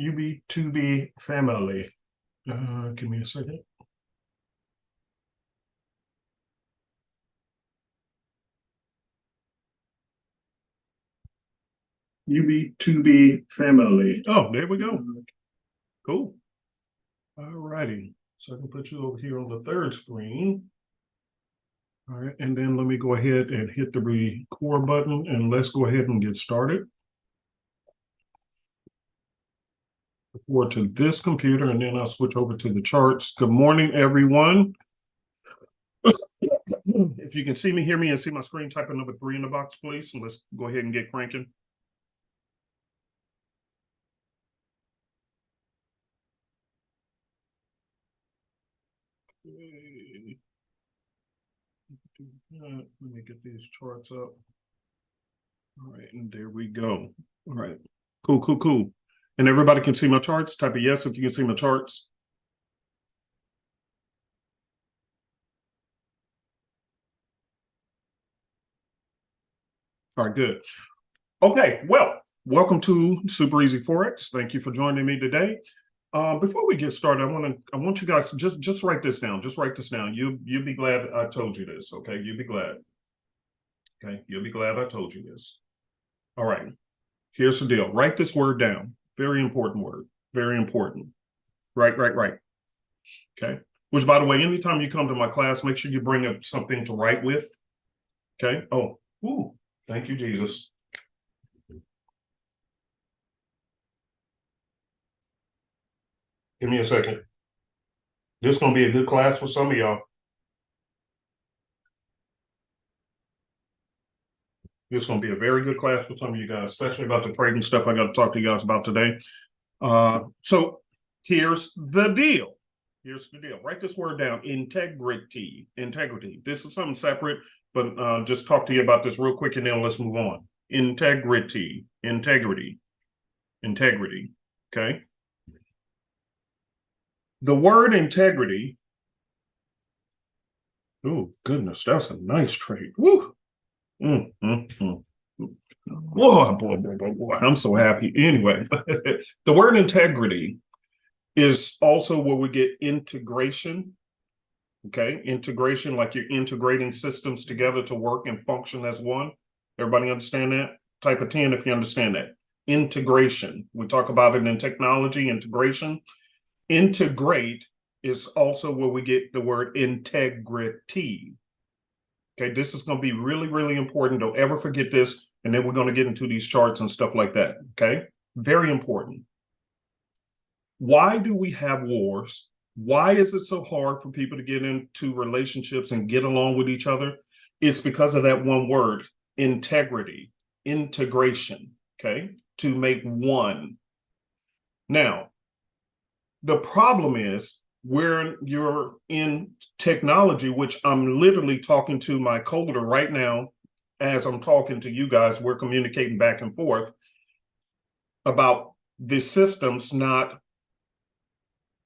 UB2B family. Give me a second. UB2B family. Oh, there we go. Cool. All righty. So I can put you over here on the third screen. All right, and then let me go ahead and hit the record button, and let's go ahead and get started. Forward to this computer, and then I'll switch over to the charts. Good morning, everyone. If you can see me, hear me, and see my screen, type in number 3 in the box, please. And let's go ahead and get cranking. Let me get these charts up. All right, and there we go. All right, cool. And everybody can see my charts. Type a yes if you can see my charts. All right, good. Okay, well, welcome to Super Easy Forex. Thank you for joining me today. Before we get started, I want you guys to just write this down. Just write this down. You'll be glad I told you this. Okay, you'll be glad. Okay, you'll be glad I told you this. All right, here's the deal. Write this word down. Very important word. Very important. Right. Okay. Which, by the way, anytime you come to my class, make sure you bring up something to write with. Okay. Oh, ooh, thank you, Jesus. Give me a second. This is going to be a good class for some of y'all. This is going to be a very good class for some of you guys, especially about the trading stuff I got to talk to you guys about today. So here's the deal. Write this word down. Integrity. This is something separate, but just talk to you about this real quick and then let's move on. Integrity. Okay. The word integrity. Oh, goodness, that's a nice trade. Woo. Whoa, boy, I'm so happy. Anyway, the word integrity is also where we get integration. Okay, integration, like you're integrating systems together to work and function as one. Everybody understand that? Type a 10 if you understand that. Integration. We talk about it in technology, integration. Integrate is also where we get the word integrity. Okay, this is going to be really important. Don't ever forget this. And then we're going to get into these charts and stuff like that. Okay, very important. Why do we have wars? Why is it so hard for people to get into relationships and get along with each other? It's because of that one word, integrity, integration, okay, to make one. Now, the problem is where you're in technology, which I'm literally talking to my coder right now, as I'm talking to you guys, we're communicating back and forth about the systems not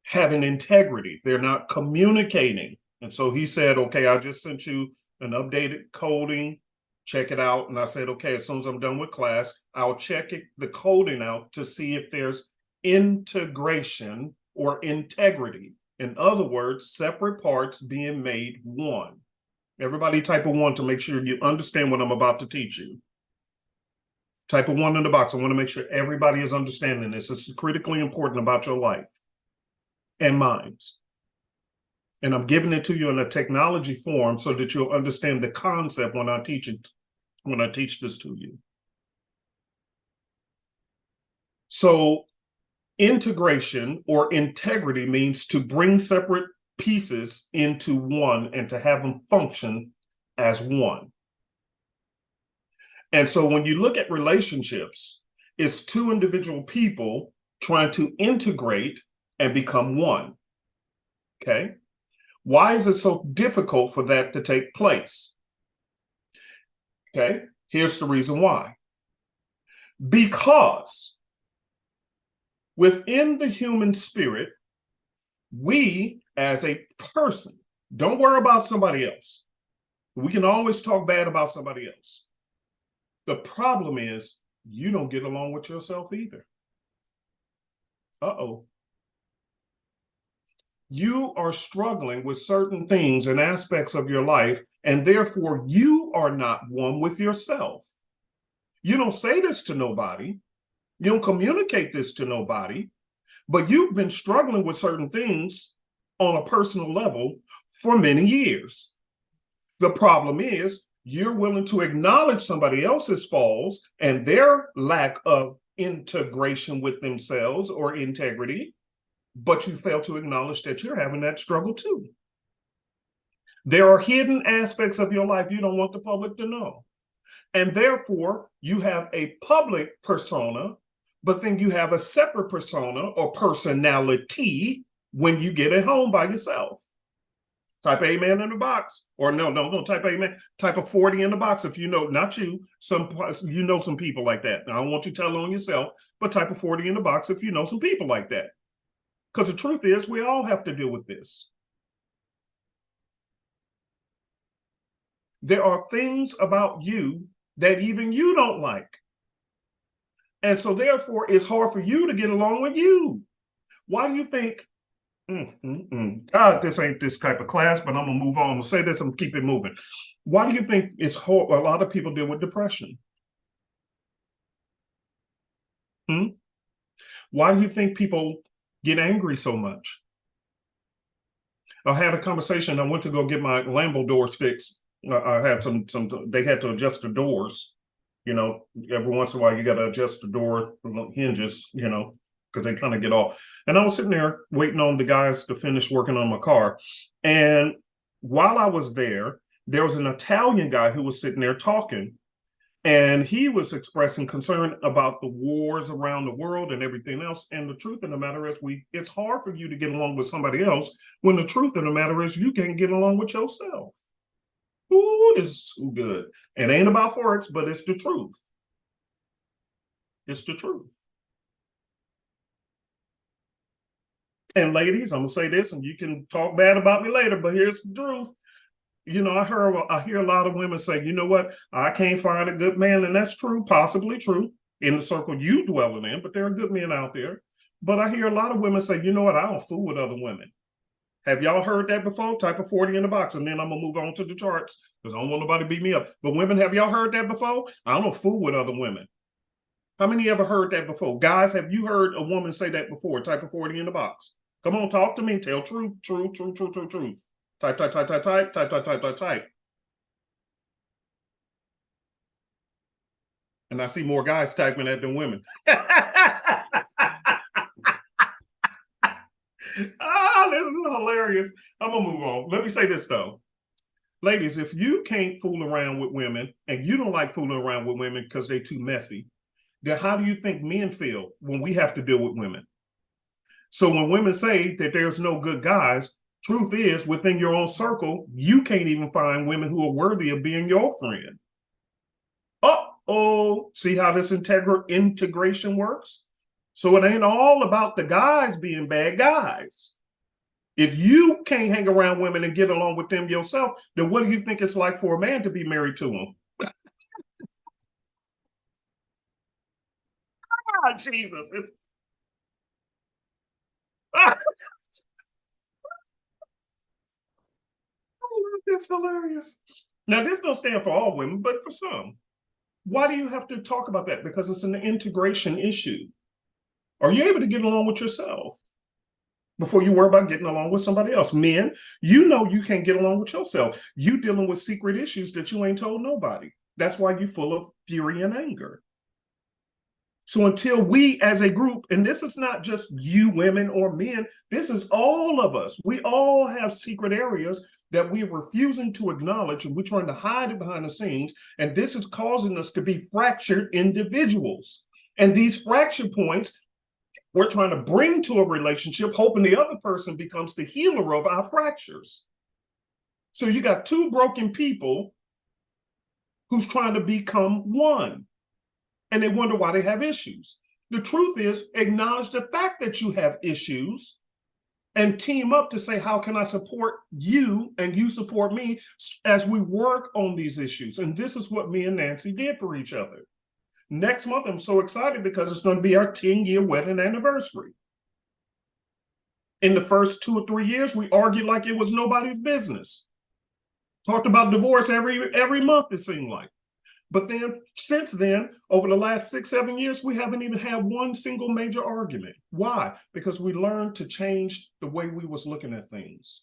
having integrity. They're not communicating. And so he said, okay, I just sent you an updated coding, check it out. And I said, okay, as soon as I'm done with class, I'll check the coding out to see if there's integration or integrity. In other words, separate parts being made one. Everybody type a 1 to make sure you understand what I'm about to teach you. Type a 1 in the box. I want to make sure everybody is understanding this. This is critically important about your life and minds. And I'm giving it to you in a technology form so that you'll understand the concept when I teach this to you. So integration or integrity means to bring separate pieces into one and to have them function as one. And so when you look at relationships, it's two individual people trying to integrate and become one. Okay. Why is it so difficult for that to take place? Okay. Here's the reason why. Because within the human spirit, we as a person, don't worry about somebody else. We can always talk bad about somebody else. The problem is you don't get along with yourself either. Uh-oh. You are struggling with certain things and aspects of your life, and therefore you are not one with yourself. You don't say this to nobody. You don't communicate this to nobody, but you've been struggling with certain things on a personal level for many years. The problem is you're willing to acknowledge somebody else's faults and their lack of integration with themselves or integrity, but you fail to acknowledge that you're having that struggle too. There are hidden aspects of your life you don't want the public to know. And therefore, you have a public persona, but then you have a separate persona or personality when you get at home by yourself. Type amen in the box, or no, type amen, type a 40 in the box if you know, not you, some people like that. Now, I don't want you to tell on yourself, but type a 40 in the box if you know some people like that. Because the truth is, we all have to deal with this. There are things about you that even you don't like. And so therefore, it's hard for you to get along with you. Why do you think, God, this ain't this type of class, but I'm going to move on. I'm going to say this and keep it moving. Why do you think it's hard? A lot of people deal with depression. Why do you think people get angry so much? I had a conversation. I went to go get my Lambo doors fixed. I had they had to adjust the doors. You know, every once in a while you got to adjust the door hinges, you know, because they kind of get off. And I was sitting there waiting on the guys to finish working on my car. And while I was there was an Italian guy who was sitting there talking. And he was expressing concern about the wars around the world and everything else. And the truth of the matter is, it's hard for you to get along with somebody else when the truth of the matter is you can't get along with yourself. Ooh, this is too good. It ain't about Forex, but it's the truth. It's the truth. And ladies, I'm going to say this, and you can talk bad about me later, but here's the truth. You know, I hear a lot of women say, you know what, I can't find a good man. And that's true, possibly true in the circle you dwelling in, but there are good men out there. But I hear a lot of women say, you know what, I don't fool with other women. Have y'all heard that before? Type a 40 in the box, and then I'm going to move on to the charts because I don't want nobody to beat me up. But women, have y'all heard that before? I don't fool with other women. How many ever heard that before? Guys, have you heard a woman say that before? Type a 40 in the box. Come on, talk to me. Tell truth. Type. And I see more guys typing that than women. This is hilarious. I'm going to move on. Let me say this, though. Ladies, if you can't fool around with women and you don't like fooling around with women because they're too messy, then how do you think men feel when we have to deal with women? So when women say that there's no good guys, truth is, within your own circle, you can't even find women who are worthy of being your friend. Uh-oh, see how this integration works? So it ain't all about the guys being bad guys. If you can't hang around women and get along with them yourself, then what do you think it's like for a man to be married to them? Jesus. That's hilarious. Now, this don't stand for all women, but for some. Why do you have to talk about that? Because it's an integration issue. Are you able to get along with yourself before you worry about getting along with somebody else? Men, you know you can't get along with yourself. You dealing with secret issues that you ain't told nobody. That's why you're full of fury and anger. So until we as a group, and this is not just you women or men, this is all of us. We all have secret areas that we're refusing to acknowledge, and we're trying to hide it behind the scenes. And this is causing us to be fractured individuals. And these fracture points, we're trying to bring to a relationship, hoping the other person becomes the healer of our fractures. So you got two broken people who's trying to become one. And they wonder why they have issues. The truth is, acknowledge the fact that you have issues and team up to say, how can I support you and you support me as we work on these issues? And this is what me and Nancy did for each other. Next month, I'm so excited because it's going to be our 10-year wedding anniversary. In the first 2 or 3 years, we argued like it was nobody's business. Talked about divorce every month, it seemed like. But then, since then, over the last 6, 7 years, we haven't even had one single major argument. Why? Because we learned to change the way we was looking at things.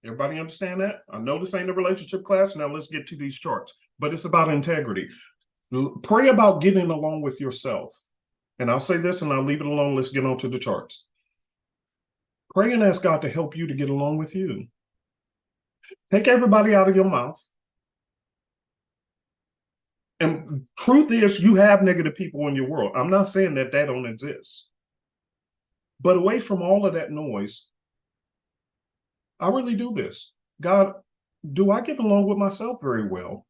Everybody understand that? I know this ain't a relationship class. Now let's get to these charts. But it's about integrity. Pray about getting along with yourself. And I'll say this and I'll leave it alone. Let's get on to the charts. Pray and ask God to help you to get along with you. Take everybody out of your mouth. And truth is, you have negative people in your world. I'm not saying that that don't exist. But away from all of that noise, I really do this. God, do I get along with myself very well?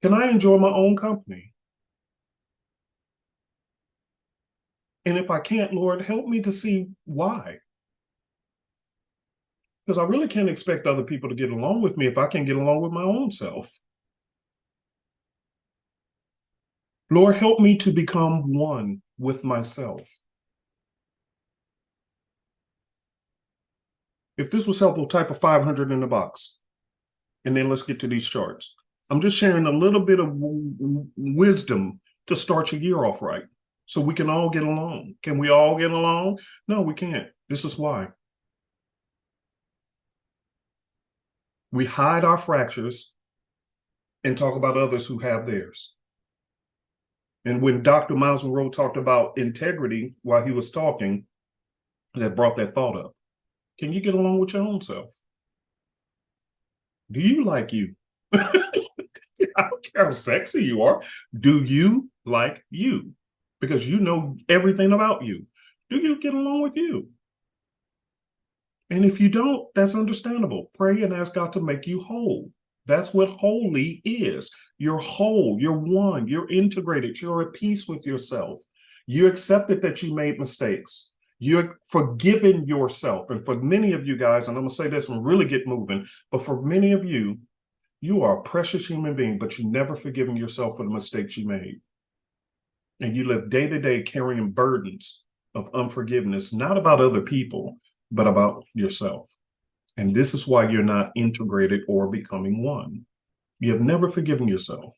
Can I enjoy my own company? And if I can't, Lord, help me to see why. Because I really can't expect other people to get along with me if I can't get along with my own self. Lord, help me to become one with myself. If this was helpful, type a 500 in the box. And then let's get to these charts. I'm just sharing a little bit of wisdom to start your year off right, so we can all get along. Can we all get along? No, we can't. This is why. We hide our fractures and talk about others who have theirs. And when Dr. Miles Monroe talked about integrity while he was talking, that brought that thought up. Can you get along with your own self? Do you like you? I don't care how sexy you are. Do you like you? Because you know everything about you. Do you get along with you? And if you don't, that's understandable. Pray and ask God to make you whole. That's what holy is. You're whole, you're one, you're integrated, you're at peace with yourself. You accepted that you made mistakes. You're forgiving yourself. And for many of you guys, and I'm going to say this and really get moving, but for many of you, you are a precious human being, but you never forgiven yourself for the mistakes you made. And you live day to day carrying burdens of unforgiveness, not about other people, but about yourself. And this is why you're not integrated or becoming one. You have never forgiven yourself.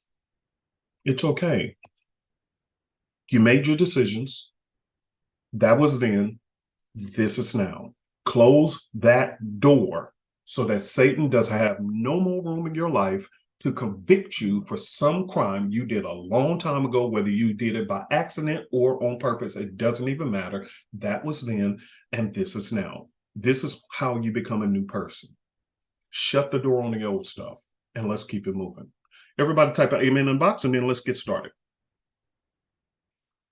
It's okay. You made your decisions. That was then. This is now. Close that door so that Satan does have no more room in your life to convict you for some crime you did a long time ago, whether you did it by accident or on purpose. It doesn't even matter. That was then, and this is now. This is how you become a new person. Shut the door on the old stuff, and let's keep it moving. Everybody type an amen in the box, and then let's get started.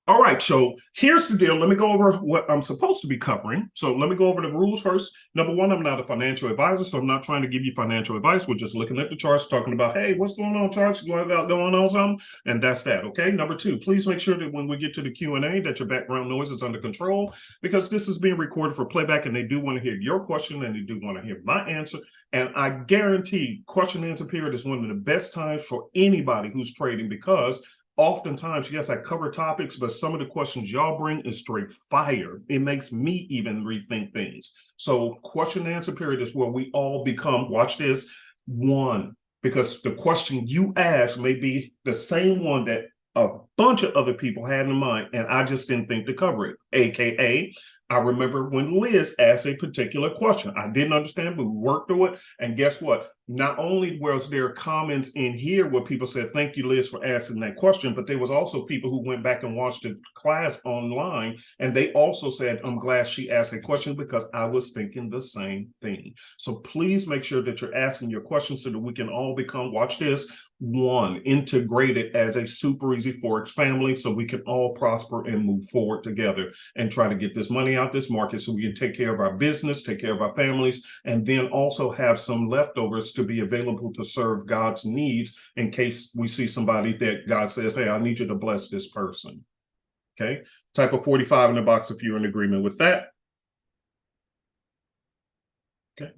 All right, so here's the deal. Let me go over what I'm supposed to be covering. So let me go over the rules first. Number one, I'm not a financial advisor, so I'm not trying to give you financial advice. We're just looking at the charts, talking about, hey, what's going on, charts? Going on something? And that's that, okay? Number two, please make sure that when we get to the Q&A that your background noise is under control, because this is being recorded for playback, and they do want to hear your question, and they do want to hear my answer. And I guarantee question and answer period is one of the best times for anybody who's trading, because oftentimes, yes, I cover topics, but some of the questions y'all bring is straight fire. It makes me even rethink things. So question and answer period is where we all become, watch this, one. Because the question you ask may be the same one that a bunch of other people had in mind, and I just didn't think to cover it. AKA, I remember when Liz asked a particular question. I didn't understand, but we worked through it. And guess what? Not only was there comments in here where people said, thank you, Liz, for asking that question, but there was also people who went back and watched the class online, and they also said, I'm glad she asked a question because I was thinking the same thing. So please make sure that you're asking your questions so that we can all become, watch this, one, integrated as a super easy Forex family, so we can all prosper and move forward together and try to get this money out this market so we can take care of our business, take care of our families, and then also have some leftovers to be available to serve God's needs in case we see somebody that God says, hey, I need you to bless this person. Okay, type of 45 in the box if you're in agreement with that. Okay,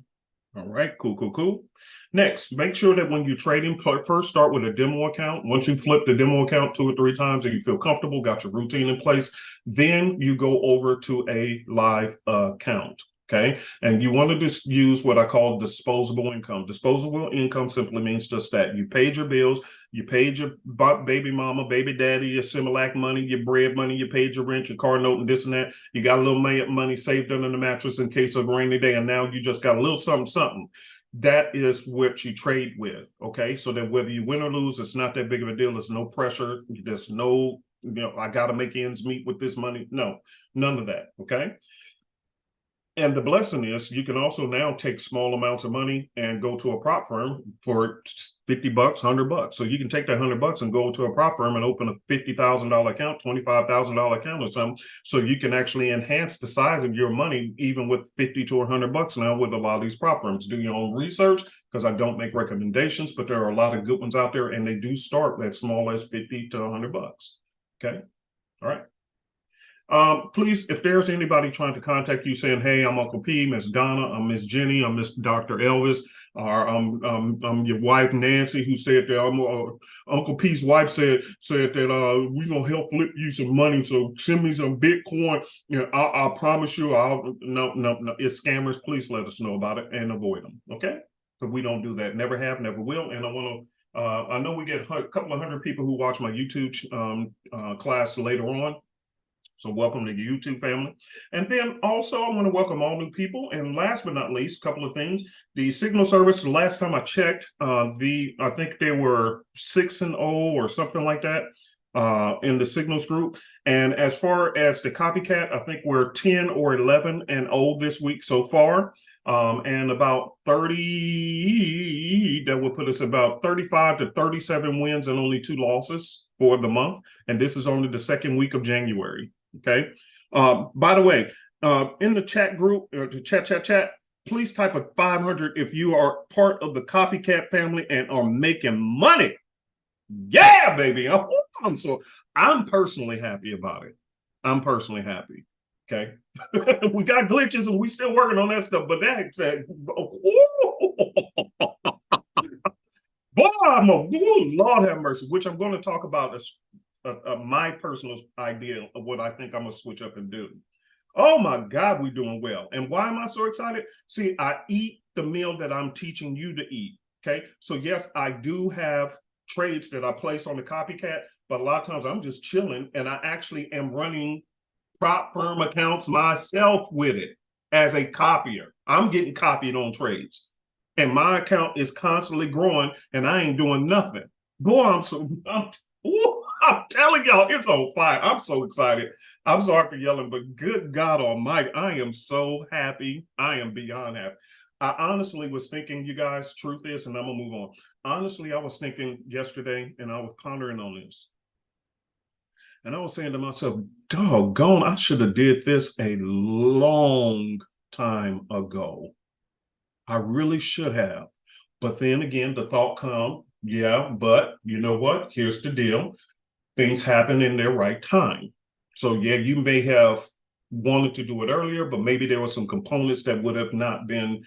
All right, cool. Next, make sure that when you're trading, first start with a demo account. Once you flip the demo account 2 or 3 times and you feel comfortable, got your routine in place, then you go over to a live account. Okay, and you want to just use what I call disposable income. Disposable income simply means just that. You paid your bills, you paid your baby mama, baby daddy, your Similac money, your bread money, you paid your rent, your car note, and this and that. You got a little money saved under the mattress in case of a rainy day, and now you just got a little something. That is what you trade with. Okay, so that whether you win or lose, it's not that big of a deal. There's no pressure. There's no, I got to make ends meet with this money. No, none of that. Okay. And the blessing is you can also now take small amounts of money and go to a prop firm for $50, $100. So you can take that $100 and go to a prop firm and open a $50,000 account, $25,000 account or something. So you can actually enhance the size of your money, even with $50 to $100 now with a lot of these prop firms. Do your own research, because I don't make recommendations, but there are a lot of good ones out there, and they do start as small as $50 to $100. Okay. All right. Please, if there's anybody trying to contact you saying, hey, I'm Uncle P, Miss Donna, I'm Miss Jenny, I'm Miss Dr. Elvis, or I'm your wife, Nancy, who said that Uncle P's wife said that we're going to help flip you some money. So send me some Bitcoin. I promise you, no, it's scammers. Please let us know about it and avoid them. Okay. But we don't do that. Never have, never will. And I want to, I know we get a couple of hundred people who watch my YouTube class later on. So welcome to the YouTube family. And then also I want to welcome all new people. And last but not least, a couple of things. The Signal service, the last time I checked, I think they were 6-0 or something like that in the Signals group. And as far as the copycat, I think we're 10 or 11-0 this week so far. And about 30, that would put us about 35 to 37 wins and only 2 losses for the month. And this is only the second week of January. Okay. By the way, in the chat group, or the chat, please type a 500 if you are part of the copycat family and are making money. Yeah, baby. I'm personally happy about it. I'm personally happy. Okay. We got glitches and we still working on that stuff, but boy, Lord have mercy, which I'm going to talk about is my personal idea of what I think I'm going to switch up and do. Oh my God, we're doing well. And why am I so excited? See, I eat the meal that I'm teaching you to eat. Okay. So yes, I do have trades that I place on the copycat, but a lot of times I'm just chilling and I actually am running prop firm accounts myself with it as a copier. I'm getting copied on trades. And my account is constantly growing and I ain't doing nothing. Boy, I'm telling y'all, it's on fire. I'm so excited. I'm sorry for yelling, but good God Almighty, I am so happy. I am beyond happy. I honestly was thinking, you guys, truth is, and I'm going to move on. Honestly, I was thinking yesterday and I was pondering on this. And I was saying to myself, doggone, I should have did this a long time ago. I really should have. But then again, the thought come, yeah, but you know what? Here's the deal. Things happen in their right time. So yeah, you may have wanted to do it earlier, but maybe there were some components that would have not been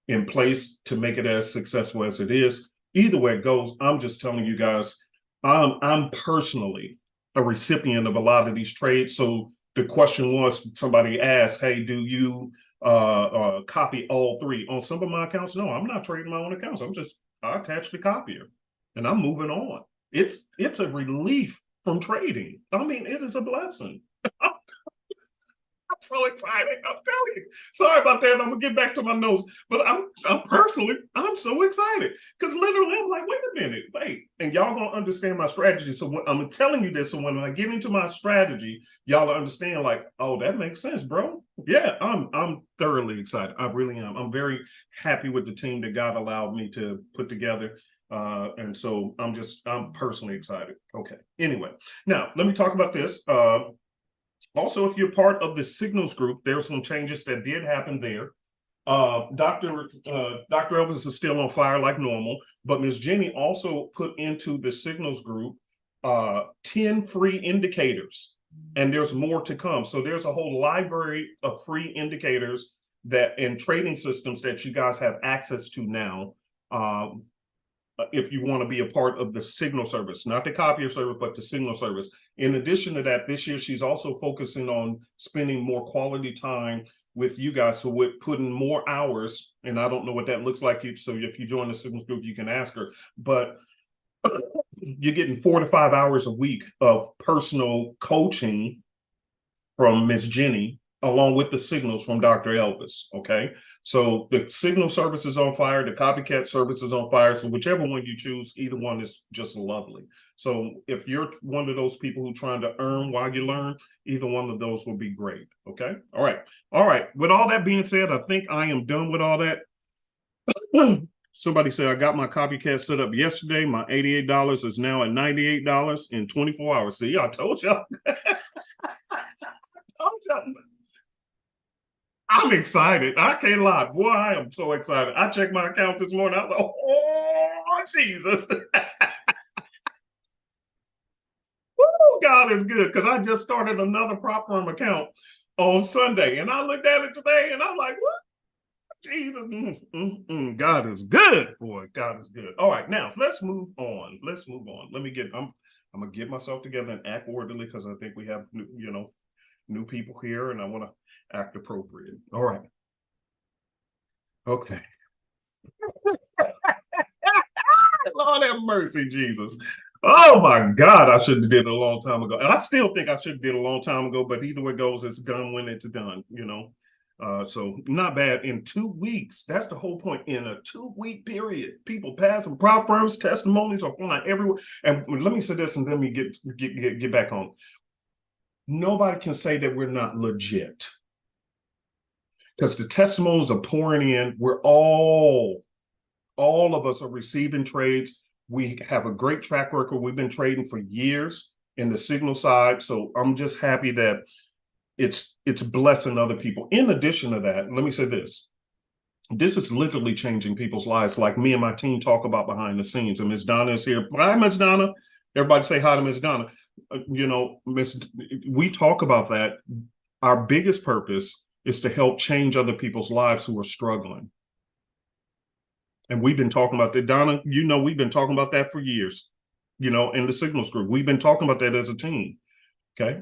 in place to make it as successful as it is. Either way it goes, I'm just telling you guys, I'm personally a recipient of a lot of these trades. So the question was, somebody asked, hey, do you copy all 3 on some of my accounts? No, I'm not trading my own accounts. I attach the copier and I'm moving on. It's a relief from trading. I mean, it is a blessing. I'm so excited. I'm telling you. Sorry about that. I'm gonna get back to my notes, but I'm so excited because literally I'm like, wait, and y'all gonna understand my strategy. So when I'm telling you this, so when I get into my strategy, y'all understand like, oh, that makes sense, bro. Yeah, I'm thoroughly excited. I really am. I'm very happy with the team that God allowed me to put together. And so I'm personally excited. Okay. Anyway, now let me talk about this. Also, if you're part of the Signals group, there's some changes that did happen there. Dr. Elvis is still on fire like normal, but Ms. Jenny also put into the Signals group 10 free indicators, and there's more to come. So there's a whole library of free indicators that in trading systems that you guys have access to now. If you want to be a part of the signal service, not the copier service, but the signal service. In addition to that, this year she's also focusing on spending more quality time with you guys. So we're putting more hours, and I don't know what that looks like. So if you join the signals group, you can ask her, but you're getting 4 to 5 hours a week of personal coaching from Miss Jenny, along with the signals from Dr. Elvis. Okay, so the signal service is on fire, the copycat service is on fire. So whichever one you choose, either one is just lovely. So if you're one of those people who are trying to earn while you learn, either one of those will be great. Okay, all right. With all that being said, I think I am done with all that. Somebody said I got my copycat set up yesterday. My $88 is now at $98 in 24 hours. See, I told y'all. I'm excited. I can't lie. Boy, I am so excited. I checked my account this morning. I was like, oh, Jesus. Woo, God is good. Because I just started another prop firm account on Sunday. And I looked at it today and I'm like, what? Jesus. God is good, boy. God is good. All right, now let's move on. Let me get, I'm going to get myself together and act orderly because I think we have, new people here, and I want to act appropriate. All right. Okay. Lord have mercy, Jesus. Oh my God, I should have did it a long time ago. And I still think I should have did it a long time ago, but either way it goes, it's done when it's done, So not bad. In 2 weeks, that's the whole point. In a 2-week period, people passing prop firms, testimonies are flying everywhere. And let me say this, and let me get back on. Nobody can say that we're not legit, because the testimonies are pouring in. We're all of us are receiving trades. We have a great track record. We've been trading for years in the signal side. So I'm just happy that it's blessing other people. In addition to that, let me say this. This is literally changing people's lives, like me and my team talk about behind the scenes. And Miss Donna is here. Hi, Miss Donna. Everybody say hi to Miss Donna. We talk about that. Our biggest purpose is to help change other people's lives who are struggling. And we've been talking about that. Donna, we've been talking about that for years, in the signals group. We've been talking about that as a team. Okay.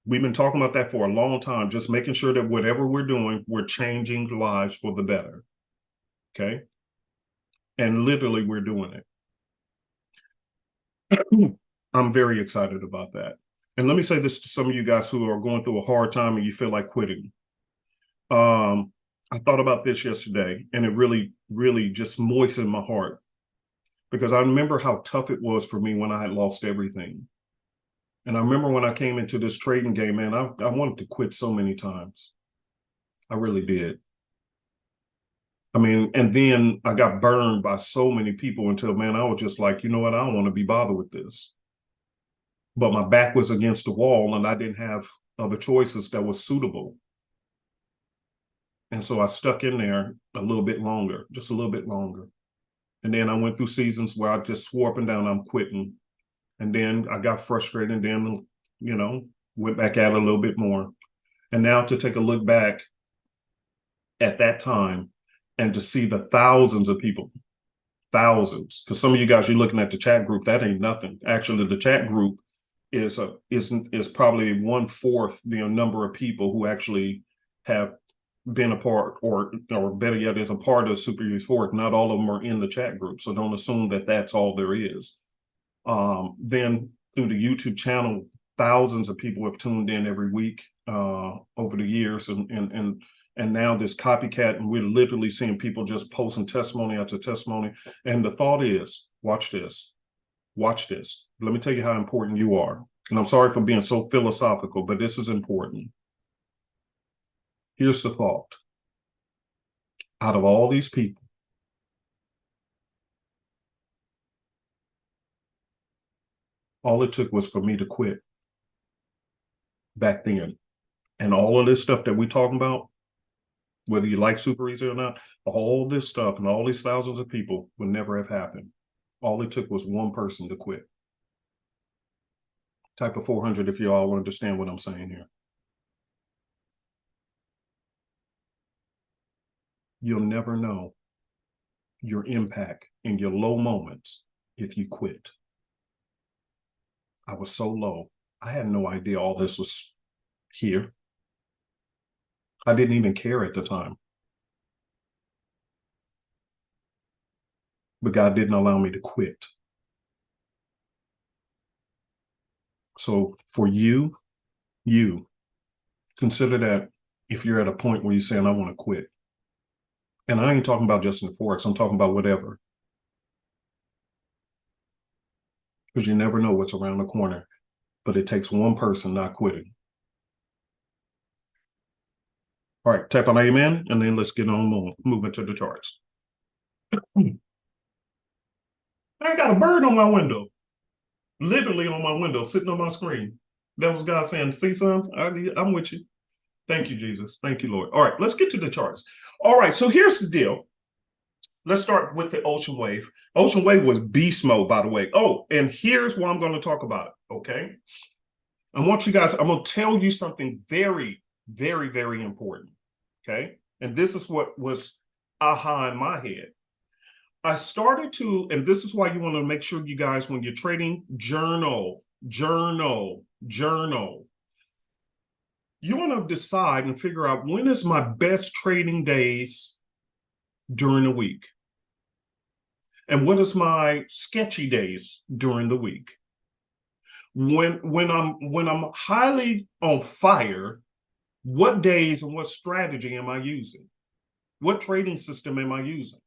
We've been talking about that for a long time, just making sure that whatever we're doing, we're changing lives for the better. Okay. And literally we're doing it. I'm very excited about that. And let me say this to some of you guys who are going through a hard time and you feel like quitting. I thought about this yesterday, and it really, really just moistened my heart, because I remember how tough it was for me when I had lost everything. And I remember when I came into this trading game, man, I wanted to quit so many times. I really did. I mean, and then I got burned by so many people until, man, I was just like, you know what? I don't want to be bothered with this. But my back was against the wall and I didn't have other choices that were suitable. And so I stuck in there a little bit longer, just a little bit longer. And then I went through seasons where I just swore up and down, I'm quitting. And then I got frustrated and then, went back at it a little bit more. And now to take a look back at that time and to see the thousands of people, thousands, because some of you guys, you're looking at the chat group, that ain't nothing. Actually, the chat group is probably 1/4 the number of people who actually have been a part, or better yet, is a part of Super EZ Forex. Not all of them are in the chat group, so don't assume that that's all there is. Then through the YouTube channel, thousands of people have tuned in every week over the years, and now this copycat, and we're literally seeing people just posting testimony after testimony. And the thought is, watch this. Let me tell you how important you are. And I'm sorry for being so philosophical, but this is important. Here's the thought. Out of all these people, all it took was for me to quit back then. And all of this stuff that we're talking about, whether you like Super EZ or not, all this stuff and all these thousands of people would never have happened. All it took was one person to quit. Type of 400 if you all understand what I'm saying here. You'll never know your impact in your low moments if you quit. I was so low. I had no idea all this was here. I didn't even care at the time. But God didn't allow me to quit. So for you consider that if you're at a point where you're saying, I want to quit. And I ain't talking about just in the Forex, I'm talking about whatever. Because you never know what's around the corner. But it takes one person not quitting. All right, tap on amen, and then let's get on moving to the charts. I got a bird on my window, literally on my window, sitting on my screen. That was God saying, see son, I'm with you. Thank you, Jesus. Thank you, Lord. All right, let's get to the charts. All right, so here's the deal. Let's start with the ocean wave. Ocean wave was beast mode, by the way. Oh, and here's what I'm going to talk about, okay? I want you guys, I'm going to tell you something very, very, very important, okay? And this is what was aha in my head. I started to, and this is why you want to make sure you guys, when you're trading, journal. You want to decide and figure out when is my best trading days during the week? And what is my sketchy days during the week? When I'm highly on fire, what days and what strategy am I using? What trading system am I using?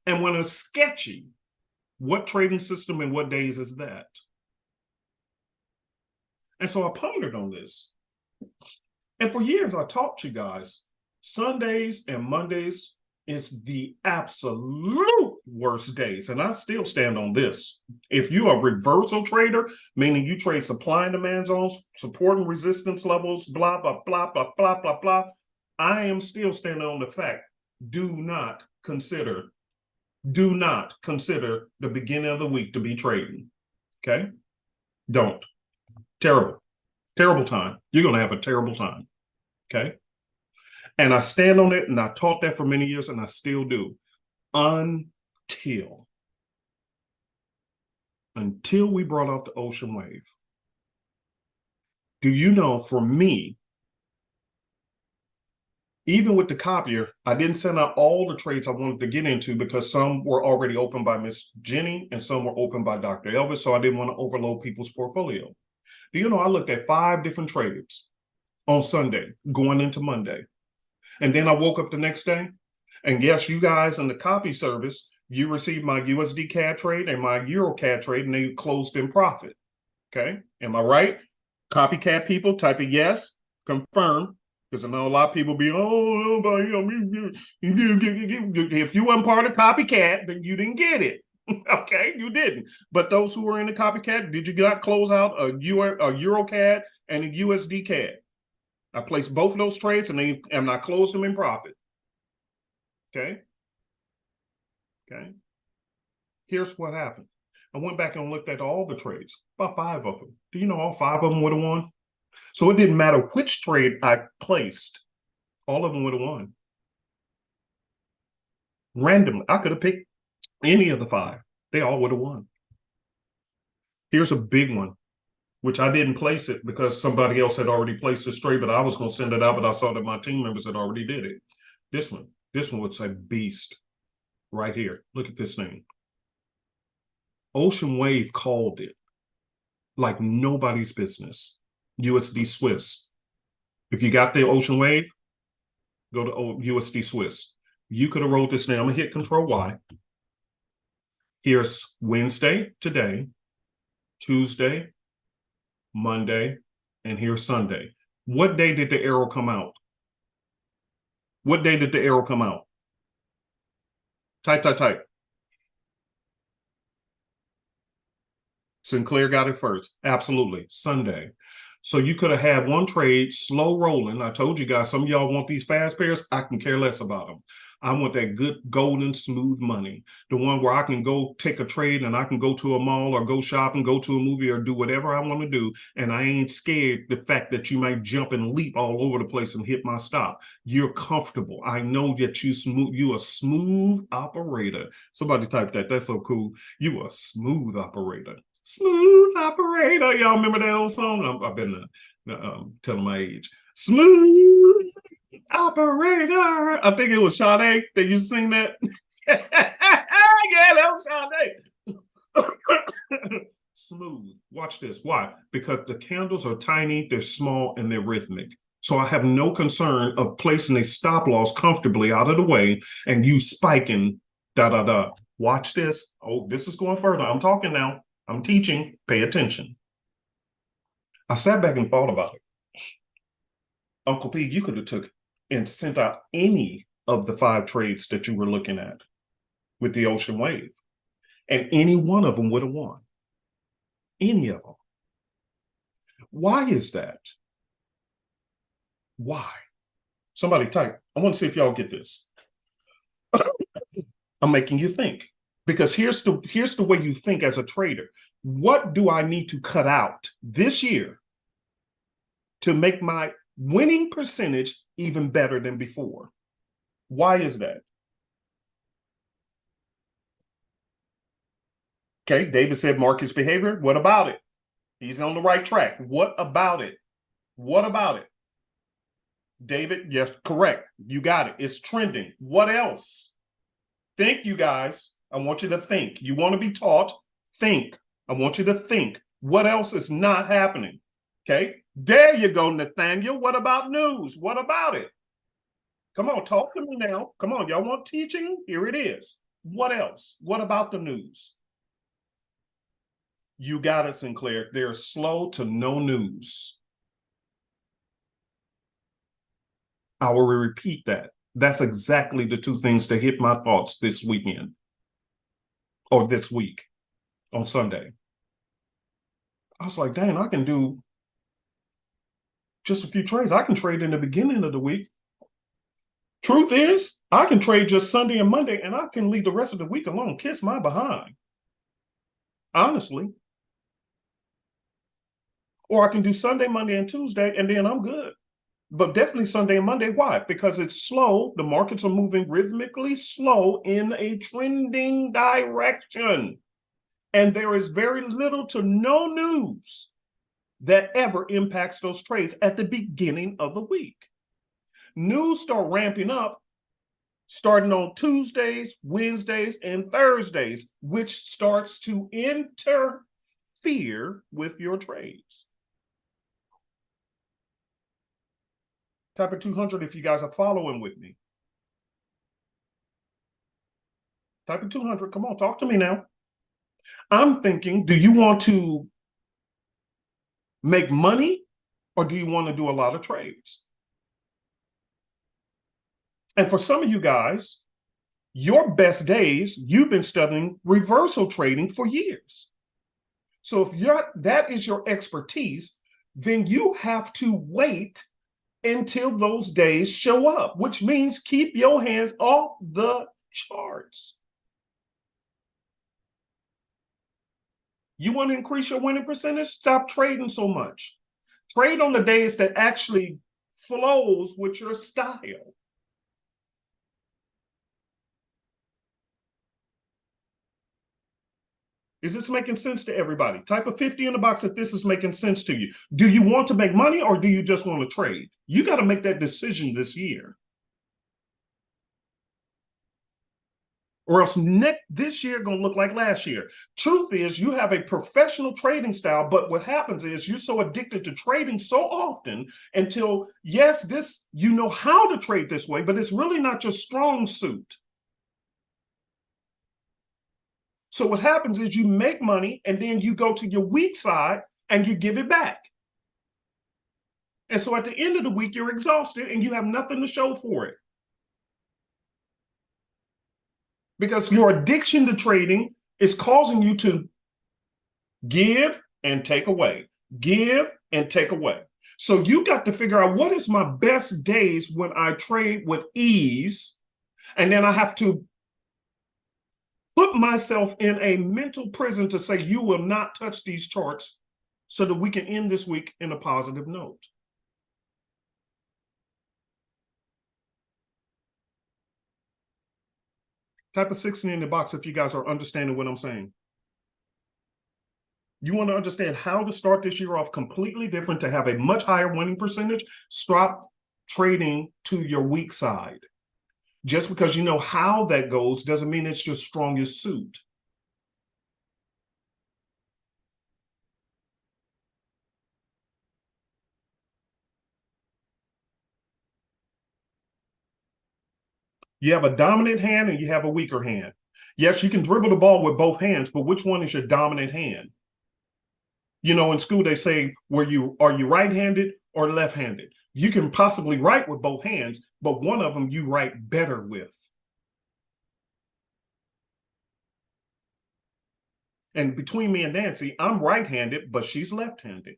And when it's sketchy, what trading system and what days is that? And so I pondered on this. And for years, I taught you guys, Sundays and Mondays is the absolute worst days. And I still stand on this. If you are a reversal trader, meaning you trade supply and demand zones, support and resistance levels, blah, blah, blah, blah, blah, blah, blah, I am still standing on the fact, do not consider the beginning of the week to be trading, okay? Don't. Terrible time. You're going to have a terrible time, okay? And I stand on it, and I taught that for many years, and I still do. Until we brought out the ocean wave. Do you know, for me, even with the copier, I didn't send out all the trades I wanted to get into because some were already opened by Miss Jenny and some were opened by Dr. Elvis, so I didn't want to overload people's portfolio. Do you know, I looked at 5 different trades on Sunday going into Monday. And then I woke up the next day, and yes, you guys in the copy service, you received my USD CAD trade and my Euro CAD trade, and they closed in profit. Okay, am I right? Copycat people, type a yes, confirm, because I know a lot of people be, oh, if you weren't part of copycat, then you didn't get it. Okay, you didn't. But those who were in the copycat, did you not close out a Euro CAD and a USD CAD? I placed both of those trades and I closed them in profit. Okay. Here's what happened. I went back and looked at all the trades, about 5 of them. Do you know all 5 of them would have won? So it didn't matter which trade I placed, all of them would have won. Randomly, I could have picked any of the 5. They all would have won. Here's a big one, which I didn't place it because somebody else had already placed this trade, but I was going to send it out, but I saw that my team members had already did it. This one would say beast right here. Look at this thing. Ocean Wave called it like nobody's business. USD Swiss. If you got the Ocean Wave, go to USD Swiss. You could have wrote this down. I'm going to hit Control Y. Here's Wednesday, today, Tuesday, Monday, and here's Sunday. What day did the arrow come out? What day did the arrow come out? Type. Sinclair got it first. Absolutely. Sunday. So you could have had one trade slow rolling. I told you guys, some of y'all want these fast pairs. I can care less about them. I want that good, golden, smooth money. The one where I can go take a trade and I can go to a mall or go shopping, go to a movie or do whatever I want to do. And I ain't scared the fact that you might jump and leap all over the place and hit my stop. You're comfortable. I know that you a smooth operator. Somebody type that. That's so cool. You a smooth operator. Smooth operator. Y'all remember that old song? I've been telling my age. Smooth operator. I think it was Sade that you sing that. Yeah, that was Sade. Smooth. Watch this. Why? Because the candles are tiny, they're small, and they're rhythmic. So I have no concern of placing a stop loss comfortably out of the way and you spiking, da-da-da. Watch this. Oh, this is going further. I'm talking now. I'm teaching. Pay attention. I sat back and thought about it. Uncle P, you could have took and sent out any of the 5 trades that you were looking at with the ocean wave, and any one of them would have won. Any of them. Why is that? Why? Somebody type. I want to see if y'all get this. I'm making you think, because here's the way you think as a trader. What do I need to cut out this year to make my winning percentage even better than before? Why is that? Okay, David said market's behavior. What about it? He's on the right track. What about it? What about it? David, yes, correct. You got it. It's trending. What else? Think, you guys. I want you to think. You want to be taught? Think. I want you to think. What else is not happening? Okay, there you go, Nathaniel. What about news? What about it? Come on, talk to me now. Come on, y'all want teaching? Here it is. What else? What about the news? You got it, Sinclair. There's slow to no news. I will repeat that. That's exactly the 2 things that hit my thoughts this weekend, or this week on Sunday. I was like, dang, I can do just a few trades. I can trade in the beginning of the week. Truth is, I can trade just Sunday and Monday, and I can leave the rest of the week alone. Kiss my behind. Honestly. Or I can do Sunday, Monday, and Tuesday, and then I'm good. But definitely Sunday and Monday. Why? Because it's slow. The markets are moving rhythmically slow in a trending direction. And there is very little to no news that ever impacts those trades at the beginning of the week. News start ramping up starting on Tuesdays, Wednesdays, and Thursdays, which starts to interfere with your trades. Type of 200 if you guys are following with me. Type of 200. Come on, talk to me now. I'm thinking, do you want to make money or do you want to do a lot of trades? And for some of you guys, your best days, you've been studying reversal trading for years. So if that is your expertise, then you have to wait until those days show up, which means keep your hands off the charts. You want to increase your winning percentage? Stop trading so much. Trade on the days that actually flows with your style. Is this making sense to everybody? Type a 50 in the box if this is making sense to you. Do you want to make money or do you just want to trade? You got to make that decision this year. Or else this year going to look like last year. Truth is, you have a professional trading style, but what happens is you're so addicted to trading so often until, yes, you know how to trade this way, but it's really not your strong suit. So what happens is you make money and then you go to your weak side and you give it back. And so at the end of the week, you're exhausted and you have nothing to show for it. Because your addiction to trading is causing you to give and take away, give and take away. So you got to figure out what is my best days when I trade with ease And then I have to put myself in a mental prison to say, you will not touch these charts so that we can end this week in a positive note. Type a 16 in the box if you guys are understanding what I'm saying. You want to understand how to start this year off completely different to have a much higher winning percentage. Stop trading to your weak side. Just because you know how that goes doesn't mean it's your strongest suit. You have a dominant hand and you have a weaker hand. Yes, you can dribble the ball with both hands, but which one is your dominant hand? You know, in school they say, are you right-handed or left-handed? You can possibly write with both hands, but one of them you write better with. And between me and Nancy, I'm right-handed, but she's left-handed.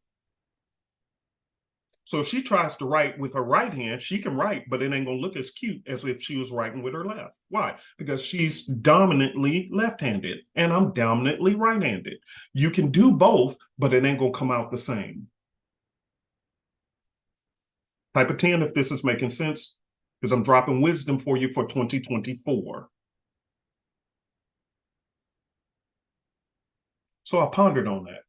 So if she tries to write with her right hand, she can write, but it ain't gonna look as cute as if she was writing with her left. Why? Because she's dominantly left-handed and I'm dominantly right-handed. You can do both, but it ain't gonna come out the same. Type a 10 if this is making sense, because I'm dropping wisdom for you for 2024. So I pondered on that.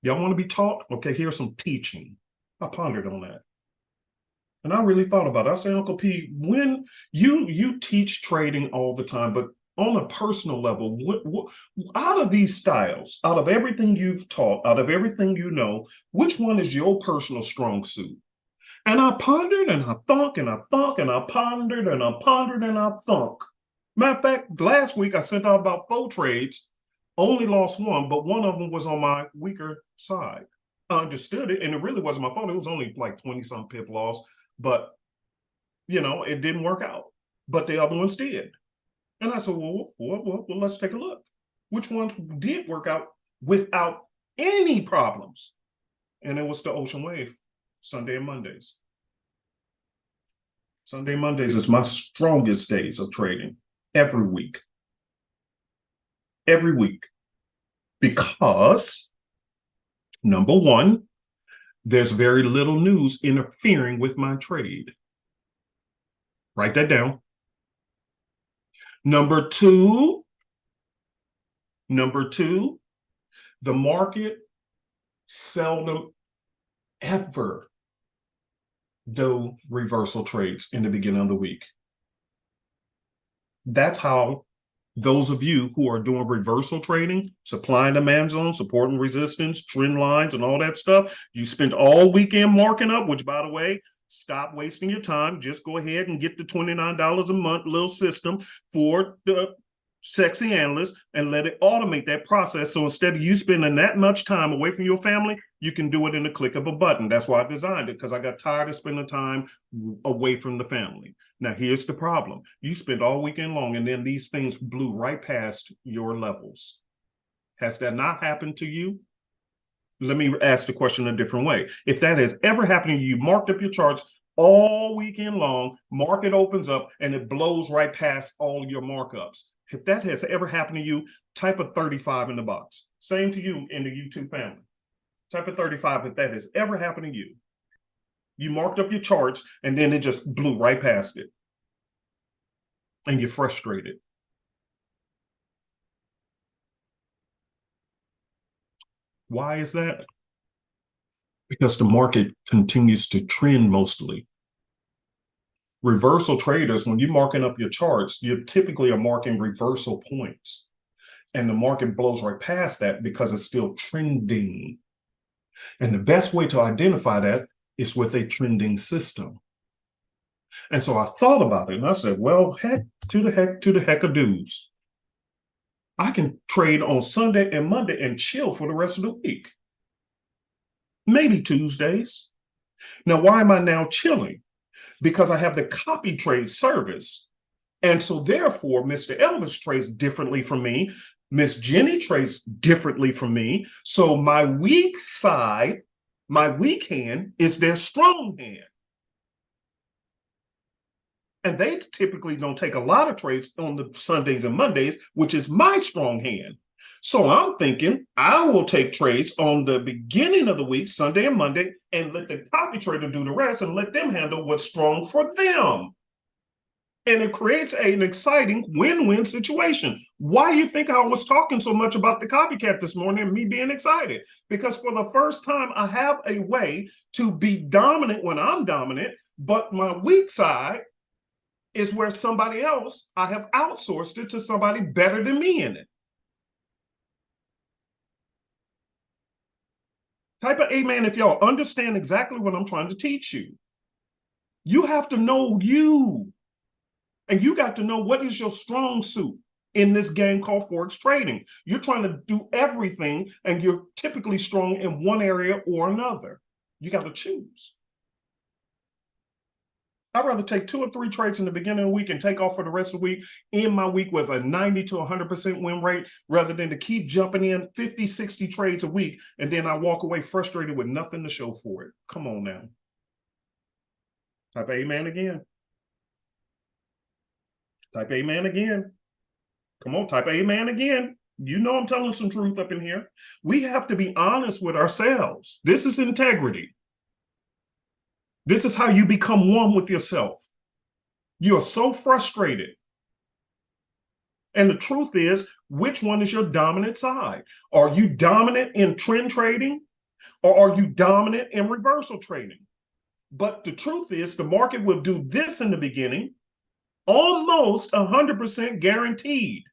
Y'all want to be taught? Okay, here's some teaching. I pondered on that. And I really thought about it. I said, Uncle P, when you teach trading all the time, but on a personal level, what out of these styles, out of everything you've taught, out of everything you know, which one is your personal strong suit? And I pondered and I thunk and I thunk and I pondered and I pondered and I thunk. Matter of fact, last week I sent out about 4 trades, only lost one, but one of them was on my weaker side. I understood it, and it really wasn't my fault. It was only like 20-some pip loss, but, you know, it didn't work out. But the other ones did. And I said, well, let's take a look. Which ones did work out without any problems? And it was the ocean wave, Sunday and Mondays. Sunday, Mondays is my strongest days of trading every week. Every week. Because, number one, there's very little news interfering with my trade. Write that down. Number two, the market seldom ever do reversal trades in the beginning of the week. That's how those of you who are doing reversal trading, supply and demand zone, support and resistance, trend lines, and all that stuff, you spend all weekend marking up, which, by the way, stop wasting your time. Just go ahead and get the $29 a month little system for the sexy analyst and let it automate that process. So instead of you spending that much time away from your family, you can do it in the click of a button. That's why I designed it, because I got tired of spending time away from the family. Now, here's the problem. You spend all weekend long and then these things blew right past your levels. Has that not happened to you? Let me ask the question a different way. If that has ever happened to you, you marked up your charts all weekend long, market opens up and it blows right past all your markups. If that has ever happened to you, type a 35 in the box. Same to you in the YouTube family. Type a 35 if that has ever happened to you. You marked up your charts and then it just blew right past it. And you're frustrated. Why is that? Because the market continues to trend mostly. Reversal traders, when you're marking up your charts, you typically are marking reversal points. And the market blows right past that because it's still trending. And the best way to identify that is with a trending system. And so I thought about it and I said, well, heck to the heck of dudes. I can trade on Sunday and Monday and chill for the rest of the week. Maybe Tuesdays. Now, why am I now chilling? Because I have the copy trade service. And so therefore, Mr. Elvis trades differently from me. Miss Jenny trades differently from me. So my weak side, my weak hand is their strong hand. And they typically don't take a lot of trades on the Sundays and Mondays, which is my strong hand. So I'm thinking I will take trades on the beginning of the week, Sunday and Monday, and let the copy trader do the rest and let them handle what's strong for them. And it creates an exciting win-win situation. Why do you think I was talking so much about the copycat this morning and me being excited? Because for the first time, I have a way to be dominant when I'm dominant, but my weak side is where somebody else, I have outsourced it to somebody better than me in it. Type of amen if y'all understand exactly what I'm trying to teach you. You have to know you. And you got to know what is your strong suit in this game called Forex trading. You're trying to do everything, and you're typically strong in one area or another. You got to choose. I'd rather take 2 or 3 trades in the beginning of the week and take off for the rest of the week, end my week with a 90 to 100% win rate, rather than to keep jumping in 50, 60 trades a week, and then I walk away frustrated with nothing to show for it. Come on now. Type amen again. Type amen again. Come on, type amen again. You know I'm telling some truth up in here. We have to be honest with ourselves. This is integrity. This is how you become one with yourself. You're so frustrated. And the truth is, which one is your dominant side? Are you dominant in trend trading, or are you dominant in reversal trading? But the truth is, the market will do this in the beginning, almost 100% guaranteed,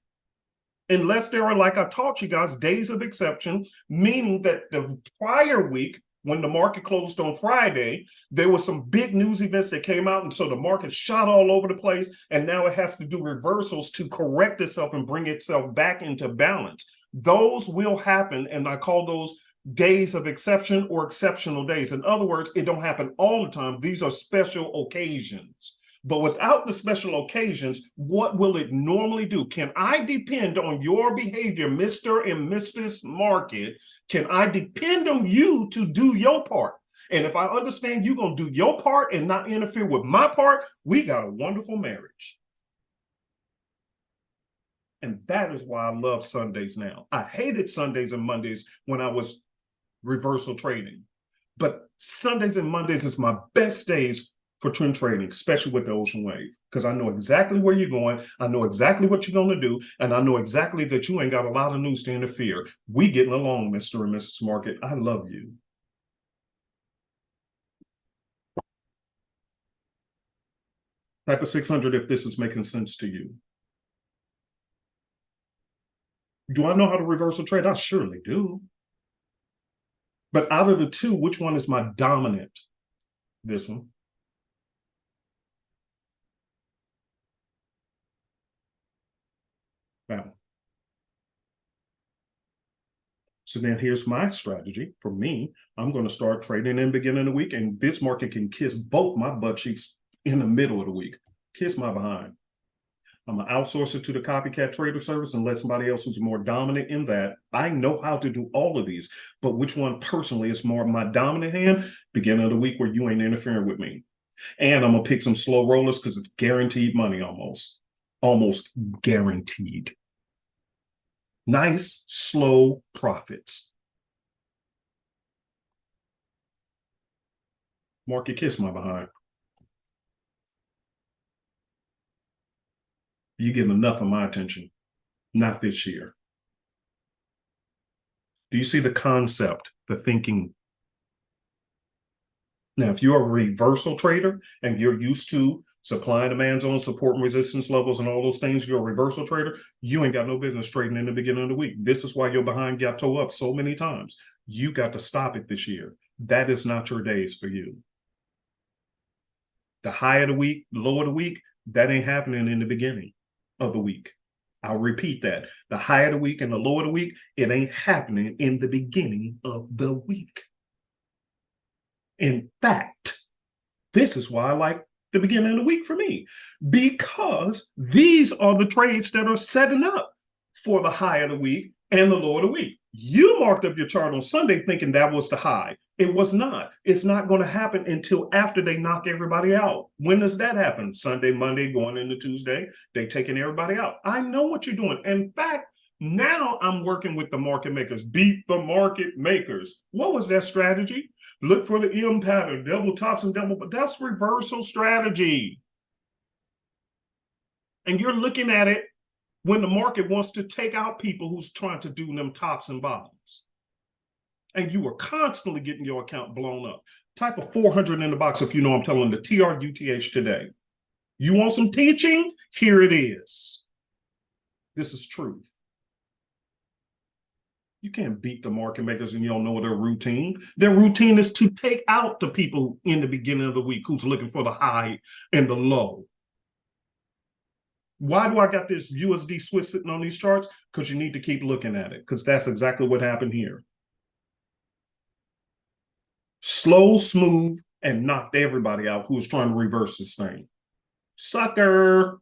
unless there are, like I taught you guys, days of exception, meaning that the prior week, when the market closed on Friday, there were some big news events that came out, and so the market shot all over the place, and now it has to do reversals to correct itself and bring itself back into balance. Those will happen, and I call those days of exception or exceptional days. In other words, it don't happen all the time. These are special occasions. But without the special occasions, what will it normally do? Can I depend on your behavior, Mr. and Mrs. Market? Can I depend on you to do your part? And if I understand you're going to do your part and not interfere with my part, we got a wonderful marriage. And that is why I love Sundays now. I hated Sundays and Mondays when I was reversal trading. But Sundays and Mondays is my best days for trend trading, especially with the ocean wave, because I know exactly where you're going. I know exactly what you're going to do. And I know exactly that you ain't got a lot of news to interfere. We getting along, Mr. and Mrs. Market. I love you. Type of 600 if this is making sense to you. Do I know how to reversal trade? I surely do. But out of the two, which one is my dominant? This one. Now, so then here's my strategy. For me, I'm going to start trading in the beginning of the week, and this market can kiss both my butt cheeks in the middle of the week. Kiss my behind. I'm going to outsource it to the copycat trader service and let somebody else who's more dominant in that. I know how to do all of these, but which one personally is more my dominant hand? Beginning of the week where you ain't interfering with me. And I'm going to pick some slow rollers because it's guaranteed money almost guaranteed. Nice, slow profits. Market kiss my behind. You get enough of my attention. Not this year. Do you see the concept, the thinking? Now, if you're a reversal trader and you're used to supply and demand zones, support and resistance levels, and all those things, you're a reversal trader, you ain't got no business trading in the beginning of the week. This is why your behind got toe up so many times. You got to stop it this year. That is not your days for you. The high of the week, low of the week, that ain't happening in the beginning of the week. I'll repeat that. The high of the week and the low of the week, it ain't happening in the beginning of the week. In fact, this is why I like the beginning of the week for me, because these are the trades that are setting up for the high of the week and the low of the week. You marked up your chart on Sunday thinking that was the high. It was not. It's not going to happen until after they knock everybody out. When does that happen? Sunday, Monday, going into Tuesday, they taking everybody out. I know what you're doing. In fact, now I'm working with the market makers. Beat the market makers. What was that strategy? Look for the M pattern, double tops and double, but that's reversal strategy. And you're looking at it when the market wants to take out people who's trying to do them tops and bottoms. And you are constantly getting your account blown up. Type of 400 in the box if you know I'm telling the TRUTH today. You want some teaching? Here it is. This is truth. You can't beat the market makers and you don't know their routine. Their routine is to take out the people in the beginning of the week who's looking for the high and the low. Why do I got this USD Swiss sitting on these charts? Because you need to keep looking at it, because that's exactly what happened here. Slow, smooth, and knocked everybody out who was trying to reverse this thing. Sucker.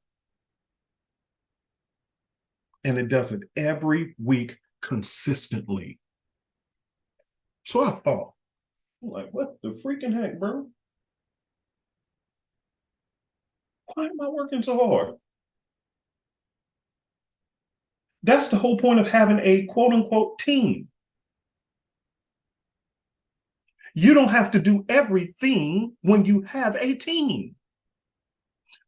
And it does it every week consistently. So I thought, like, what the freaking heck, bro? Why am I working so hard? That's the whole point of having a quote unquote team. You don't have to do everything when you have a team.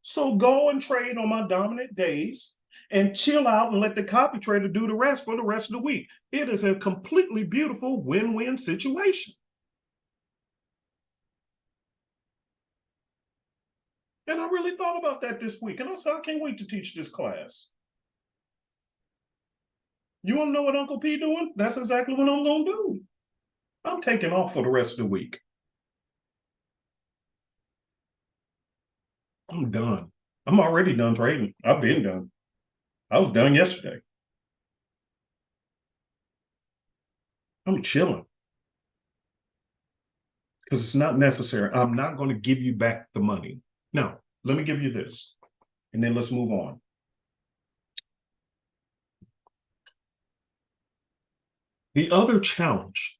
So go and trade on my dominant days and chill out and let the copy trader do the rest for the rest of the week. It is a completely beautiful win-win situation. And I really thought about that this week. And I said, I can't wait to teach this class. You want to know what Uncle P doing? That's exactly what I'm going to do. I'm taking off for the rest of the week. I'm done. I'm already done trading. I've been done. I was done yesterday. I'm chilling. Because it's not necessary. I'm not going to give you back the money. Now, let me give you this. And then let's move on. The other challenge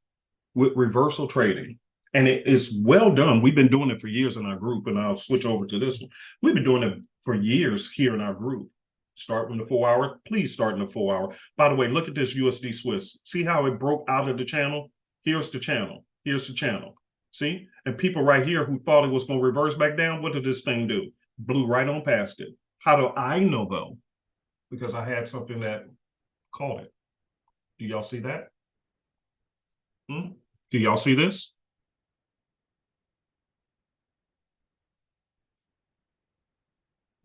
with reversal trading, and it is well done. We've been doing it for years in our group, and I'll switch over to this one. We've been doing it for years here in our group. Start in the 4 hour. Please start in the 4 hour. By the way, look at this USD Swiss. See how it broke out of the channel? Here's the channel. Here's the channel. See? And people right here who thought it was going to reverse back down, what did this thing do? Blew right on past it. How do I know, though? Because I had something that caught it. Do y'all see that? Do y'all see this?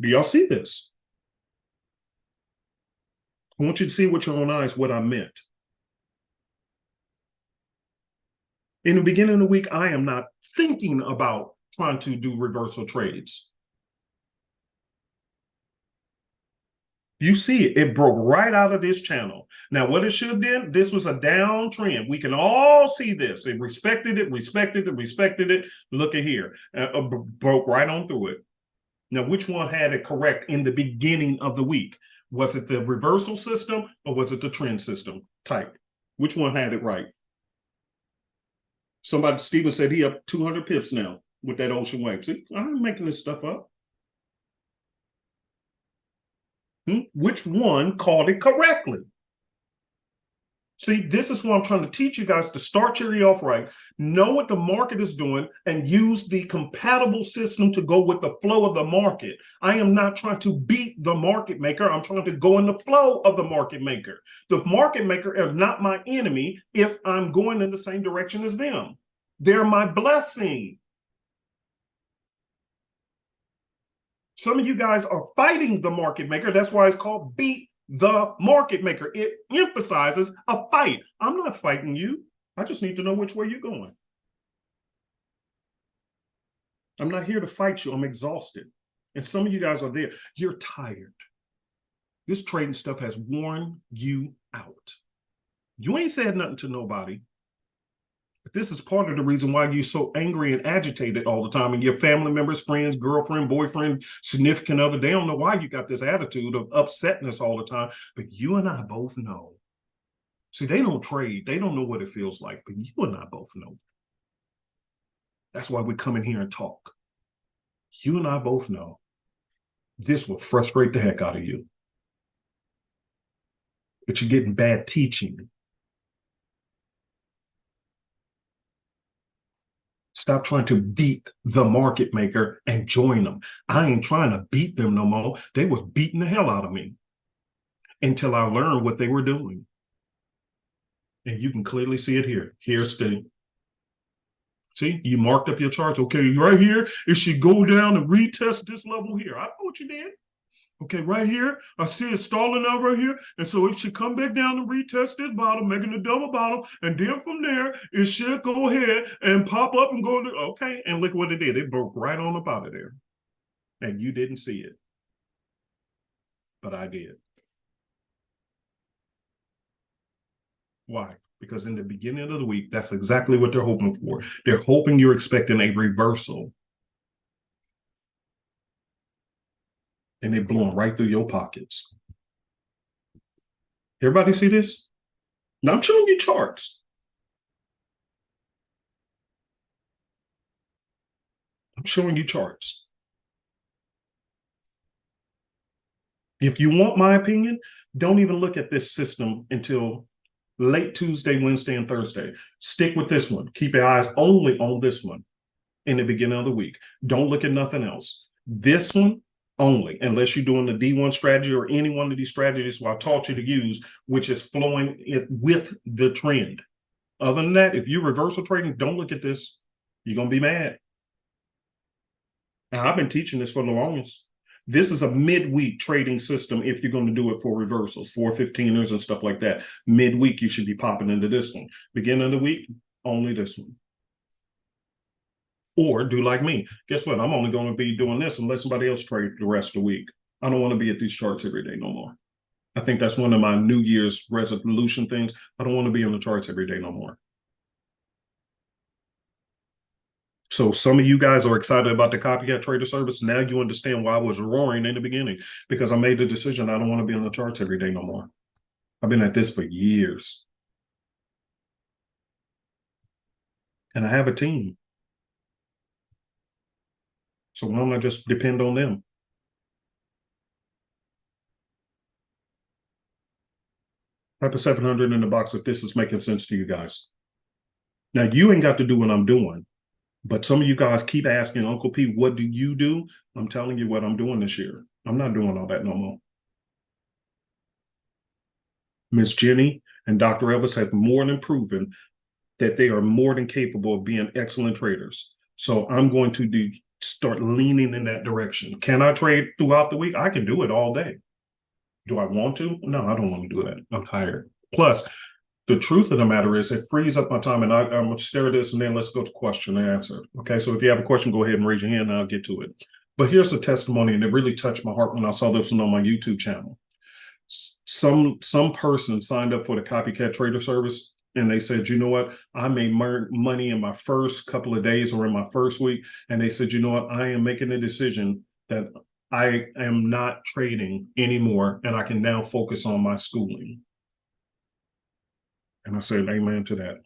Do y'all see this? I want you to see with your own eyes what I meant. In the beginning of the week, I am not thinking about trying to do reversal trades. You see it. It broke right out of this channel. Now, what it should have been, this was a downtrend. We can all see this. It respected it, respected it, respected it. Look at here. Broke right on through it. Now, which one had it correct in the beginning of the week? Was it the reversal system or was it the trend system? Type. Which one had it right? Somebody, Steven said he up 200 pips now with that ocean wave. See, I'm making this stuff up. Which one called it correctly? See, this is what I'm trying to teach you guys to start your year off right. Know what the market is doing and use the compatible system to go with the flow of the market. I am not trying to beat the market maker. I'm trying to go in the flow of the market maker. The market maker is not my enemy if I'm going in the same direction as them. They're my blessing. Some of you guys are fighting the market maker. That's why it's called beat the market maker. It emphasizes a fight. I'm not fighting you. I just need to know which way you're going. I'm not here to fight you. I'm exhausted. And some of you guys are there. You're tired. This trading stuff has worn you out. You ain't said nothing to nobody. But this is part of the reason why you're so angry and agitated all the time. And your family members, friends, girlfriend, boyfriend, significant other, they don't know why you got this attitude of upsetness all the time. But you and I both know See, they don't trade. They don't know what it feels like, but you and I both know. That's why we come in here and talk. You and I both know this will frustrate the heck out of you. But you're getting bad teaching. Stop trying to beat the market maker and join them. I ain't trying to beat them no more. They was beating the hell out of me until I learned what they were doing. And you can clearly see it here. Here's the, see, you marked up your charts. Okay, right here, it should go down and retest this level here. I know what you did. Okay, right here, I see it stalling out right here. And so it should come back down and retest this bottom, making a double bottom. And then from there, it should go ahead and pop up and go to, okay. And look what it did. It broke right on up out of there. And you didn't see it. But I did. Why? Because in the beginning of the week, that's exactly what they're hoping for. They're hoping you're expecting a reversal. And they're blowing right through your pockets. Everybody see this? Now I'm showing you charts. I'm showing you charts. If you want my opinion, don't even look at this system until late Tuesday, Wednesday, and Thursday. Stick with this one. Keep your eyes only on this one in the beginning of the week. Don't look at nothing else. This one only, unless you're doing the D1 strategy or any one of these strategies I taught you to use, which is flowing it with the trend. Other than that, if you're reversal trading, don't look at this. You're going to be mad. And I've been teaching this for the longest. This is a midweek trading system if you're going to do it for reversals, 415ers and stuff like that. Midweek, you should be popping into this one. Beginning of the week, only this one. Or do like me. Guess what? I'm only going to be doing this and let somebody else trade the rest of the week. I don't want to be at these charts every day no more. I think that's one of my New Year's resolution things. I don't want to be on the charts every day no more. So some of you guys are excited about the copycat trader service. Now you understand why I was roaring in the beginning, because I made the decision I don't want to be on the charts every day no more. I've been at this for years. And I have a team. So why don't I just depend on them? Type a 700 in the box if this is making sense to you guys. Now, you ain't got to do what I'm doing, but some of you guys keep asking, Uncle P, what do you do? I'm telling you what I'm doing this year. I'm not doing all that no more. Miss Jenny and Dr. Evans have more than proven that they are more than capable of being excellent traders. So I'm going to start leaning in that direction. Can I trade throughout the week? I can do it all day. Do I want to? No, I don't want to do that. I'm tired. Plus, the truth of the matter is it frees up my time, and I'm going to stare at this, and then let's go to question and answer. Okay, so if you have a question, go ahead and raise your hand, and I'll get to it. But here's a testimony, and it really touched my heart when I saw this one on my YouTube channel. Some person signed up for the copycat trader service, and they said, you know what, I made money in my first couple of days or in my first week, and they said, you know what, I am making a decision that I am not trading anymore, and I can now focus on my schooling. And I said, amen to that.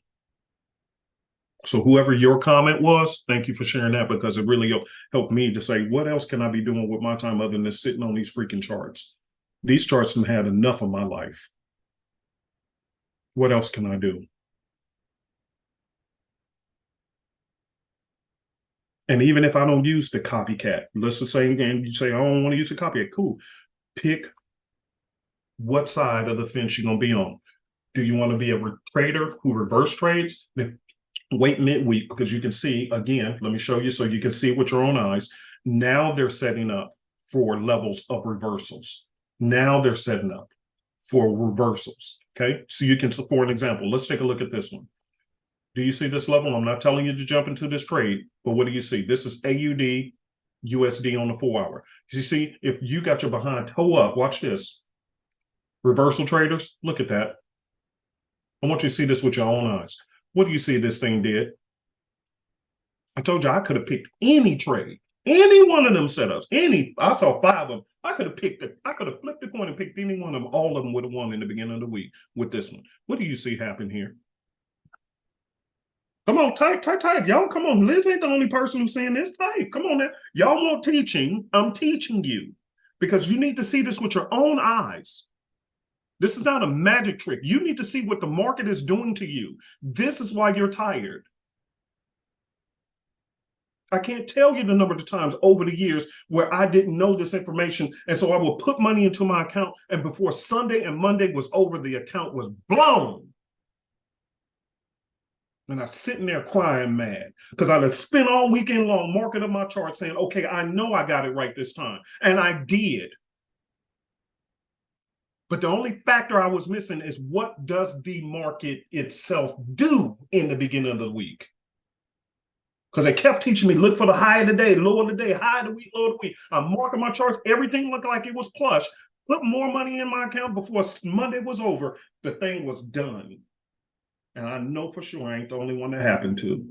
So whoever your comment was, thank you for sharing that, because it really helped me to say, what else can I be doing with my time other than sitting on these freaking charts? These charts have had enough of my life. What else can I do? And even if I don't use the copycat, let's just say, and you say, I don't want to use a copycat, cool. Pick what side of the fence you're going to be on. Do you want to be a trader who reverse trades? Then wait midweek, because you can see, again, let me show you so you can see with your own eyes. Now they're setting up for levels of reversals. Now they're setting up for reversals, okay? So you can, for an example, let's take a look at this one. Do you see this level? I'm not telling you to jump into this trade, but what do you see? This is AUD USD on the 4-hour. You see, if you got your behind toe up, watch this. Reversal traders, look at that. I want you to see this with your own eyes. What do you see this thing did? I told you I could have picked any trade. Any one of them setups, I saw 5 of them. I could have flipped the coin and picked any one of them. All of them would have won in the beginning of the week with this one. What do you see happen here? Come on, type. Y'all, come on. Liz ain't the only person who's saying this. Type. Come on now. Y'all want teaching. I'm teaching you because you need to see this with your own eyes. This is not a magic trick. You need to see what the market is doing to you. This is why you're tired. I can't tell you the number of times over the years where I didn't know this information. And so I will put money into my account. And before Sunday and Monday was over, the account was blown. And I was sitting there crying mad because I had spent all weekend long marking up my chart saying, okay, I know I got it right this time. And I did. But the only factor I was missing is what does the market itself do in the beginning of the week? Because they kept teaching me, look for the high of the day, low of the day, high of the week, low of the week. I'm marking my charts. Everything looked like it was plush. Put more money in my account before Monday was over. The thing was done. And I know for sure I ain't the only one that happened to.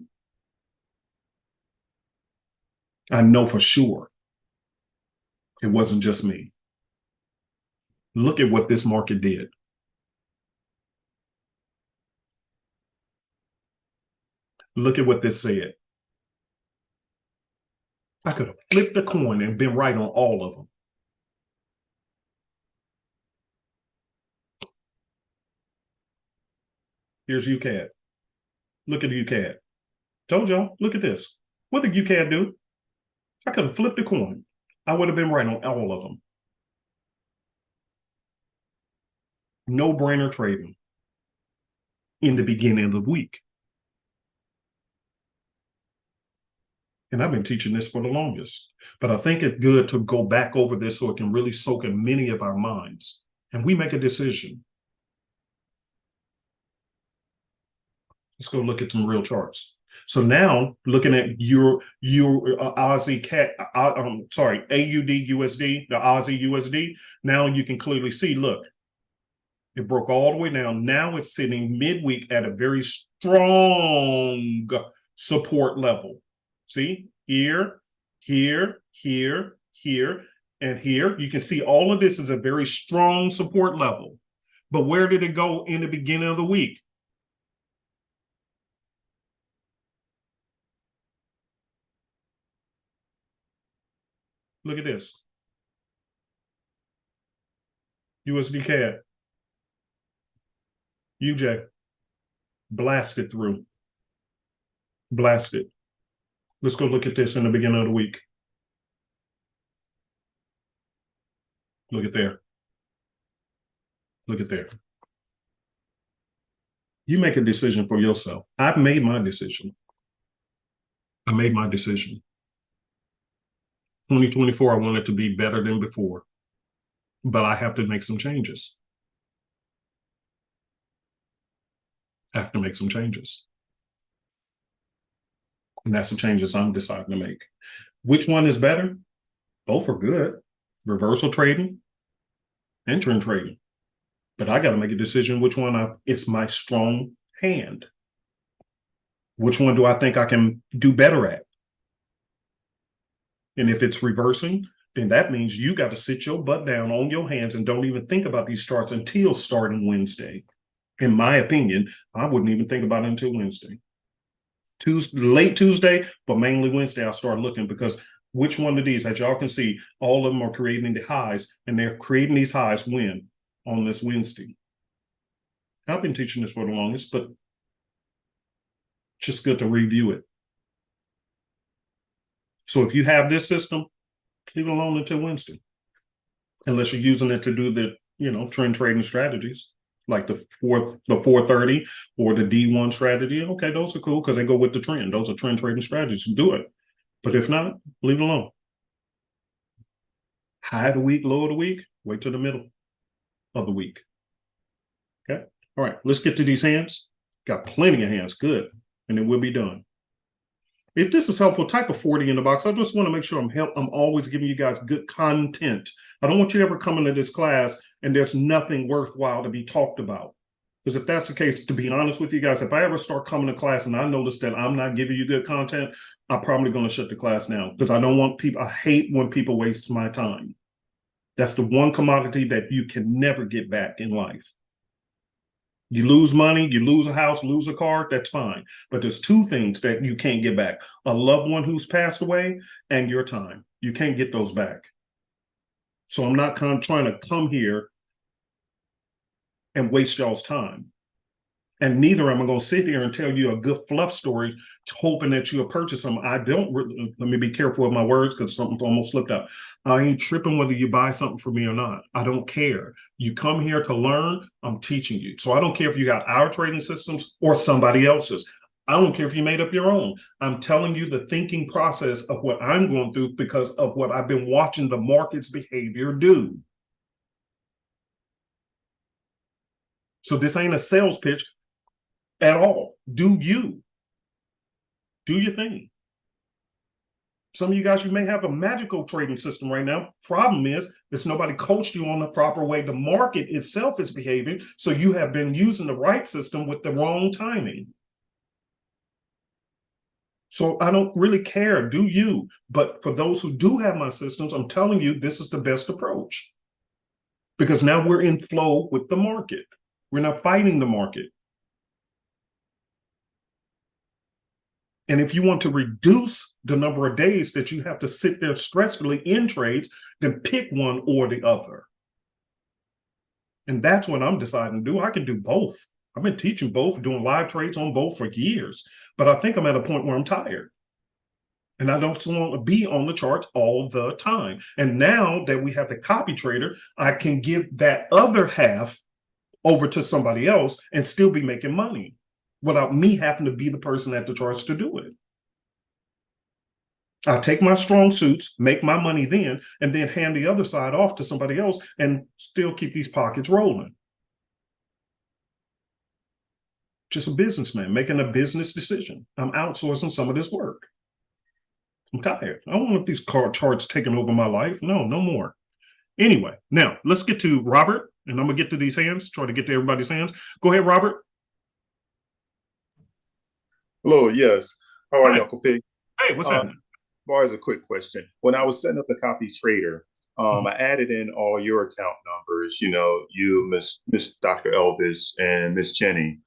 I know for sure it wasn't just me. Look at what this market did. Look at what this said. I could have flipped the coin and been right on all of them. Here's UCAD. Look at the UCAD. Told y'all, look at this. What did UCAD do? I could have flipped the coin. I would have been right on all of them. No-brainer trading in the beginning of the week. And I've been teaching this for the longest. But I think it's good to go back over this so it can really soak in many of our minds. And we make a decision. Let's go look at some real charts. So now, looking at your Aussie cat, AUD USD, the Aussie USD. Now you can clearly see. Look, it broke all the way down. Now it's sitting midweek at a very strong support level. See, here, here, here, here, and here. You can see all of this is a very strong support level. But where did it go in the beginning of the week? Look at this. USD CAD. UJ. Blasted through. Blasted. Let's go look at this in the beginning of the week. Look at there. Look at there. You make a decision for yourself. I've made my decision. I made my decision. 2024, I want it to be better than before. But I have to make some changes. I have to make some changes. And that's the changes I'm deciding to make. Which one is better? Both are good. Reversal trading and trend trading. But I got to make a decision which one it's my strong hand. Which one do I think I can do better at? And if it's reversing, then that means you got to sit your butt down on your hands and don't even think about these charts until starting Wednesday. In my opinion, I wouldn't even think about it until Wednesday. Late Tuesday, but mainly Wednesday, I'll start looking because which one of these, as y'all can see, all of them are creating the highs, and they're creating these highs when? On this Wednesday. I've been teaching this for the longest, but just good to review it. So if you have this system, leave it alone until Wednesday. Unless you're using it to do the, trend trading strategies, like the 430 or the D1 strategy. Okay, those are cool because they go with the trend. Those are trend trading strategies. Do it. But if not, leave it alone. High of the week, low of the week, wait till the middle of the week. Okay. All right, let's get to these hands. Got plenty of hands. Good. And then we'll be done. If this is helpful, type a 40 in the box. I just want to make sure I'm always giving you guys good content. I don't want you to ever come into this class and there's nothing worthwhile to be talked about. Because if that's the case, to be honest with you guys, if I ever start coming to class and I notice that I'm not giving you good content, I'm probably going to shut the class down because I don't want people, I hate when people waste my time. That's the one commodity that you can never get back in life. You lose money, you lose a house, lose a car, that's fine. But there's two things that you can't get back: a loved one who's passed away and your time. You can't get those back. So I'm not trying to come here and waste y'all's time. And neither am I going to sit here and tell you a good fluff story, hoping that you'll purchase them. I don't, let me be careful with my words because something almost slipped out. I ain't tripping whether you buy something from me or not. I don't care. You come here to learn, I'm teaching you. So I don't care if you got our trading systems or somebody else's. I don't care if you made up your own. I'm telling you the thinking process of what I'm going through because of what I've been watching the market's behavior do. So this ain't a sales pitch at all. Do you. Do your thing. Some of you guys, you may have a magical trading system right now. Problem is, it's nobody coached you on the proper way the market itself is behaving, so you have been using the right system with the wrong timing. So I don't really care, do you? But for those who do have my systems, I'm telling you, this is the best approach. Because now we're in flow with the market. We're not fighting the market. And if you want to reduce the number of days that you have to sit there stressfully in trades, then pick one or the other. And that's what I'm deciding to do. I can do both. I've been teaching both, doing live trades on both for years. But I think I'm at a point where I'm tired. And I don't want to be on the charts all the time. And now that we have the copy trader, I can give that other half over to somebody else and still be making money without me having to be the person at the charts to do it. I'll take my strong suits, make my money then, and then hand the other side off to somebody else and still keep these pockets rolling. Just a businessman making a business decision. I'm outsourcing some of this work. I'm tired. I don't want these charts taking over my life. No, no more. Anyway, now let's get to Robert, and I'm going to get to these hands, try to get to everybody's hands. Go ahead, Robert. Hello, yes. How are you, Uncle P? Hey, what's happening? As a quick question. When I was setting up the copy trader, I added in all your account numbers, you, Miss Dr. Elvis, and Miss Jenny.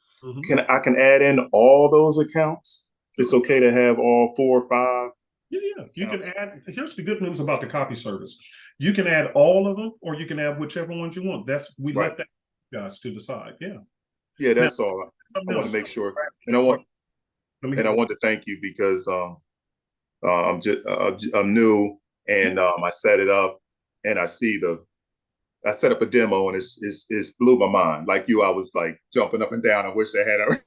I can add in all those accounts? It's okay to have all 4 or 5? Yeah. You can add, here's the good news about the copy service. You can add all of them, or you can add whichever ones you want. We left that guys to decide. Yeah. Yeah, that's all. I want to make sure. And I want to thank you because I'm new, and I set it up, and I set up a demo, and it's blew my mind. Like you, I was like jumping up and down. I wish I had a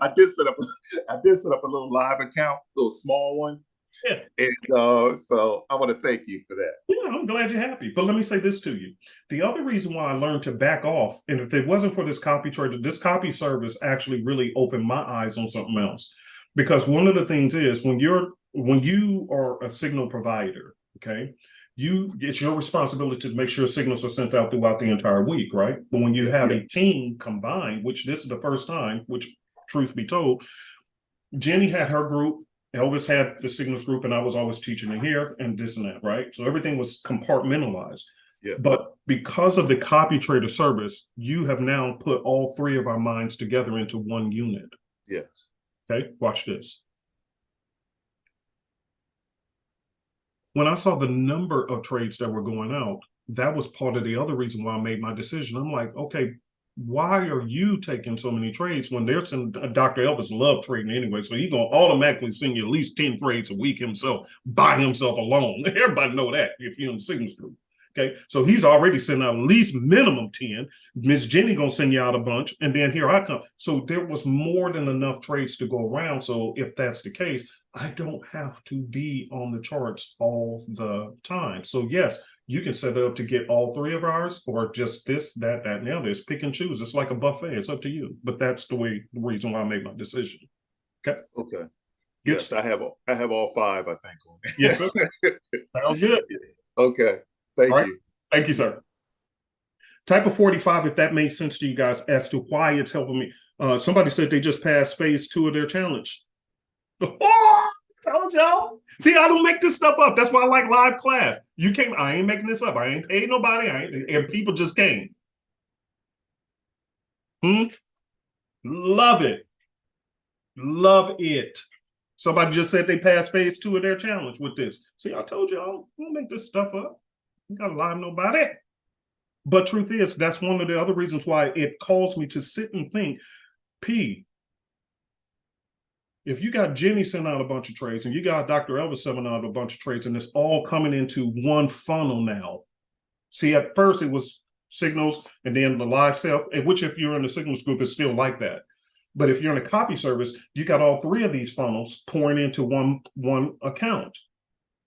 I did set up a little live account, a little small one. Yeah. And so I want to thank you for that. Yeah, I'm glad you're happy. But let me say this to you. The other reason why I learned to back off, and if it wasn't for this copy trader, this copy service actually really opened my eyes on something else. Because one of the things is when you are a signal provider, okay, it's your responsibility to make sure signals are sent out throughout the entire week, right? But when you have a team combined, which this is the first time, which truth be told, Jenny had her group, Elvis had the signals group, and I was always teaching it here and this and that, right? So everything was compartmentalized. Yeah. But because of the copy trader service, you have now put all 3 of our minds together into one unit. Yes. Okay, watch this. When I saw the number of trades that were going out, that was part of the other reason why I made my decision. I'm like, okay, why are you taking so many trades when there's Dr. Elvis love trading anyway? So he's going to automatically send you at least 10 trades a week himself, by himself alone. Everybody know that if you're in the signals group. Okay, so he's already sending out at least minimum 10. Miss Jenny gonna send you out a bunch, and then here I come. So there was more than enough trades to go around. So if that's the case, I don't have to be on the charts all the time. So yes, you can set it up to get all 3 of ours, or just this, that, and the other. It's pick and choose. It's like a buffet. It's up to you. But that's the reason why I made my decision. Okay. Okay. Yes, I have all 5, I think. Yes, sir. Sounds good. Okay. Thank you. Thank you, sir. Type of 45 if that makes sense to you guys as to why it's helping me. Somebody said they just passed phase 2 of their challenge. Oh, told y'all. See, I don't make this stuff up. That's why I like live class. You came, I ain't making this up. I ain't paid nobody. And people just came. Love it. Love it. Somebody just said they passed phase 2 of their challenge with this. See, I told you, I don't make this stuff up. You gotta lie to nobody. But truth is, that's one of the other reasons why it calls me to sit and think, P, if you got Jenny sending out a bunch of trades and you got Dr. Elvis sending out a bunch of trades and it's all coming into one funnel now. See, at first it was signals and then the live sale, which if you're in the signals group, is still like that. But if you're in a copy service, you got all 3 of these funnels pouring into one account.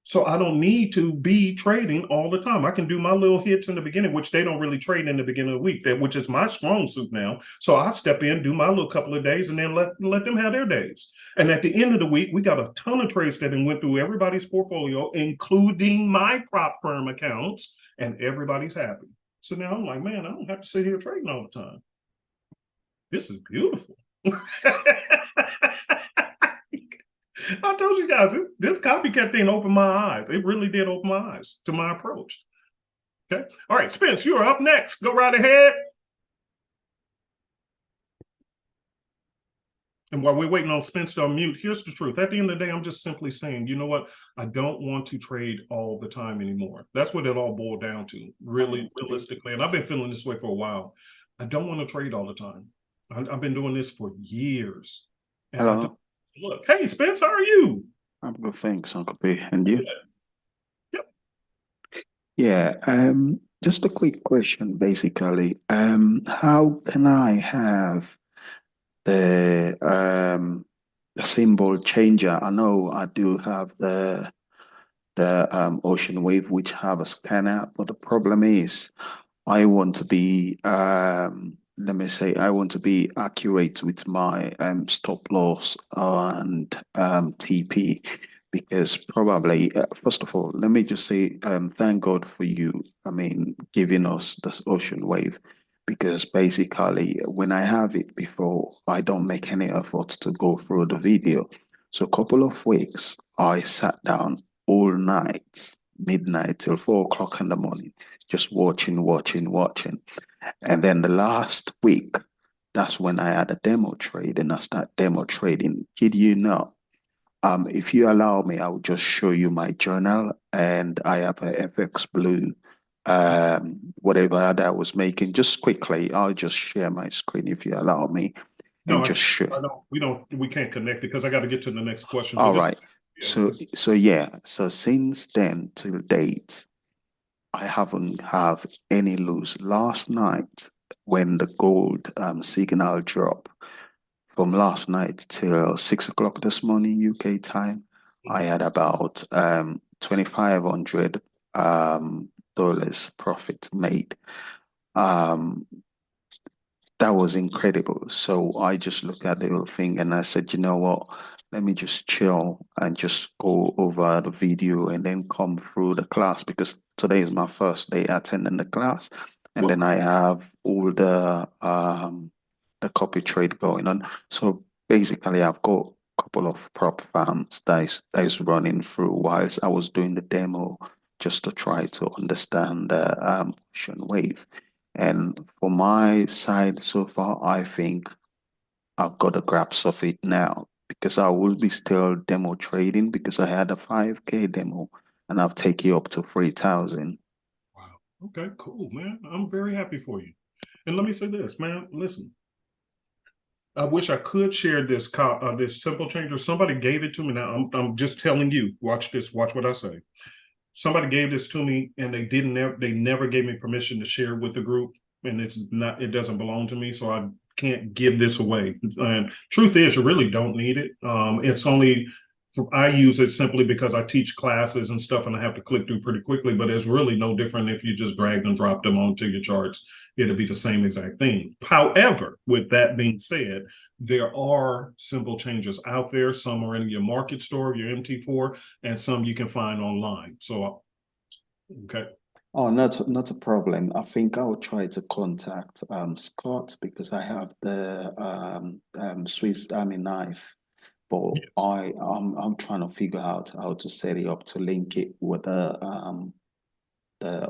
So I don't need to be trading all the time. I can do my little hits in the beginning, which they don't really trade in the beginning of the week, which is my strong suit now. So I step in, do my little couple of days, and then let them have their days. And at the end of the week, we got a ton of trades that went through everybody's portfolio, including my prop firm accounts, and everybody's happy. So now I'm like, man, I don't have to sit here trading all the time. This is beautiful. I told you guys, this copycat thing opened my eyes. It really did open my eyes to my approach. Okay. All right, Spence, you're up next. Go right ahead. And while we're waiting on Spence to unmute, here's the truth. At the end of the day, I'm just simply saying, you know what? I don't want to trade all the time anymore. That's what it all boiled down to, really, realistically. And I've been feeling this way for a while. I don't want to trade all the time. I've been doing this for years. And Hello. Look, hey, Spence, how are you? I'm good, thanks, Uncle P. And you? Yep. Yeah, just a quick question, basically. How can I have the symbol changer? I know I do have the Ocean Wave, which have a scanner, but the problem is I want to be let me say I want to be accurate with my stop loss and TP, because probably first of all, let me just say thank God for you, I mean, giving us this Ocean Wave, because basically when I have it before, I don't make any efforts to go through the video. So a couple of weeks I sat down all night, midnight till 4 o'clock in the morning, just watching. And then the last week, that's when I had a demo trade, and I start demo trading. Kid you not, if you allow me, I will just show you my journal, and I have a FX Blue, whatever that I was making. Just quickly, I'll just share my screen if you allow me. No, just share. We can't connect it because I got to get to the next question. All right. So since then till date, I haven't have any lose. Last night, when the gold signal dropped from last night till 6 o'clock this morning UK time, I had about $2,500 dollars profit made. That was incredible. So I just looked at the whole thing and I said, you know what? Let me just chill and just go over the video and then come through the class, because today is my first day attending the class. And then I have all the copy trade going on. So basically I've got a couple of prop farms that is running through whilst I was doing the demo, just to try to understand the Ocean Wave. And for my side so far, I think I've got a grasp of it now, because I will be still demo trading, because I had a 5K demo and I've taken it up to 3,000. Wow. Okay, cool, man. I'm very happy for you. And let me say this, man. Listen, I wish I could share this this simple changer. Somebody gave it to me. Now I'm just telling you. Watch this. Watch what I say. Somebody gave this to me, and they never gave me permission to share it with the group, and it doesn't belong to me, so I can't give this away. And truth is, you really don't need it. It's only I use it simply because I teach classes and stuff, and I have to click through pretty quickly. But it's really no different if you just dragged and dropped them onto your charts. It'll be the same exact thing. However, with that being said, there are simple changes out there. Some are in your market store, your MT4, and some you can find online. So, okay. Oh, not a problem. I think I'll try to contact Scott because I have the Swiss Army knife, but Yes. I'm trying to figure out how to set it up to link it with the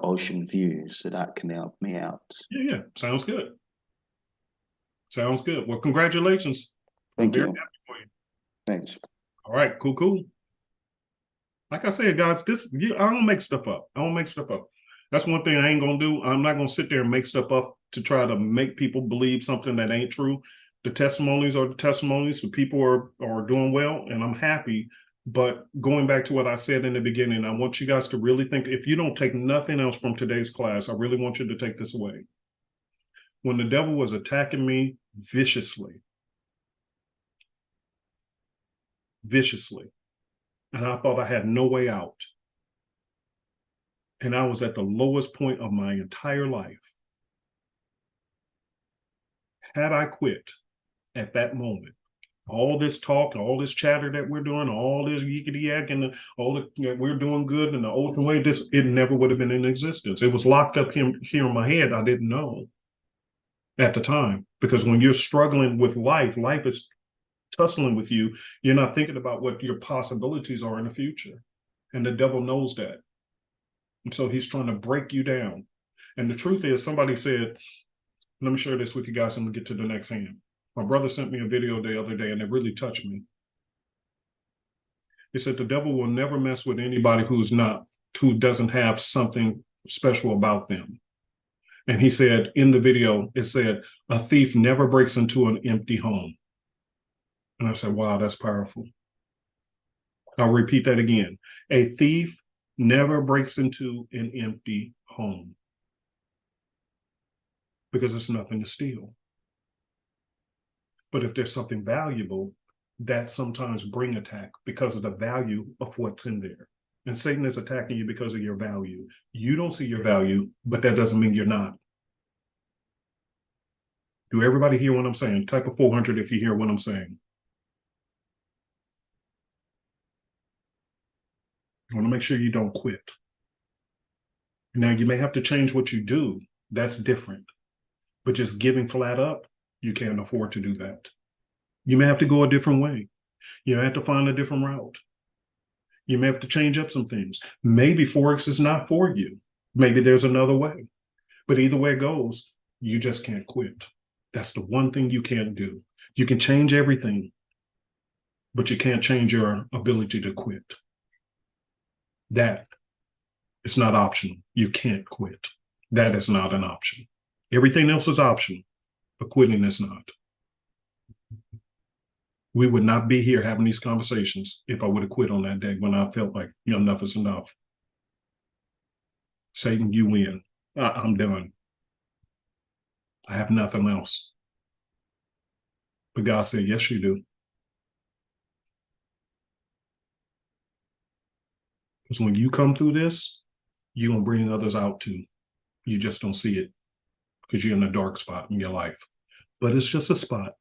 ocean view so that can help me out. Yeah. Sounds good. Sounds good. Well, congratulations. I'm Thank very you. happy for you. Thanks. All right, cool. Like I said, guys, I don't make stuff up. I don't make stuff up. That's one thing I ain't gonna do. I'm not gonna sit there and make stuff up to try to make people believe something that ain't true. The testimonies are the testimonies. The people are doing well, and I'm happy. But going back to what I said in the beginning, I want you guys to really think, if you don't take nothing else from today's class, I really want you to take this away. When the devil was attacking me viciously, and I thought I had no way out, and I was at the lowest point of my entire life, had I quit at that moment, all this talk, all this chatter that we're doing, all this yickety yak, and we're doing good in the ocean way, it never would have been in existence. It was locked up here in my head. I didn't know at the time, because when you're struggling with life is tussling with you. You're not thinking about what your possibilities are in the future, and the devil knows that, and so he's trying to break you down. And the truth is, somebody said, let me share this with you guys and we'll get to the next hand. My brother sent me a video the other day and it really touched me. He said the devil will never mess with anybody who doesn't have something special about them. And he said in the video, it said, a thief never breaks into an empty home. And I said, wow, that's powerful. I'll repeat that again. A thief never breaks into an empty home, because it's nothing to steal. But if there's something valuable, that sometimes bring attack because of the value of what's in there. And Satan is attacking you because of your value. You don't see your value, but that doesn't mean you're not. Do everybody hear what I'm saying? Type of 400 if you hear what I'm saying. I want to make sure you don't quit. Now, you may have to change what you do. That's different. But just giving flat up, you can't afford to do that. You may have to go a different way. You may have to find a different route. You may have to change up some things. Maybe Forex is not for you. Maybe there's another way. But either way it goes, you just can't quit. That's the one thing you can't do. You can change everything, but you can't change your ability to quit. That is not optional. You can't quit. That is not an option. Everything else is optional, but quitting is not. We would not be here having these conversations if I would have quit on that day when I felt like, enough is enough. Satan, you win. I'm done. I have nothing else. But God said, yes, you do. Because when you come through this, you're going to bring others out too. You just don't see it because you're in a dark spot in your life. But it's just a spot.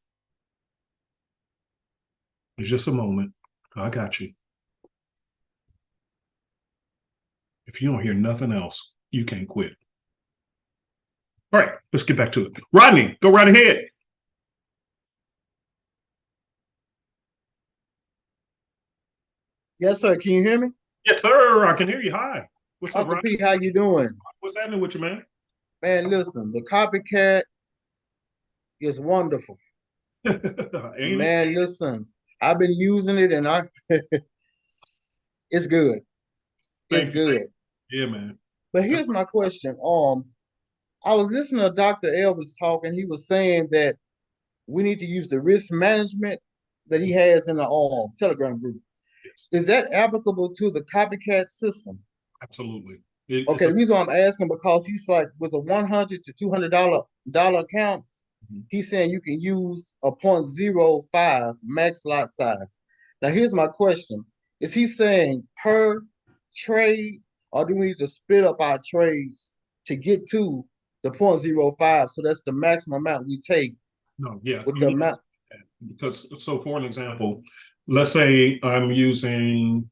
It's just a moment. I got you. If you don't hear nothing else, you can't quit. All right, let's get back to it. Rodney, go right ahead. Yes, sir. Can you hear me? Yes, sir. I can hear you. Hi. What's up, Uncle Rodney? P, how you doing? What's happening with you, man? Man, listen, the copycat is wonderful. Man, listen, I've been using it and it's good. It's good. Yeah, man. But here's my question. I was listening to Dr. Elvis talk, and he was saying that we need to use the risk management that he has in the Telegram group. Yes. Is that applicable to the copycat system? Absolutely. Okay, the reason why I'm asking, because he's like, with a $100 to $200 account, he's saying you can use a 0.05 max lot size. Now, here's my question. Is he saying per trade, or do we need to split up our trades to get to the 0.05? So that's the maximum amount we take. No, yeah. With the amount. Because, so for an example, let's say I'm using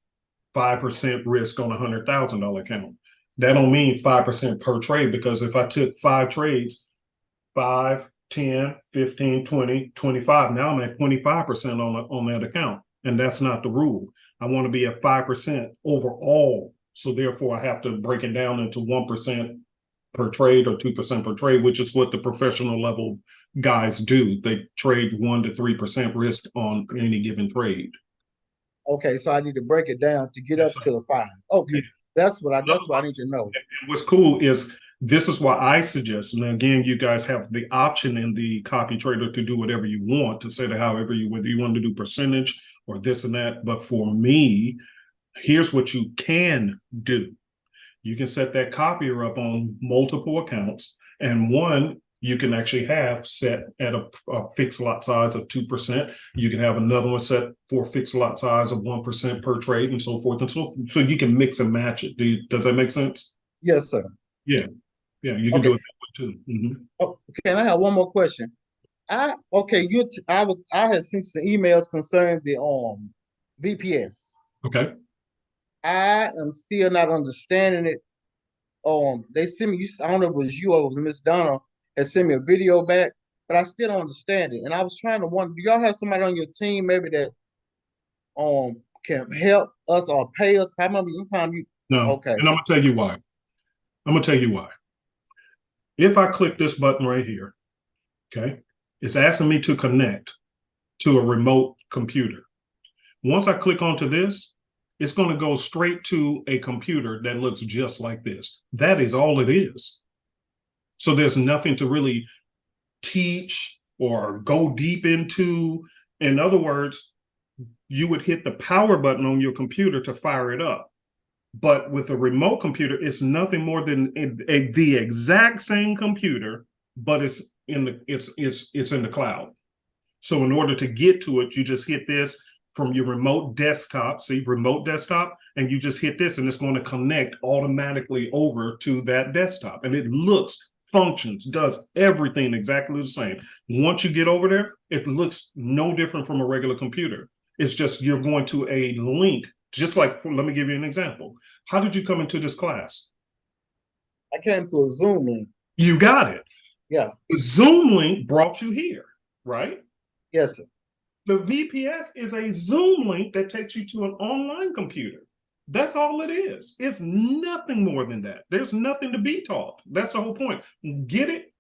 5% risk on a $100,000 account. That don't mean 5% per trade, because if I took 5 trades, 5, 10, 15, 20, 25, now I'm at 25% on that account. And that's not the rule. I want to be at 5% overall. So therefore I have to break it down into 1% per trade or 2% per trade, which is what the professional level guys do. They trade 1 to 3% risk on any given trade. Okay, so I need to break it down to get up Yes, to the 5. Okay, yeah. that's what I need to know. What's cool is this is why I suggest, and again, you guys have the option in the copy trader to do whatever you want, to set it however you, whether you want to do percentage or this and that. But for me, here's what you can do. You can set that copier up on multiple accounts, and one you can actually have set at a fixed lot size of 2%. You can have another one set for a fixed lot size of 1% per trade, and so forth and so forth. So you can mix and match it. Does that make sense? Yes, sir. Yeah, you can do it that way too. Oh, okay, and I have one more question. I had sent some emails concerning the VPS. Okay. I am still not understanding it. They sent me, I don't know if it was you or it was Miss Donna, had sent me a video back, but I still don't understand it. And I was trying to wonder, do y'all have somebody on your team maybe that can help us or pay us? I remember sometime you No. okay. And I'm gonna tell you why. If I click this button right here, okay, it's asking me to connect to a remote computer. Once I click onto this, it's going to go straight to a computer that looks just like this. That is all it is. So there's nothing to really teach or go deep into. In other words, you would hit the power button on your computer to fire it up. But with a remote computer, it's nothing more than the exact same computer, but it's in the cloud. So in order to get to it, you just hit this from your remote desktop, see remote desktop, and you just hit this and it's going to connect automatically over to that desktop. And it looks, functions, does everything exactly the same. Once you get over there, it looks no different from a regular computer. It's just you're going to a link, just like, let me give you an example. How did you come into this class? I came through a Zoom link. You got it. Yeah. The Zoom link brought you here, right? Yes, sir. The VPS is a Zoom link that takes you to an online computer. That's all it is. It's nothing more than that. There's nothing to be taught. That's the whole point. Get it?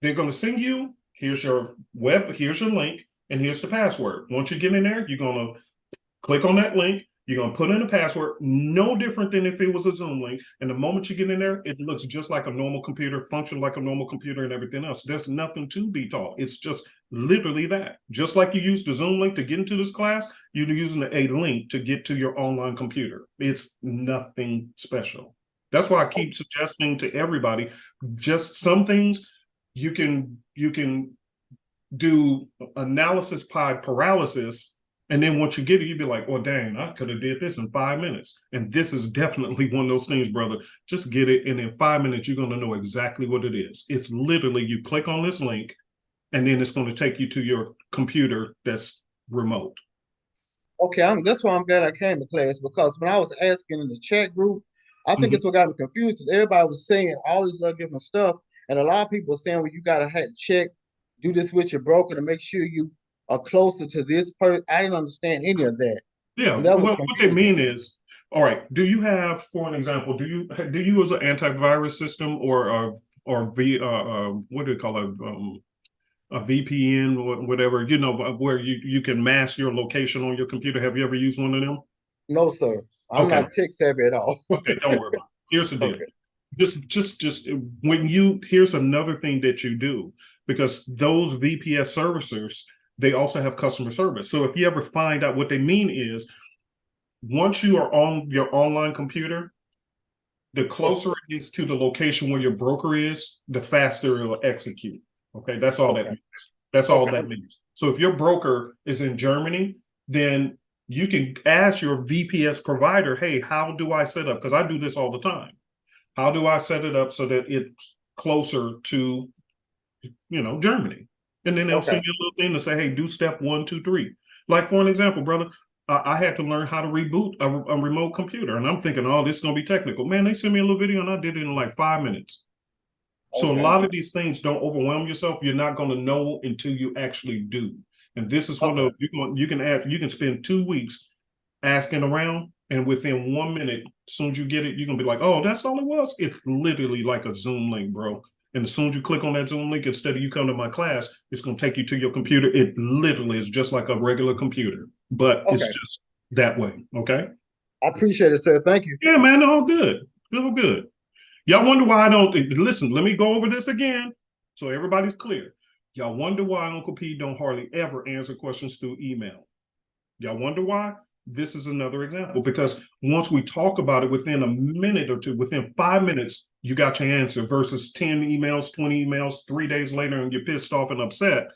They're going to send you, here's your link, and here's the password. Once you get in there, you're going to click on that link. You're going to put in a password, no different than if it was a Zoom link. And the moment you get in there, it looks just like a normal computer, function like a normal computer and everything else. There's nothing to be taught. It's just literally that. Just like you used the Zoom link to get into this class, you're using a link to get to your online computer. It's nothing special. That's why I keep suggesting to everybody, just some things you can do analysis paralysis. And then once you get it, you'd be like, oh, dang, I could have did this in 5 minutes. And this is definitely one of those things, brother. Just get it. And in 5 minutes, you're going to know exactly what it is. It's literally you click on this link, and then it's going to take you to your computer that's remote. Okay, that's why I'm glad I came to class, because when I was asking in the chat group, I think it's what got me confused, because everybody was saying all this other different stuff. And a lot of people were saying, well, you got to check, do this with your broker to make sure you are closer to this person. I didn't understand any of that. Yeah, well, what they mean is, all right, do you have, for an example, do you use an antivirus system or what do you call it, a VPN or whatever, you know, where you can mask your location on your computer? Have you ever used one of them? No, sir. I'm not tech savvy at all. Okay, don't worry about it. Here's the deal. Okay. Just when here's another thing that you do, because those VPS servicers, they also have customer service. So if you ever find out, what they mean is, once you are on your online computer, the closer it is to the location where your broker is, the faster it will execute. Okay, that's all that means. That's all that means. So if your broker is in Germany, then you can ask your VPS provider, hey, how do I set up? Because I do this all the time. How do I set it up so that it's closer to, Germany? And then they'll send you a little thing to say, hey, do step 1, 2, 3. Like, for an example, brother, I had to learn how to reboot a remote computer. And I'm thinking, oh, this is going to be technical. Man, they sent me a little video and I did it in like 5 minutes. So a lot of these things, don't overwhelm yourself. You're not going to know until you actually do. And this is one of you can spend 2 weeks asking around, and within 1 minute, as soon as you get it, you're gonna be like, oh, that's all it was. It's literally like a Zoom link, bro. And as soon as you click on that Zoom link, instead of you come to my class, it's gonna take you to your computer. It literally is just like a regular computer, but it's just that way. Okay. I appreciate it, sir. Thank you. Yeah, man, all good. All good. Y'all wonder why I don't listen. Let me go over this again so everybody's clear. Y'all wonder why Uncle P don't hardly ever answer questions through email. Y'all wonder why? This is another example, because once we talk about it, within a minute or two, within 5 minutes, you got your answer versus 10 emails, 20 emails, 3 days later, and you're pissed off and upset.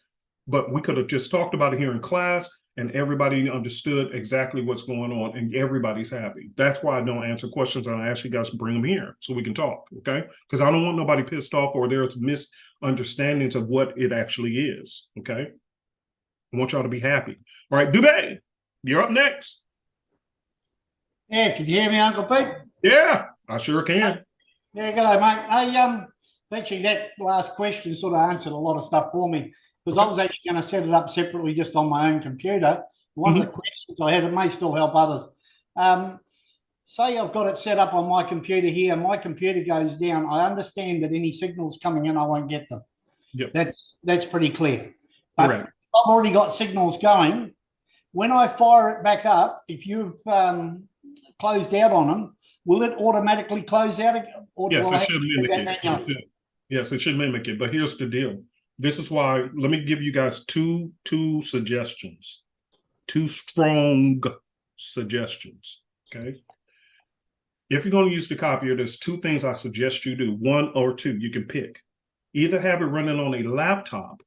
But we could have just talked about it here in class and everybody understood exactly what's going on and everybody's happy. That's why I don't answer questions. And I ask you guys to bring them here so we can talk, okay? Because I don't want nobody pissed off or there's misunderstandings of what it actually is, okay? I want y'all to be happy. All right, Dubé, you're up next. Yeah, can you hear me, Uncle Pete? Yeah, I sure can. Yeah, g'day, mate. Actually, that last question sort of answered a lot of stuff for me, because I was actually going to set it up separately just on my own computer. One of the questions I had, it may still help others. Say I've got it set up on my computer here. My computer goes down. I understand that any signals coming in, I won't get them. Yep. That's pretty clear. But Correct. I've already got signals going. When I fire it back up, if you've closed out on them, will it automatically close out again? Or yes, it should mimic it. Yes, it should mimic it. But here's the deal. This is why, let me give you guys two suggestions. Two strong suggestions, okay? If you're going to use the copier, there's 2 things I suggest you do. 1 or 2, you can pick. Either have it running on a laptop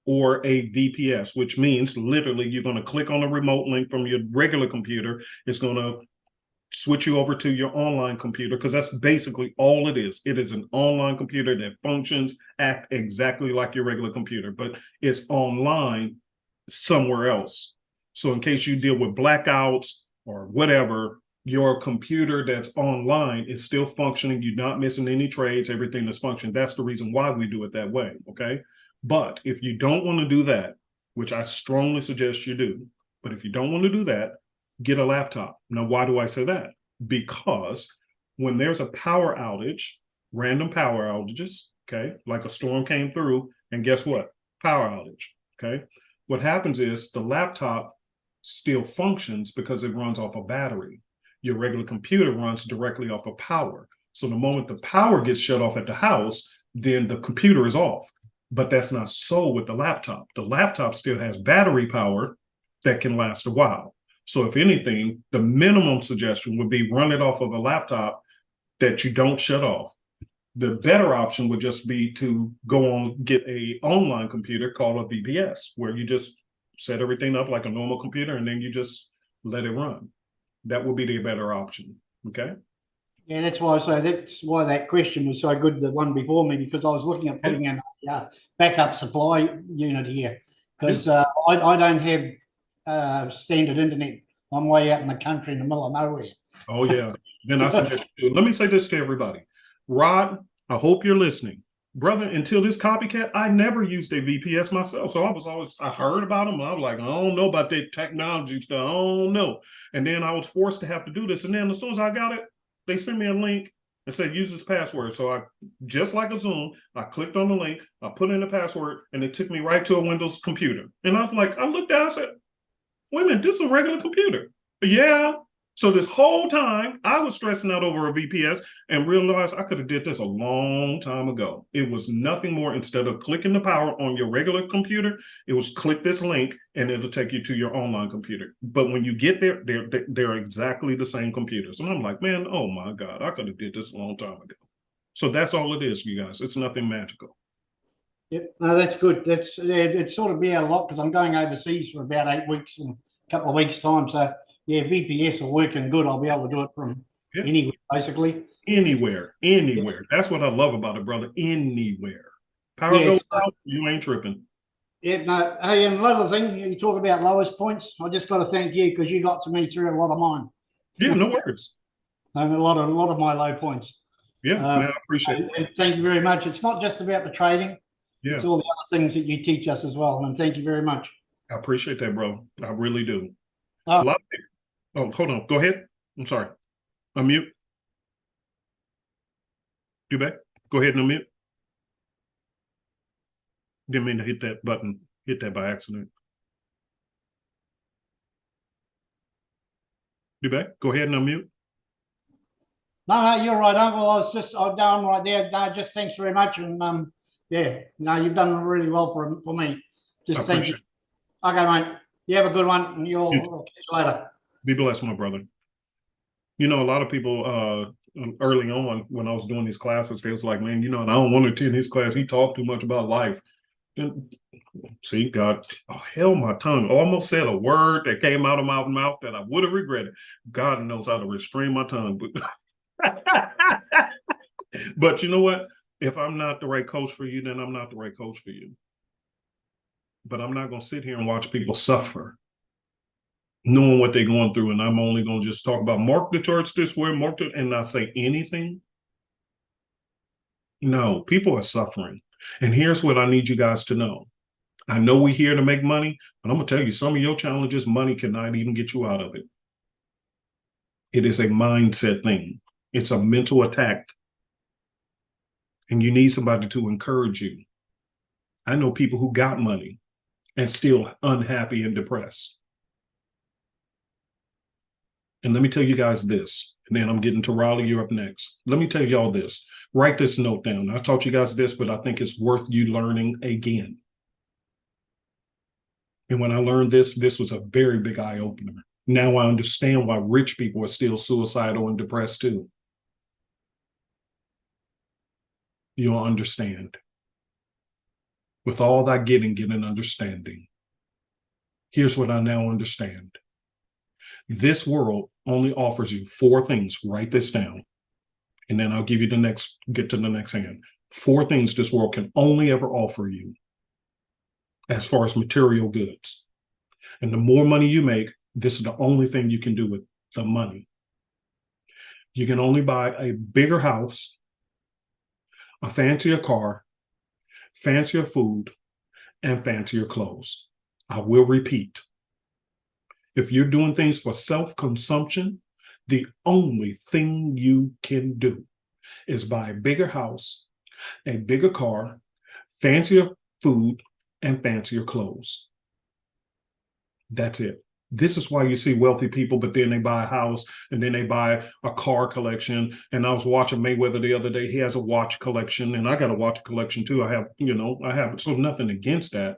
or a VPS, which means literally you're going to click on a remote link from your regular computer. It's going to switch you over to your online computer, because that's basically all it is. It is an online computer that functions, act exactly like your regular computer, but it's online somewhere else. So in case you deal with blackouts or whatever, your computer that's online is still functioning. You're not missing any trades, everything that's functioning. That's the reason why we do it that way, okay? But if you don't want to do that, which I strongly suggest you do, but if you don't want to do that, get a laptop. Now, why do I say that? Because when there's a power outage, random power outages, okay, like a storm came through, and guess what? Power outage, okay? What happens is the laptop still functions because it runs off a battery. Your regular computer runs directly off of power. So the moment the power gets shut off at the house, then the computer is off. But that's not so with the laptop. The laptop still has battery power that can last a while. So if anything, the minimum suggestion would be run it off of a laptop that you don't shut off. The better option would just be to go on, get a online computer called a VPS, where you just set everything up like a normal computer and then you just let it run. That would be the better option, okay? Yeah, that's why that question was so good, the one before me, because I was looking at putting in a backup supply unit here, because I don't have standard internet. I'm way out in the country in the middle of nowhere. Oh, yeah. Then I suggest you do. Let me say this to everybody. Rod, I hope you're listening. Brother, until this copycat, I never used a VPS myself. So I heard about them. I was like, I don't know about that technology stuff. I don't know. And then I was forced to have to do this. And then as soon as I got it, they sent me a link and said, use this password. So I, just like a Zoom, I clicked on the link, I put in the password, and it took me right to a Windows computer. And I was like, I looked down and said, wait a minute, this is a regular computer. Yeah. So this whole time I was stressing out over a VPS and realized I could have did this a long time ago. It was nothing more. Instead of clicking the power on your regular computer, it was click this link and it'll take you to your online computer. But when you get there, they're exactly the same computers. And I'm like, man, oh my God, I could have did this a long time ago. So that's all it is, you guys. It's nothing magical. Yep, no, that's good. It's sort of be out a lot because I'm going overseas for about 8 weeks in a couple of weeks' time. So yeah, VPS are working good. I'll be able to do it from anywhere, basically. Anywhere. That's what I love about it, brother. Anywhere. Power goes out, you ain't tripping. Yeah, no, hey, and another thing, you talk about lowest points. I just got to thank you because you got to me through a lot of mine Yeah, no worries. and a lot of my low points. Yeah, man, I appreciate it. And thank you very much. It's not just about the trading; Yeah, it's all the other things that you teach us as well. And thank you very much. I appreciate that, bro. I really do. Uh, A lot of people. Oh, hold on. Go ahead. I'm sorry. Unmute. You back? Go ahead and unmute. Didn't mean to hit that button. Hit that by accident. You back? Go ahead and unmute. No, you're right, Uncle. I've done right there. No, just thanks very much. And yeah, no, you've done really well for me. Just thank you. Okay, mate. You have a good one, and you'll catch you later. Be blessed, my brother. You know, a lot of people early on when I was doing these classes, they was like, man, you know, I don't want to attend his class. He talked too much about life. And see, God, oh, hell, my tongue almost said a word that came out of my mouth that I would have regretted. God knows how to restrain my tongue. But you know what? If I'm not the right coach for you, then I'm not the right coach for you. But I'm not going to sit here and watch people suffer, knowing what they're going through. And I'm only going to just talk about mark the charts this way, mark it, and not say anything. No, people are suffering. And here's what I need you guys to know. I know we're here to make money, but I'm going to tell you, some of your challenges, money cannot even get you out of it. It is a mindset thing. It's a mental attack. And you need somebody to encourage you. I know people who got money and still unhappy and depressed. And let me tell you guys this, and then I'm getting to Raleigh, you're up next. Let me tell y'all this. Write this note down. I taught you guys this, but I think it's worth you learning again. And when I learned this was a very big eye-opener. Now I understand why rich people are still suicidal and depressed too. You'll understand. With all thy getting, get an understanding. Here's what I now understand. This world only offers you 4 things. Write this down. And then I'll give you get to the next hand. 4 things this world can only ever offer you as far as material goods. And the more money you make, this is the only thing you can do with the money. You can only buy a bigger house, a fancier car, fancier food, and fancier clothes. I will repeat. If you're doing things for self-consumption, the only thing you can do is buy a bigger house, a bigger car, fancier food, and fancier clothes. That's it. This is why you see wealthy people, but then they buy a house and then they buy a car collection. And I was watching Mayweather the other day. He has a watch collection, and I got a watch collection too. I have so nothing against that.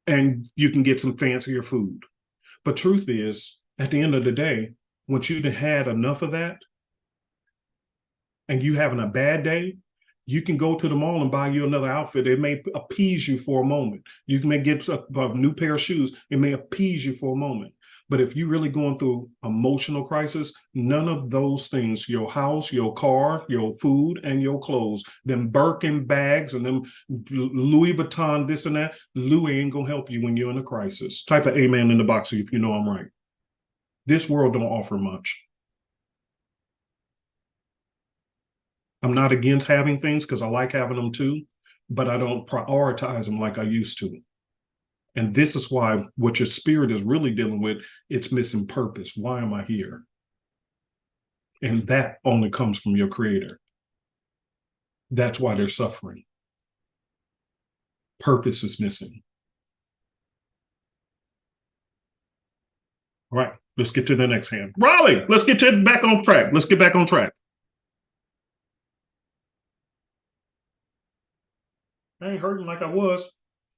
And you can get some fancier food. But truth is, at the end of the day, once you've had enough of that and you having a bad day, you can go to the mall and buy you another outfit. It may appease you for a moment. You may get a new pair of shoes. It may appease you for a moment. But if you're really going through emotional crisis, none of those things, your house, your car, your food, and your clothes, them Birkin bags and them Louis Vuitton, this and that, Louis ain't going to help you when you're in a crisis. Type of amen in the box if you know I'm right. This world don't offer much. I'm not against having things because I like having them too, but I don't prioritize them like I used to. And this is why what your spirit is really dealing with, it's missing purpose. Why am I here? And that only comes from your creator. That's why they're suffering. Purpose is missing. All right, let's get to the next hand. Raleigh, let's get back on track. Let's get back on track. I ain't hurting like I was,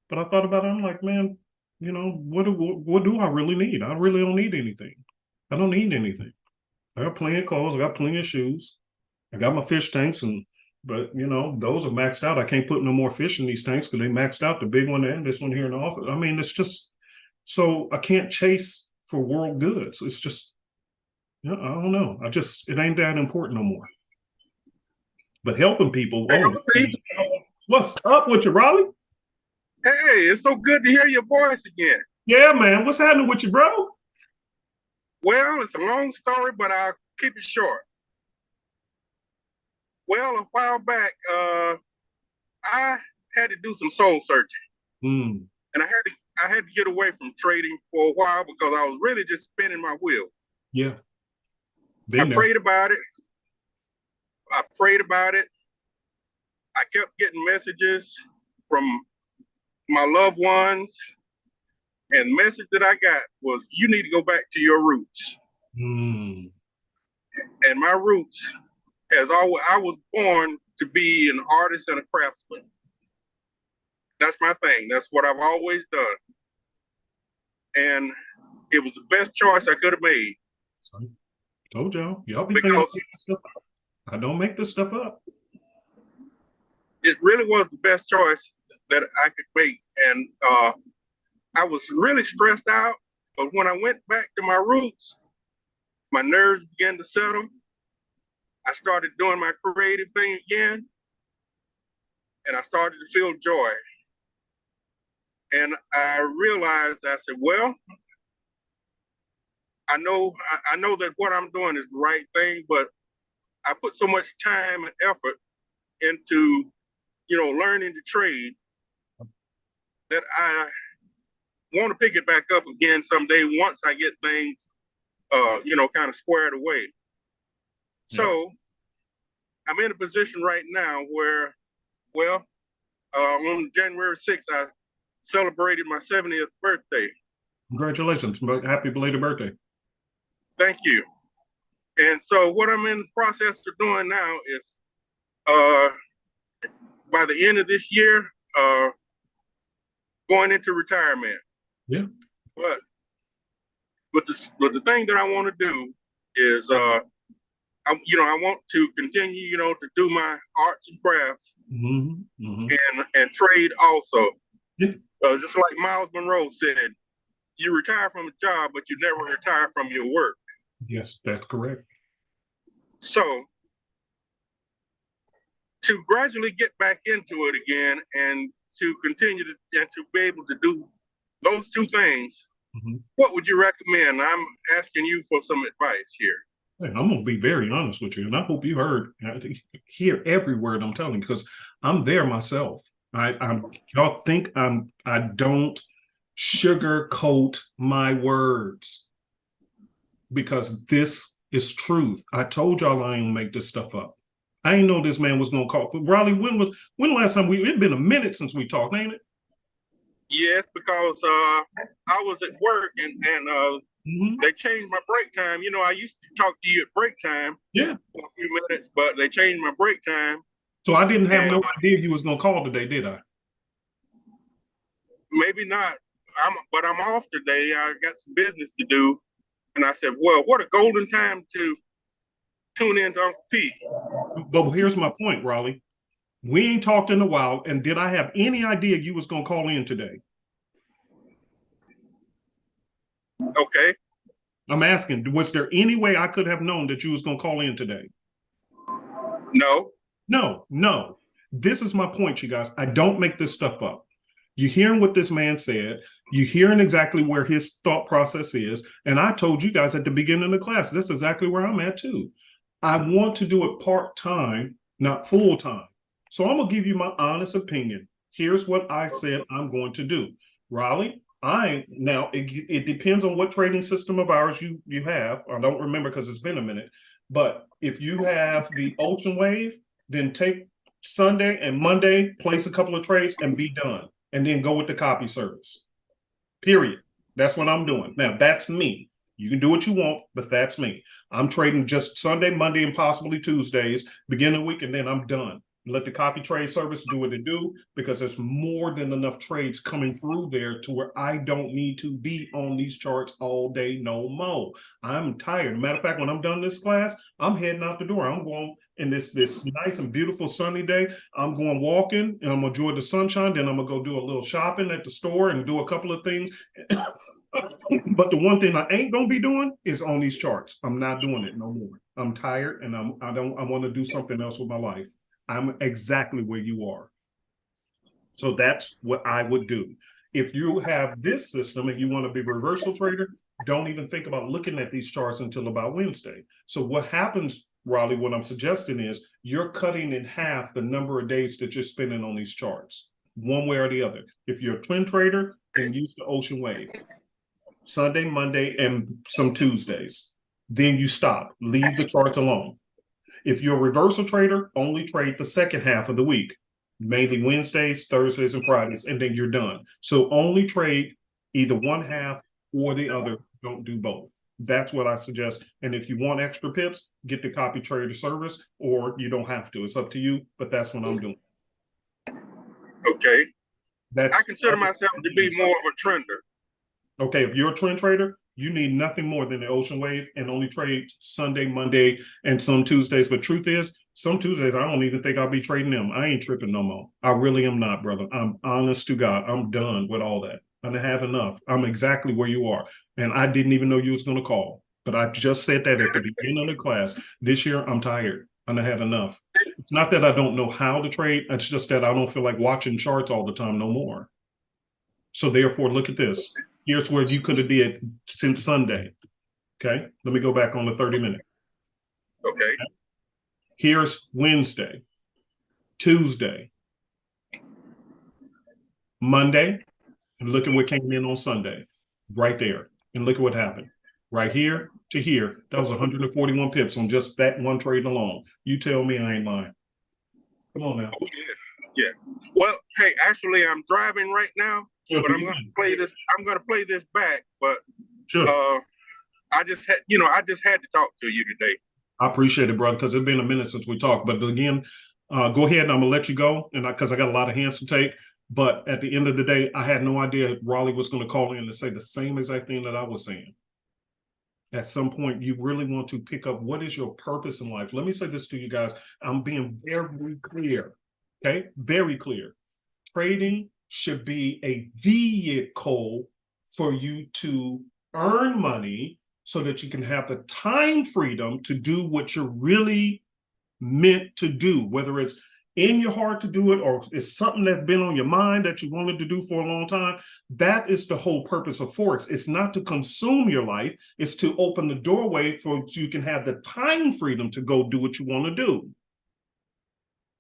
but I thought about it. I'm like, man, you know, what do I really need? I really don't need anything. I don't need anything. I got plenty of clothes. I got plenty of shoes. I got my fish tanks, but you know, those are maxed out. I can't put no more fish in these tanks because they maxed out, the big one and this one here in the office. I mean, it's just, so I can't chase for world goods. It's just, you know, I don't know. It ain't that important no more. But helping people. What's up with you, Raleigh? Hey, it's so good to hear your voice again. Yeah, man. What's happening with you, bro? Well, it's a long story, but I'll keep it short. Well, a while back, I had to do some soul searching, Mm, and I had to get away from trading for a while because I was really just spinning my wheel. yeah. I Been there. prayed about it. I prayed about it. I kept getting messages from my loved ones, and the message that I got was, "You need to go back to your roots." Mm, And my roots, as always, I was born to be an artist and a craftsman. That's my thing. That's what I've always done. And it was the best choice I could have made son, told y'all be thinking because stuff. I don't make this stuff up. it really was the best choice that I could make. And I was really stressed out. But when I went back to my roots, my nerves began to settle. I started doing my creative thing again, and I started to feel joy. And I realized, I said, well, I know that what I'm doing is the right thing, but I put so much time and effort into, learning to trade that I want to pick it back up again someday once I get things, kind of squared away. So I'm in a position right now where, well, on January 6th, I celebrated my 70th birthday. Congratulations. Happy belated birthday. Thank you. And so what I'm in the process of doing now is by the end of this year, going into retirement. Yeah. But the thing that I want to do is I want to continue, to do my arts and crafts and trade also. Yeah. Just like Miles Monroe said, you retire from a job, but you never retire from your work. Yes, that's correct. So to gradually get back into it again and to continue and to be able to do those two things, what would you recommend? I'm asking you for some advice here. Hey, I'm gonna be very honest with you, and I hope you hear every word I'm telling you, because I'm there myself. Y'all think I don't sugarcoat my words, because this is truth. I told y'all I ain't make this stuff up. I didn't know this man was gonna call. But Raleigh, when last time it'd been a minute since we talked, ain't it? Yes, because I was at work and they changed my break time. I used to talk to you at break time. Yeah. For a few minutes, but they changed my break time. So I didn't have no idea you was gonna call today, did I? Maybe not. But I'm off today. I got some business to do. And I said, well, what a golden time to tune in to Uncle P. But here's my point, Raleigh. We ain't talked in a while, and did I have any idea you was gonna call in today? Okay. I'm asking, was there any way I could have known that you was gonna call in today? No. No. This is my point, you guys. I don't make this stuff up. You're hearing what this man said. You're hearing exactly where his thought process is. And I told you guys at the beginning of the class, that's exactly where I'm at too. I want to do it part-time, not full-time. So I'm gonna give you my honest opinion. Here's what I said I'm going to do. Raleigh, it depends on what trading system of ours you have. I don't remember because it's been a minute. But if you have the Ocean Wave, then take Sunday and Monday, place a couple of trades and be done. And then go with the copy service. Period. That's what I'm doing. Now, that's me. You can do what you want, but that's me. I'm trading just Sunday, Monday, and possibly Tuesdays, beginning of the week, and then I'm done. Let the copy trade service do what it do, because there's more than enough trades coming through there to where I don't need to be on these charts all day no more. I'm tired. Matter of fact, when I'm done this class, I'm heading out the door. I'm going in this nice and beautiful sunny day. I'm going walking, and I'm gonna enjoy the sunshine. Then I'm gonna go do a little shopping at the store and do a couple of things. But the one thing I ain't gonna be doing is on these charts. I'm not doing it no more. I'm tired, and I want to do something else with my life. I'm exactly where you are. So that's what I would do. If you have this system and you want to be a reversal trader, don't even think about looking at these charts until about Wednesday. So what happens, Raleigh, what I'm suggesting is you're cutting in half the number of days that you're spending on these charts, one way or the other. If you're a twin trader, then use the ocean wave. Sunday, Monday, and some Tuesdays. Then you stop. Leave the charts alone. If you're a reversal trader, only trade the second half of the week, mainly Wednesdays, Thursdays, and Fridays, and then you're done. So only trade either one half or the other. Don't do both. That's what I suggest. And if you want extra pips, get the copy trader service, or you don't have to. It's up to you, but that's what I'm doing. Okay. I consider myself to be more of a trender. Okay, if you're a trend trader, you need nothing more than the ocean wave and only trade Sunday, Monday, and some Tuesdays. But truth is, some Tuesdays, I don't even think I'll be trading them. I ain't tripping no more. I really am not, brother. I'm honest to God. I'm done with all that. I have enough. I'm exactly where you are. And I didn't even know you was going to call. But I just said that at the beginning of the class. This year, I'm tired. And I had enough. It's not that I don't know how to trade. It's just that I don't feel like watching charts all the time no more. So therefore, look at this. Here's where you could have did since Sunday. Okay, let me go back on the 30-minute. Okay. Here's Wednesday, Tuesday, Monday, and look at what came in on Sunday, right there. And look at what happened. Right here to here, that was 141 pips on just that one trade alone. You tell me I ain't lying. Come on now. Oh, yeah. Well, hey, actually, I'm driving right now, but I'm going to play this. I'm going to play this back, but I just had, to talk to you today. I appreciate it, brother, because it's been a minute since we talked. But again, go ahead and I'm gonna let you go, and because I got a lot of hands to take. But at the end of the day, I had no idea Raleigh was going to call in and say the same exact thing that I was saying. At some point, you really want to pick up what is your purpose in life. Let me say this to you guys. I'm being very clear. Okay, very clear. Trading should be a vehicle for you to earn money so that you can have the time freedom to do what you're really meant to do, whether it's in your heart to do it or it's something that's been on your mind that you wanted to do for a long time. That is the whole purpose of Forex. It's not to consume your life. It's to open the doorway so you can have the time freedom to go do what you want to do.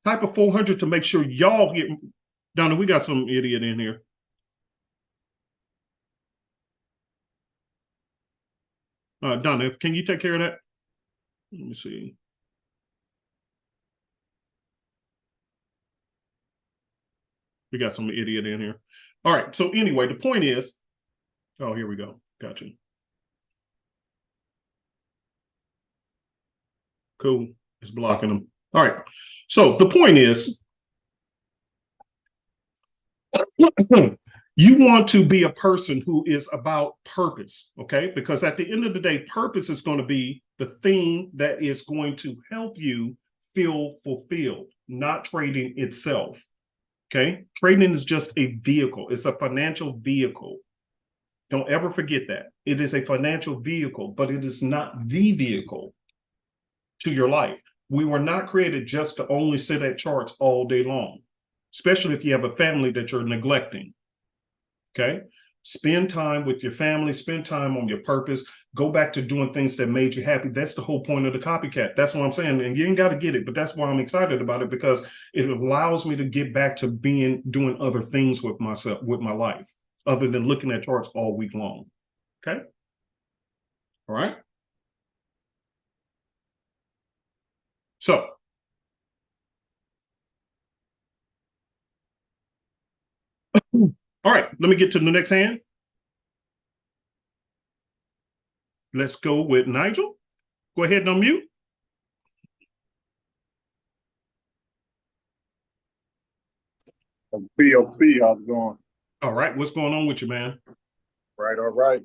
Type of 400 to make sure y'all get... Donna, we got some idiot in here. Donna, can you take care of that? Let me see. We got some idiot in here. All right. So anyway, the point is, oh, here we go. Got you. Cool. It's blocking them. All right. So the point is, you want to be a person who is about purpose, okay? Because at the end of the day, purpose is going to be the thing that is going to help you feel fulfilled, not trading itself, okay? Trading is just a vehicle. It's a financial vehicle. Don't ever forget that. It is a financial vehicle, but it is not the vehicle to your life. We were not created just to only sit at charts all day long, especially if you have a family that you're neglecting. Okay, spend time with your family, spend time on your purpose, go back to doing things that made you happy. That's the whole point of the copycat. That's what I'm saying. And you ain't got to get it, but that's why I'm excited about it, because it allows me to get back to doing other things with myself, with my life, other than looking at charts all week long. Okay. All right. So all right, let me get to the next hand. Let's go with Nigel. Go ahead and unmute. POC, how's it going? All right, what's going on with you, man? Right, all right.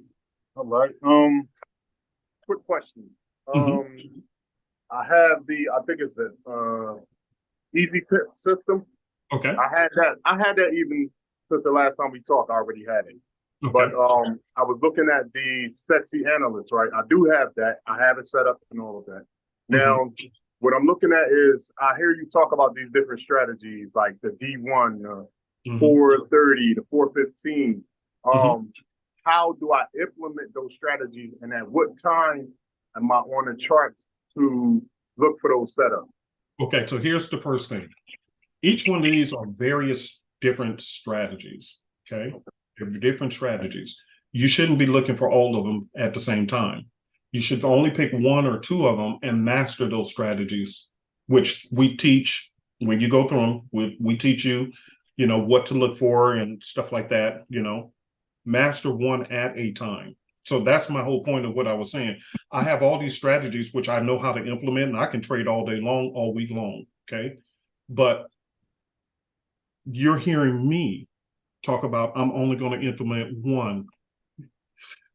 Quick question. I have I think it's the EZ system. Okay. I had that even since the last time we talked. I already had it. Okay. But I was looking at the sexy analyst, right? I do have that. I have it set up and all of that. Now, what I'm looking at is I hear you talk about these different strategies, like the D1, Mhm. 430 to 415. Mhm. How do I implement those strategies, and at what time am I on the charts to look for those setups? Okay, so here's the first thing. Each one of these are various different strategies. Okay, they're different strategies. You shouldn't be looking for all of them at the same time. You should only pick one or two of them and master those strategies, which we teach when you go through them. We teach you, what to look for and stuff like that. Master one at a time. So that's my whole point of what I was saying. I have all these strategies which I know how to implement, and I can trade all day long, all week long. Okay, but you're hearing me talk about I'm only going to implement one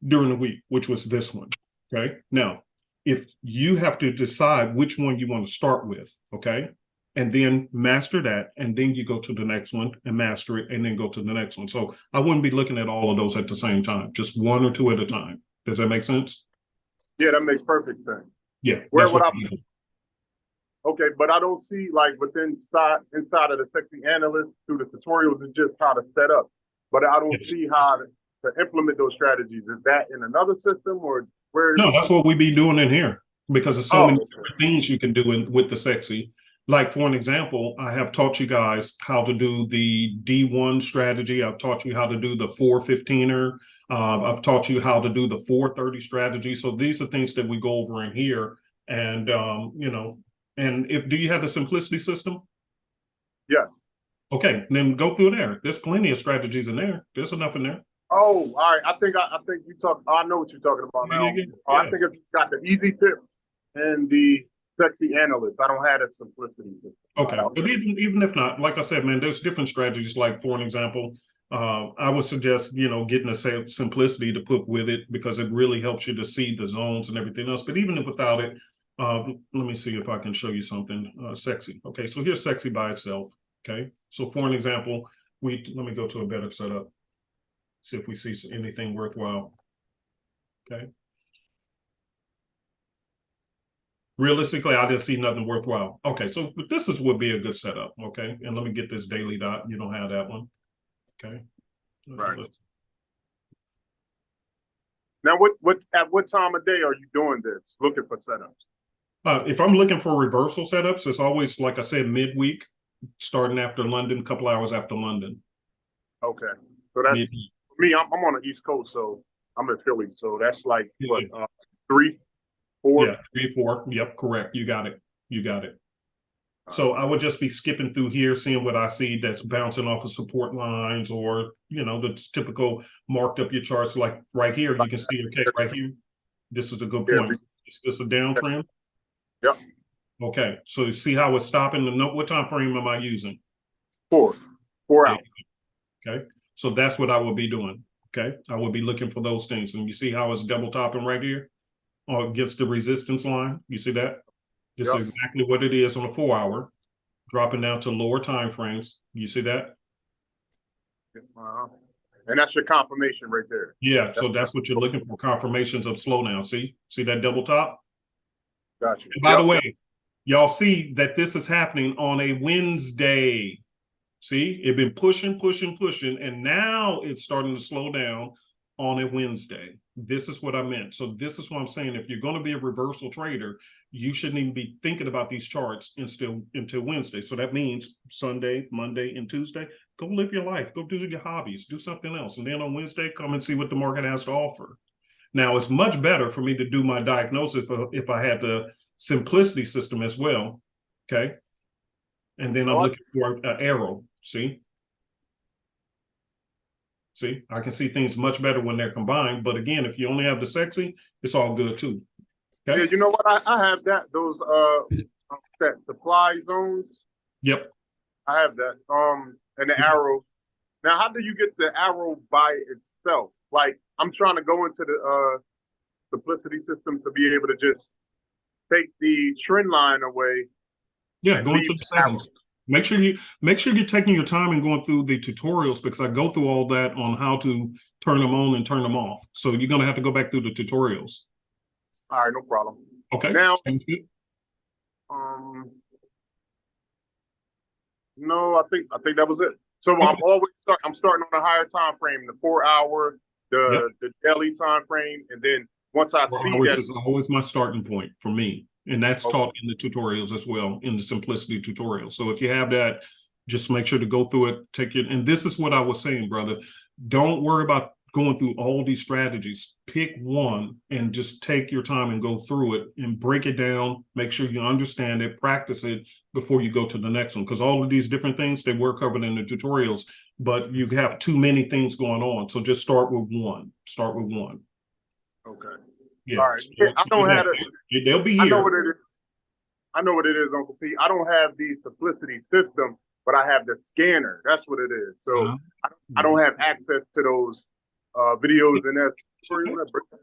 during the week, which was this one. Okay. Now, if you have to decide which one you want to start with, okay, and then master that, and then you go to the next one and master it, and then go to the next one. So I wouldn't be looking at all of those at the same time, just one or two at a time. Does that make sense? Yeah, that makes perfect sense. Yeah. Where would I? Okay, but I don't see within inside of the sexy analyst through the tutorials, it's just how to set up. But I don't see how to implement those strategies. Is that in another system, or where? No, that's what we be doing in here, because there's so many different things you can do with the sexy. Like, for an example, I have taught you guys how to do the D1 strategy. I've taught you how to do the 415er. I've taught you how to do the 430 strategy. So these are things that we go over in here. And, and do you have the simplicity system? Yeah. Okay, then go through there. There's plenty of strategies in there. There's enough in there. Oh, all right. I think you talk. I know what you're talking about now. Yeah. I think it's got the easy tip and the sexy analyst. I don't have a simplicity system. Okay, but even if not, like I said, man, there's different strategies. Like, for an example, I would suggest, getting a simplicity to put with it, because it really helps you to see the zones and everything else. But even without it, let me see if I can show you something. Sexy. Okay, so here's sexy by itself. Okay, so for an example, let me go to a better setup. See if we see anything worthwhile. Okay. Realistically, I didn't see nothing worthwhile. Okay, so this would be a good setup. Okay, and let me get this daily dot. You don't have that one. Okay. Right. Now, at what time of day are you doing this? Looking for setups? If I'm looking for reversal setups, it's always, like I said, midweek, starting after London, a couple hours after London. Okay, so that's me. I'm on the East Coast, so I'm in Philly. So that's like what 3, 4? Yeah, 3, 4. Yep, correct. You got it. So I would just be skipping through here, seeing what I see that's bouncing off of support lines, or the typical marked up your charts. Like right here, you can see, okay, right here, this is a good point. Is this a downtrend? Yep. Okay, so you see how it's stopping. What time frame am I using? 4 out. Okay, so that's what I would be doing. Okay, I would be looking for those things, and you see how it's double topping right here, or against the resistance line. You see that? This is exactly what it is on a 4 hour, dropping down to lower time frames. You see that? And that's your confirmation right there. Yeah, so that's what you're looking for, confirmations of slowdown. See that double top? Gotcha. And by the way, y'all see that this is happening on a Wednesday. See, it's been pushing, and now it's starting to slow down on a Wednesday. This is what I meant. So this is what I'm saying. If you're going to be a reversal trader, you shouldn't even be thinking about these charts until Wednesday. So that means Sunday, Monday, and Tuesday, go live your life. Go do your hobbies. Do something else. And then on Wednesday, come and see what the market has to offer. Now, it's much better for me to do my diagnosis if I had the simplicity system as well. Okay. And then I'm looking for an arrow. See, I can see things much better when they're combined. But again, if you only have the sexy, it's all good too. Okay? Yeah, you know what? I have those that supply zones. Yep. I have that. And the arrow. Now, how do you get the arrow by itself? Like, I'm trying to go into the simplicity system to be able to just take the trend line away. Yeah, go into the settings. Make sure you're taking your time and going through the tutorials, because I go through all that on how to turn them on and turn them off. So you're gonna have to go back through the tutorials. All right, no problem. Okay. Now, sounds good. No, I think that was it. So I'm starting on a higher time frame, the 4 hour, the daily time frame, and then once I 4 see hours that is always my starting point for me. And that's Okay. taught in the tutorials as well, in the simplicity tutorial. So if you have that, just make sure to go through it, take it. And this is what I was saying, brother. Don't worry about going through all these strategies. Pick one and just take your time and go through it and break it down. Make sure you understand it, practice it before you go to the next one. Because all of these different things, they were covered in the tutorials, but you have too many things going on. So just start with one. Start with one. Okay. Yeah. All right. I don't have it. They'll be I know here. what it is. I know what it is, Uncle P. I don't have the simplicity system, but I have the scanner. That's what it is. So I don't have access to those videos and that.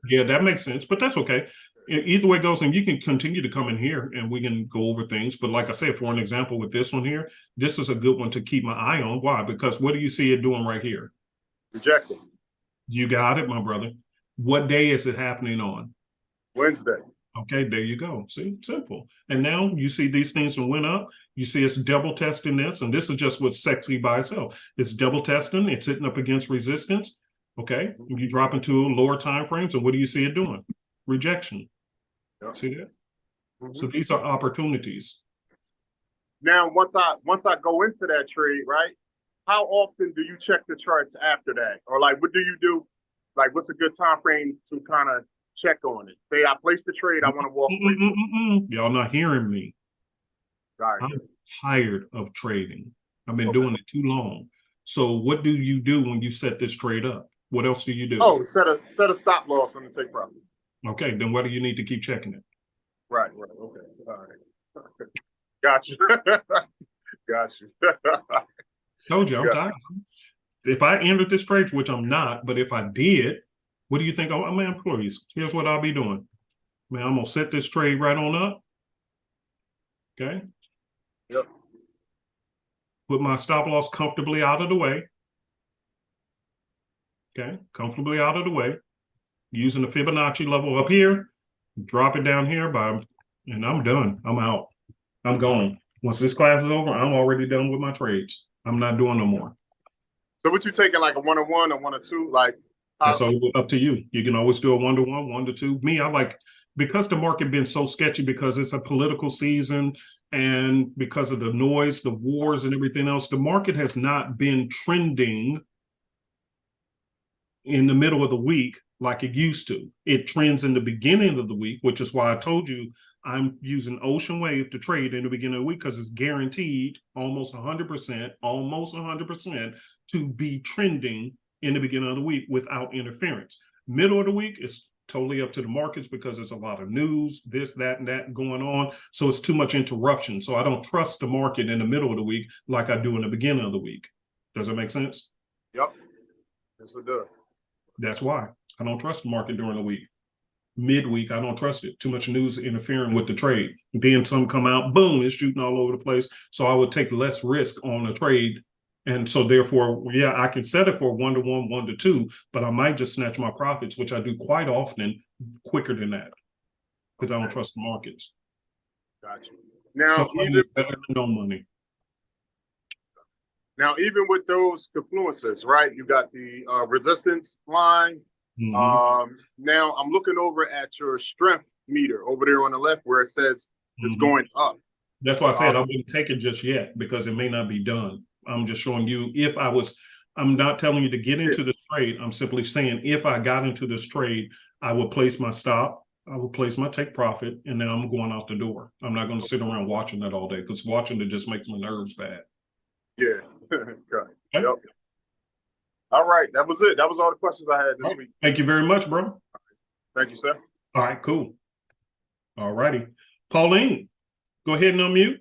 Yeah, that makes sense, but that's okay. Either way it goes, and you can continue to come in here and we can go over things. But like I said, for an example with this one here, this is a good one to keep my eye on. Why? Because what do you see it doing right here? Rejecting. You got it, my brother. What day is it happening on? Wednesday. Okay, there you go. See, simple. And now you see these things that went up. You see it's double testing this, and this is just what's sexy by itself. It's double testing. It's hitting up against resistance. Okay, you drop into lower time frames, and what do you see it doing? Rejection. Yep. See that? So these are opportunities. Now, once I go into that trade, right? How often do you check the charts after that, or like what do you do? Like, what's a good time frame to kind of check on it? Say I place the trade, I want to walk away. Y'all not hearing me. Right. I'm tired of trading. I've been doing it too long. So what do you do when you set this trade up? What else do you do? Oh, set a stop loss on the take profit. Okay, then why do you need to keep checking it? Right. Okay. All right. Got you. Got you. Told you, I'm tired. If I entered this trade, which I'm not, but if I did, what do you think? Oh, man, please, here's what I'll be doing. Man, I'm going to set this trade right on up. Okay. Yep. Put my stop loss comfortably out of the way. Okay, comfortably out of the way. Using the Fibonacci level up here, drop it down here and I'm done. I'm out. I'm gone. Once this class is over, I'm already done with my trades. I'm not doing no more. So what you taking, like a 1-on-1 or 1-or-2? Like that's all up to you. You can always do a 1-to-1, 1-to-2. Me, I like, because the market been so sketchy because it's a political season and because of the noise, the wars and everything else, the market has not been trending in the middle of the week like it used to. It trends in the beginning of the week, which is why I told you I'm using Ocean Wave to trade in the beginning of the week because it's guaranteed almost 100% to be trending in the beginning of the week without interference. Middle of the week is totally up to the markets because there's a lot of news, this, that, and that going on. So it's too much interruption. So I don't trust the market in the middle of the week like I do in the beginning of the week. Does that make sense? Yep. Yes, it does. That's why I don't trust the market during the week. Midweek, I don't trust it. Too much news interfering with the trade. Then some come out, boom, it's shooting all over the place. So I would take less risk on a trade. And so therefore, yeah, I can set it for 1-to-1, 1-to-2, but I might just snatch my profits, which I do quite often, quicker than that because I don't trust the markets. Gotcha. Now, so money is better than no money. Now, even with those confluences, right? You got the resistance line. Now I'm looking over at your strength meter over there on the left where it says it's going up. That's why I said I wouldn't take it just yet because it may not be done. I'm just showing you I'm not telling you to get into this trade. I'm simply saying if I got into this trade, I would place my stop, I would place my take profit, and then I'm going out the door. I'm not going to sit around watching that all day because watching it just makes my nerves bad. Yeah. Okay. Yep. All right. That was it. That was all the questions I had this week. Thank you very much, bro. Thank you, sir. All right, cool. All righty. Pauline, go ahead and unmute.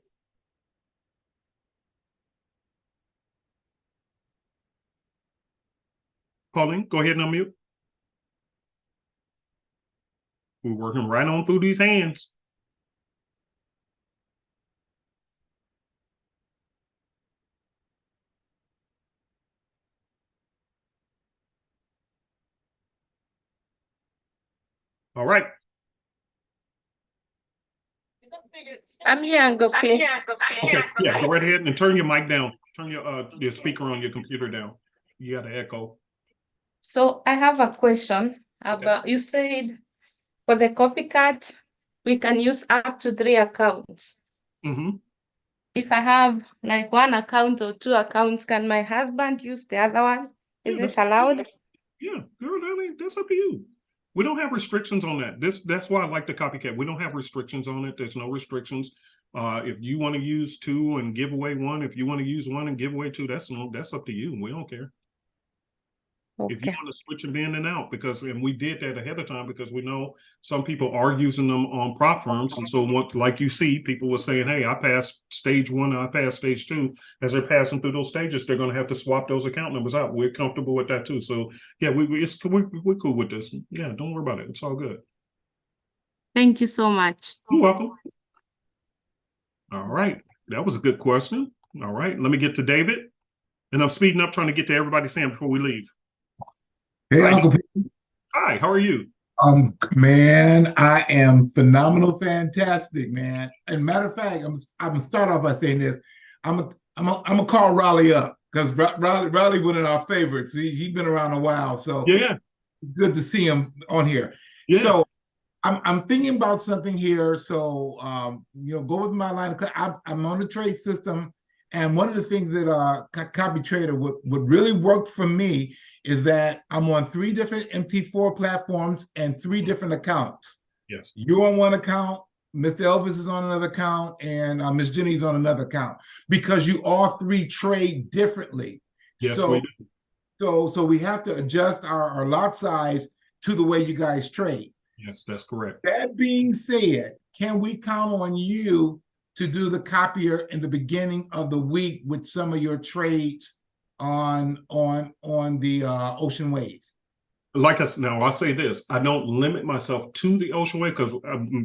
Pauline, go ahead and unmute. We're working right on through these hands. All right. I'm here, Uncle P. Okay, yeah, go right ahead and turn your mic down. Turn your speaker on your computer down. You got an echo. So I have a question about, you said for the copycat, we can use up to 3 accounts. Mm-hmm. If I have like 1 account or 2 accounts, can my husband use the other one? Is this allowed? Yeah, girl, that's up to you. We don't have restrictions on that. That's why I like the copycat. We don't have restrictions on it. There's no restrictions. If you want to use 2 and give away 1, if you want to use 1 and give away 2, that's up to you. We don't care. Okay. If you want to switch them in and out, and we did that ahead of time because we know some people are using them on prop firms. And so like you see, people were saying, hey, I passed stage 1 and I passed stage 2. As they're passing through those stages, they're going to have to swap those account numbers out. We're comfortable with that too. So yeah, we're cool with this. Yeah, don't worry about it. It's all good. Thank you so much. You're welcome. All right. That was a good question. All right. Let me get to David. And I'm speeding up trying to get to everybody saying before we leave. Hey, Hi. Uncle Pete. Hi, how are you? Man, I am phenomenal, fantastic, man. And matter of fact, I'm gonna start off by saying this. I'm gonna call Raleigh up because Raleigh one of our favorites. He's been around a while, so Yeah. it's good to see him on here. Yeah. So I'm thinking about something here. So go with my line of I'm on the trade system, and one of the things that Copy Trader would really work for me is that I'm on 3 different MT4 platforms and 3 different accounts. Yes. You're on one account, Mr. Elvis is on another account, and Miss Jenny's on another account because you all 3 trade differently. Yes, we do. So we have to adjust our lot size to the way you guys trade. Yes, that's correct. That being said, can we count on you to do the copier in the beginning of the week with some of your trades on the Ocean Wave? Like now, I'll say this: I don't limit myself to the Ocean Wave because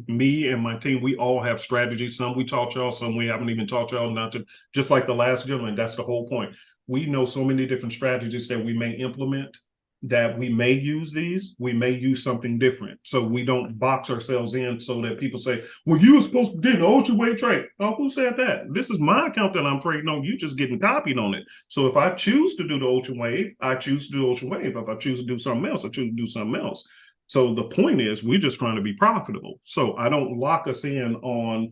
me and my team, we all have strategies. Some we taught y'all, some we haven't even taught y'all. Not to, just like the last gentleman. That's the whole point. We know so many different strategies that we may implement. That we may use these, we may use something different. So we don't box ourselves in so that people say, well, you were supposed to do the Ocean Wave trade. Oh, who said that? This is my account that I'm trading on. You just getting copied on it. So if I choose to do the Ocean Wave, I choose to do Ocean Wave. If I choose to do something else, I choose to do something else. So the point is, we're just trying to be profitable. So I don't lock us in on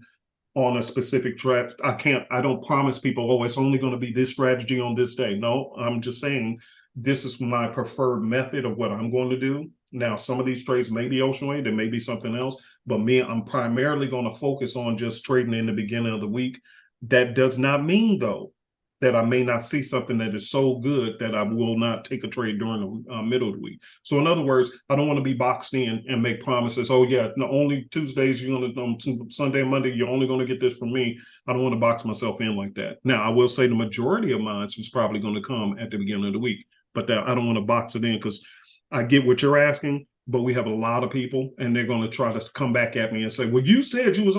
a specific trade. I don't promise people, oh, it's only going to be this strategy on this day. No, I'm just saying, this is my preferred method of what I'm going to do. Now, some of these trades may be Ocean Wave, there may be something else, but I'm primarily going to focus on just trading in the beginning of the week. That does not mean, though, that I may not see something that is so good that I will not take a trade during the middle of the week. So in other words, I don't want to be boxed in and make promises. Oh yeah, no, only Tuesdays you're going to, Sunday and Monday, you're only going to get this from me. I don't want to box myself in like that. Now, I will say the majority of mine is probably going to come at the beginning of the week, but I don't want to box it in because I get what you're asking, but we have a lot of people and they're going to try to come back at me and say, well, you said you was,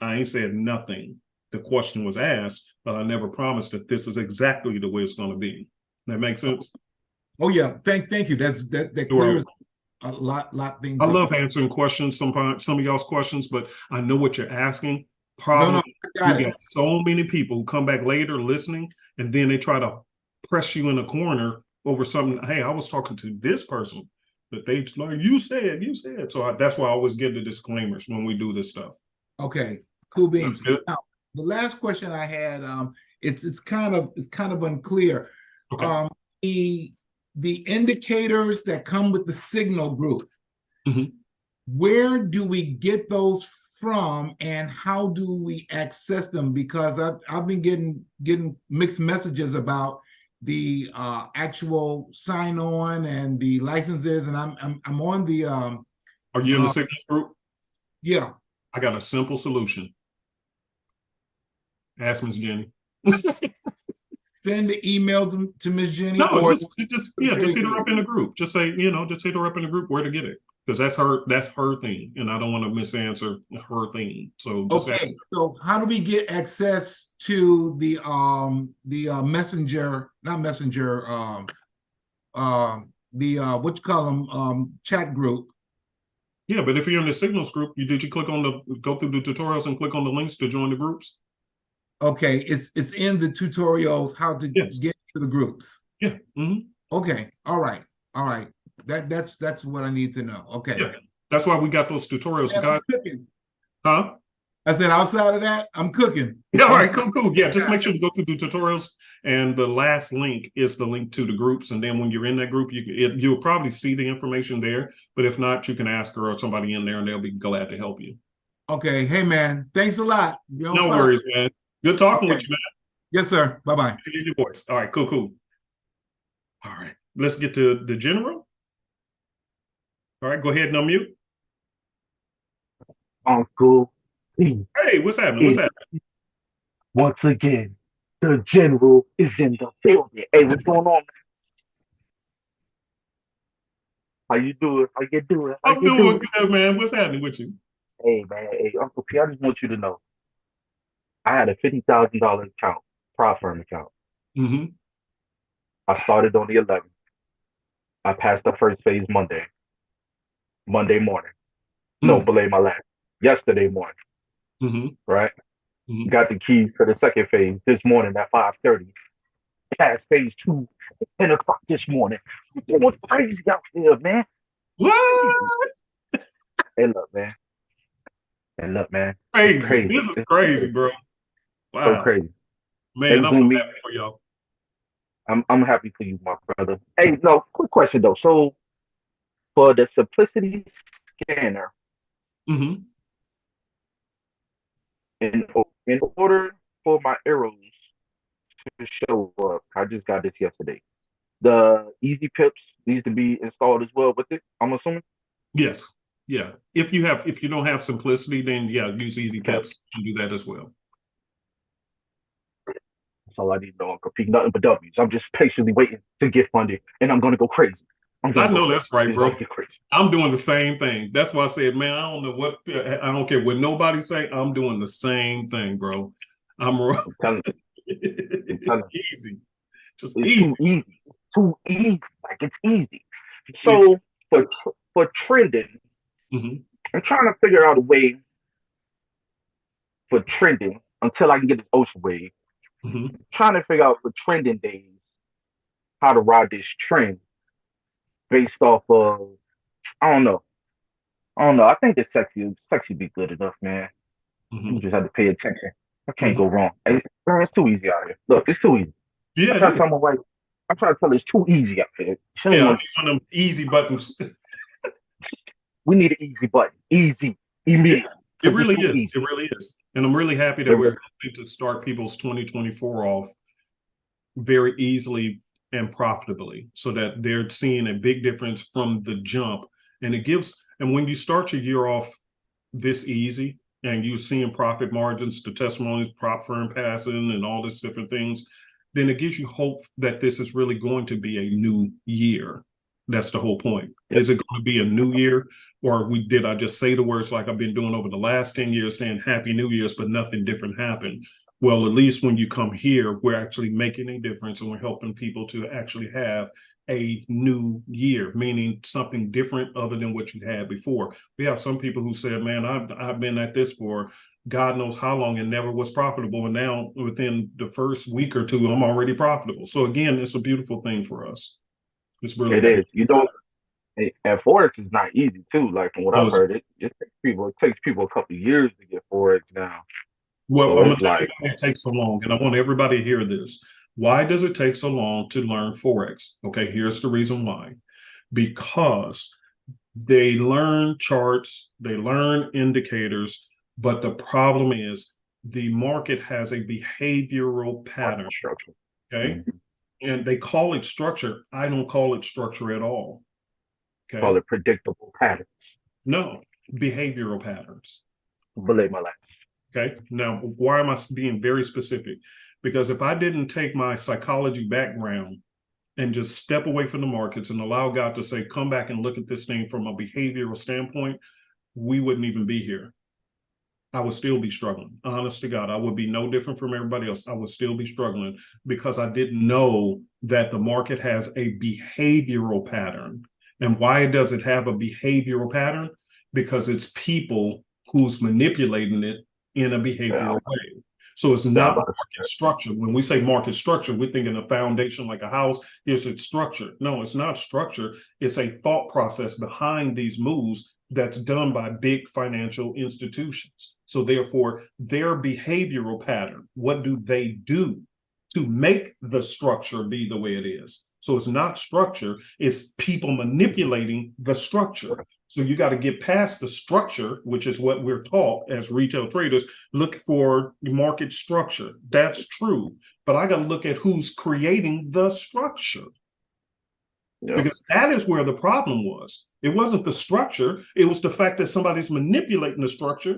I ain't said nothing. The question was asked, but I never promised that this is exactly the way it's going to be. That makes sense? Oh yeah, thank you. That clears a lot things. I love answering questions, some of y'all's questions, but I know what you're asking. Problem, you got so many people who come back later listening, and then they try to press you in a corner over something. Hey, I was talking to this person, but they like you said. So that's why I always give the disclaimers when we do this stuff. Okay, cool beans. Now, the last question I had, it's kind of unclear. Okay. The indicators that come with the signal group, where do we get those from, and how do we access them? Because I've been getting mixed messages about the actual sign on and the licenses, and I'm on the. Are you in the signals group? Yeah. I got a simple solution. Ask Miss Jenny. Send the email to Miss Jenny. No, or just hit her up in the group. Just say, just hit her up in the group where to get it. Because that's her thing. And I don't want to misanswer her thing. So just ask her. So how do we get access to the messenger, not messenger, what you call them, chat group? Yeah, but if you're in the signals group, did you go through the tutorials and click on the links to join the groups? Okay, it's in the tutorials how to Yes. get to the groups. Yeah. Okay, all right. That's what I need to know. Okay. Yeah. That's why we got those tutorials, And guys. I'm cooking. Huh? I said outside of that, I'm cooking. Yeah, all right, cool. Yeah, just make sure to go through the tutorials, and the last link is the link to the groups. And then when you're in that group, you'll probably see the information there. But if not, you can ask her or somebody in there, and they'll be glad to help you. Okay, hey man, thanks a lot. No worries, man. Good talking with you, man. Yes, sir. Bye-bye. Your voice. All right, cool. All right, let's get to the general. All right, go ahead and unmute. Uncle P. Hey, what's happening? What's happening? Once again, the general is in the building. Hey, what's going on, man? How you doing? How you doing? I'm doing good, man. What's happening with you? Hey, man. Hey, Uncle P, I just want you to know. I had a $50,000 account, prop firm account. I started on the 11th. I passed the first phase Monday morning. No, belay my last. Yesterday morning. Right? Got the keys to the second phase this morning at 5:30. Passed phase 2 at 10 o'clock this morning. It was crazy out there, man. What? Hey, look, man. Crazy. This is crazy, bro. Wow. So crazy. Man, I'm so happy for y'all. I'm happy for you, my brother. Hey, no, quick question though. So for the Simplicity scanner, in order for my arrows to show up, I just got this yesterday. The EZ Pips needs to be installed as well with it, I'm assuming? Yes. Yeah. If you don't have Simplicity, then yeah, use EZ Pips and do that as well. That's all I need to know, Uncle P. Nothing but W's. I'm just patiently waiting to get funded, and I'm gonna go crazy. I know that's right, bro. I'm doing the same thing. That's why I said, man, I don't know what, I don't care what nobody say. I'm doing the same thing, bro. I'm telling you. Easy. Just it's easy. Too easy. It's too easy. Like it's easy. So for trending, I'm trying to figure out a way for trending until I can get this ocean wave. Trying to figure out for trending days how to ride this trend based off of I don't know. I think the sexy be good enough, man. You just have to pay attention. I can't go wrong. Hey, man, it's too easy out here. Look, it's too easy. Yeah, I'm trying to tell her it's too easy out here. Yeah, one of them easy buttons. We need an easy button. Easy. Immediate. It really is. Easy. It really is. And I'm really happy that we're going to start people's 2024 off very easily and profitably so that they're seeing a big difference from the jump. And it gives, and when you start your year off this easy and you're seeing profit margins, the testimonies, prop firm passing and all these different things, then it gives you hope that this is really going to be a new year. That's the whole point. Is it going to be a new year, or did I just say the words like I've been doing over the last 10 years saying Happy New Year's, but nothing different happened? Well, at least when you come here, we're actually making a difference and we're helping people to actually have a new year, meaning something different other than what you had before. We have some people who said, man, I've been at this for God knows how long and never was profitable. And now within the first week or two, I'm already profitable. So again, it's a beautiful thing for us. It's really it is. You don't, and Forex is not easy too. Like from what I've heard, it takes people a couple of years to get Forex now. Well, so I'm gonna tell you why it takes so long, and I want everybody to hear this. Why does it take so long to learn Forex? Okay, here's the reason why. Because they learn charts, they learn indicators, but the problem is the market has a behavioral pattern. Okay. And they call it structure. I don't call it structure at all. Okay. Call it predictable patterns. No, behavioral patterns. Believe my life. Okay. Now, why am I being very specific? Because if I didn't take my psychology background and just step away from the markets and allow God to say, come back and look at this thing from a behavioral standpoint, we wouldn't even be here. I would still be struggling. Honest to God, I would be no different from everybody else. I would still be struggling because I didn't know that the market has a behavioral pattern. And why does it have a behavioral pattern? Because it's people who's manipulating it in a behavioral way. So it's Yeah, not market structure. When we say market structure, we're thinking a foundation like a house. Here's its structure. No, it's not structure. It's a thought process behind these moves that's done by big financial institutions. So therefore, their behavioral pattern, what do they do to make the structure be the way it is? So it's not structure, it's people manipulating the structure. So you got to get past the structure, which is what we're taught as retail traders. Look for market structure. That's true. But I got to look at who's creating the structure. yeah. Because that is where the problem was. It wasn't the structure. It was the fact that somebody's manipulating the structure,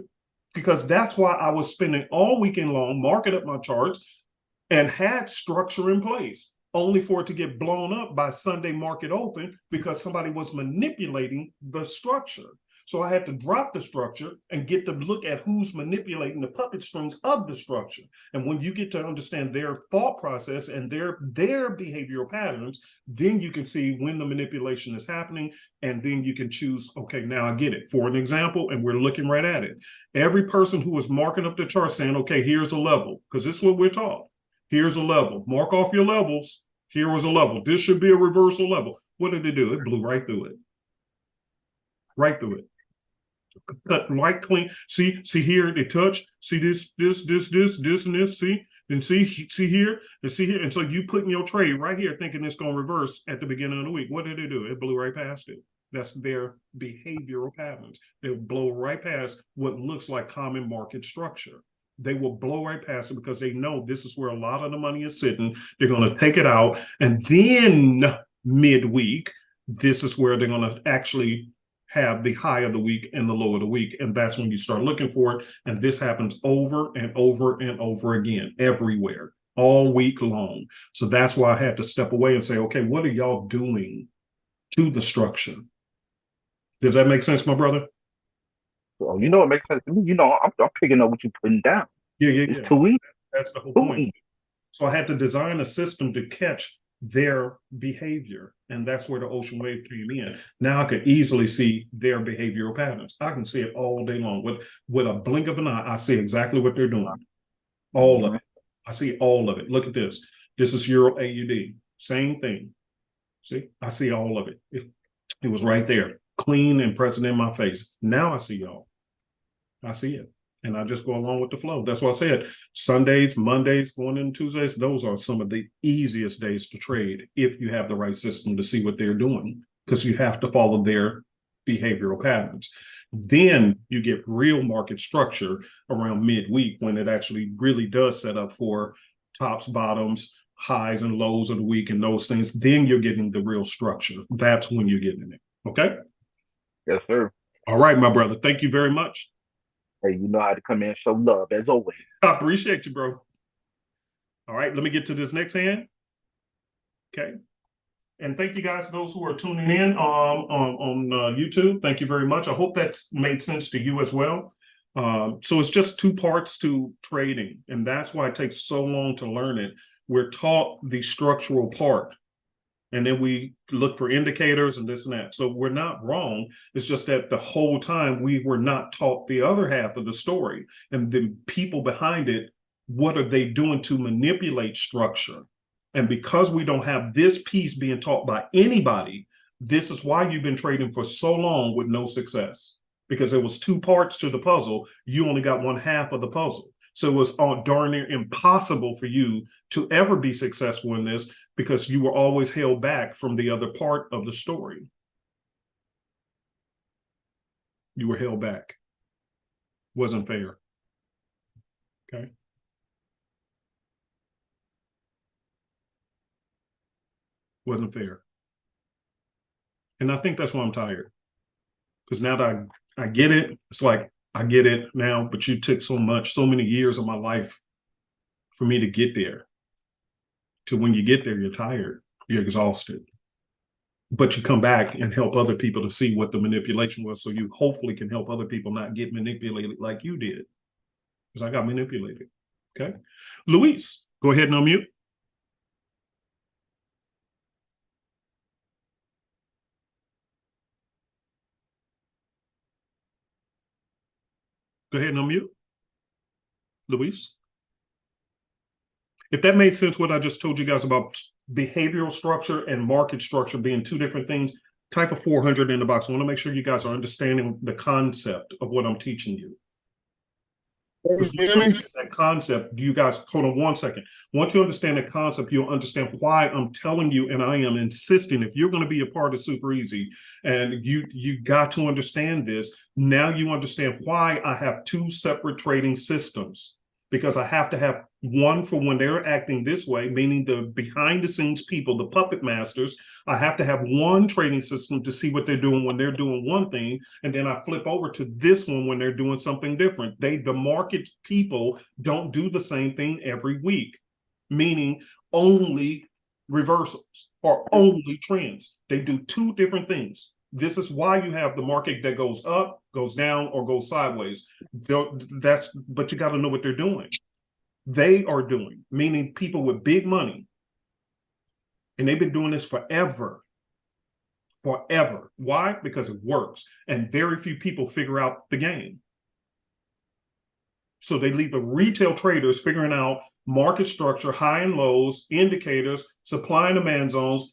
because that's why I was spending all weekend long marking up my charts and had structure in place, only for it to get blown up by Sunday market open because somebody was manipulating the structure. So I had to drop the structure and get to look at who's manipulating the puppet strings of the structure. And when you get to understand their thought process and their behavioral patterns, then you can see when the manipulation is happening, and then you can choose, okay, now I get it. For an example, and we're looking right at it. Every person who was marking up the chart saying, okay, here's a level, because this is what we're taught. Here's a level. Mark off your levels. Here was a level. This should be a reversal level. What did it do? It blew right through it. Right through it. Cut right clean. See here, they touched. See this, and this. See, and see here, and see here. And so you put in your trade right here thinking it's going to reverse at the beginning of the week. What did it do? It blew right past it. That's their behavioral patterns. They'll blow right past what looks like common market structure. They will blow right past it because they know this is where a lot of the money is sitting. They're going to take it out. And then midweek, this is where they're going to actually have the high of the week and the low of the week. And that's when you start looking for it. And this happens over and over and over again, everywhere, all week long. So that's why I had to step away and say, okay, what are y'all doing to the structure? Does that make sense, my brother? Well, you know, it makes sense to me. You know, I'm picking up what you're putting down. Yeah. It's too easy. That's the whole Too point. easy. So I had to design a system to catch their behavior. And that's where the ocean wave came in. Now I could easily see their behavioral patterns. I can see it all day long. With a blink of an eye, I see exactly what they're doing. All of it. I see all of it. Look at this. This is Euro AUD. Same thing. See, I see all of it. It was right there, clean and present in my face. Now I see y'all. I see it. And I just go along with the flow. That's why I said Sundays, Mondays, going into Tuesdays, those are some of the easiest days to trade if you have the right system to see what they're doing, because you have to follow their behavioral patterns. Then you get real market structure around midweek when it actually really does set up for tops, bottoms, highs and lows of the week and those things. Then you're getting the real structure. That's when you're getting it. Okay? Yes, sir. All right, my brother. Thank you very much. Hey, you know how to come in and show love, as always. I appreciate you, bro. All right, let me get to this next hand. Okay. And thank you guys, those who are tuning in on YouTube. Thank you very much. I hope that's made sense to you as well. So it's just two parts to trading, and that's why it takes so long to learn it. We're taught the structural part, and then we look for indicators and this and that. So we're not wrong. It's just that the whole time we were not taught the other half of the story, and the people behind it, what are they doing to manipulate structure? And because we don't have this piece being taught by anybody, this is why you've been trading for so long with no success, because there was two parts to the puzzle. You only got one half of the puzzle. So it was darn near impossible for you to ever be successful in this, because you were always held back from the other part of the story. You were held back. Wasn't fair. Okay. Wasn't fair. And I think that's why I'm tired. Because now that I get it, it's like, I get it now, but you took so many years of my life for me to get there. To when you get there, you're tired, you're exhausted. But you come back and help other people to see what the manipulation was, so you hopefully can help other people not get manipulated like you did. Because I got manipulated. Okay. Luis, go ahead and unmute. Go ahead and unmute. Luis. If that made sense, what I just told you guys about behavioral structure and market structure being two different things, type of 400 in the box. I want to make sure you guys are understanding the concept of what I'm teaching you. Once you understand that concept, you guys, hold on one second. Once you understand the concept, you'll understand why I'm telling you, and I am insisting, if you're going to be a part of Super Easy, and you got to understand this, now you understand why I have two separate trading systems. Because I have to have one for when they're acting this way, meaning the behind the scenes people, the puppet masters. I have to have one trading system to see what they're doing when they're doing one thing. And then I flip over to this one when they're doing something different. The market people don't do the same thing every week, meaning only reversals or only trends. They do two different things. This is why you have the market that goes up, goes down, or goes sideways. But you got to know what they're doing. They are doing, meaning people with big money. And they've been doing this forever. Forever. Why? Because it works. And very few people figure out the game. So they leave the retail traders figuring out market structure, high and lows, indicators, supply and demand zones,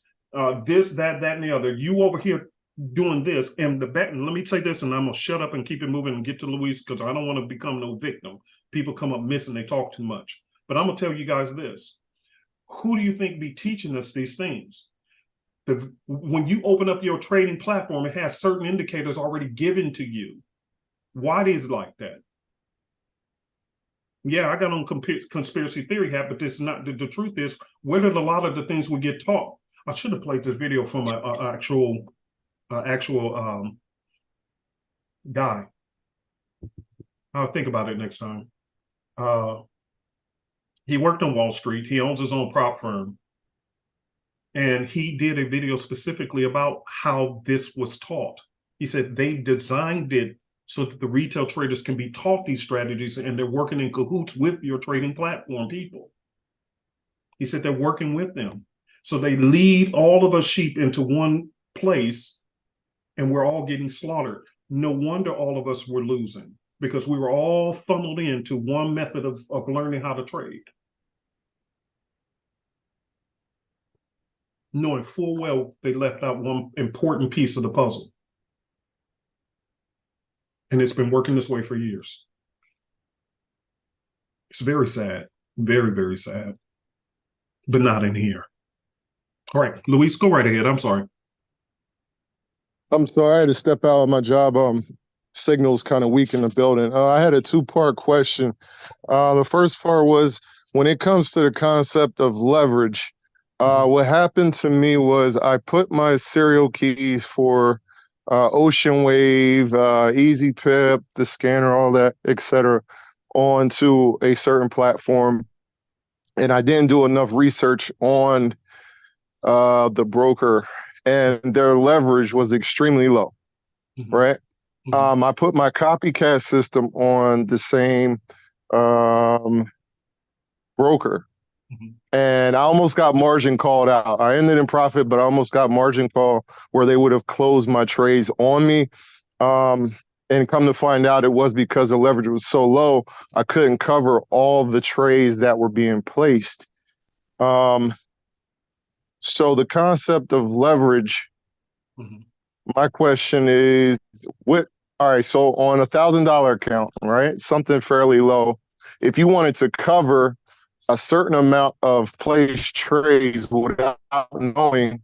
this, that, and the other. You over here doing this, and let me say this, and I'm gonna shut up and keep it moving and get to Luis, because I don't want to become no victim. People come up missing, they talk too much. But I'm gonna tell you guys this. Who do you think be teaching us these things? When you open up your trading platform, it has certain indicators already given to you. Why is it like that? Yeah, I got on conspiracy theory hat, but this is not the truth. Is where did a lot of the things we get taught? I should have played this video from an actual guy. I'll think about it next time. He worked on Wall Street. He owns his own prop firm. And he did a video specifically about how this was taught. He said they designed it so that the retail traders can be taught these strategies, and they're working in cahoots with your trading platform people. He said they're working with them. So they lead all of us sheep into one place, and we're all getting slaughtered. No wonder all of us were losing, because we were all funneled into one method of learning how to trade, knowing full well they left out one important piece of the puzzle. And it's been working this way for years. It's very sad, very, very sad, but not in here. All right, Luis, go right ahead. I'm sorry. I'm sorry, I had to step out of my job. Signal's kind of weak in the building. I had a two-part question. The first part was, when it comes to the concept of leverage, what happened to me was I put my serial keys for Ocean Wave, Easy Pip, the scanner, all that, etc., onto a certain platform, and I didn't do enough research on the broker, and their leverage was extremely low, right? I put my copycat system on the same broker, and I almost got margin called out. I ended in profit, but I almost got margin call where they would have closed my trades on me. And come to find out, it was because the leverage was so low, I couldn't cover all the trades that were being placed. So the concept of leverage, my question is, all right, so on $1,000 account, right, something fairly low, if you wanted to cover a certain amount of placed trades without knowing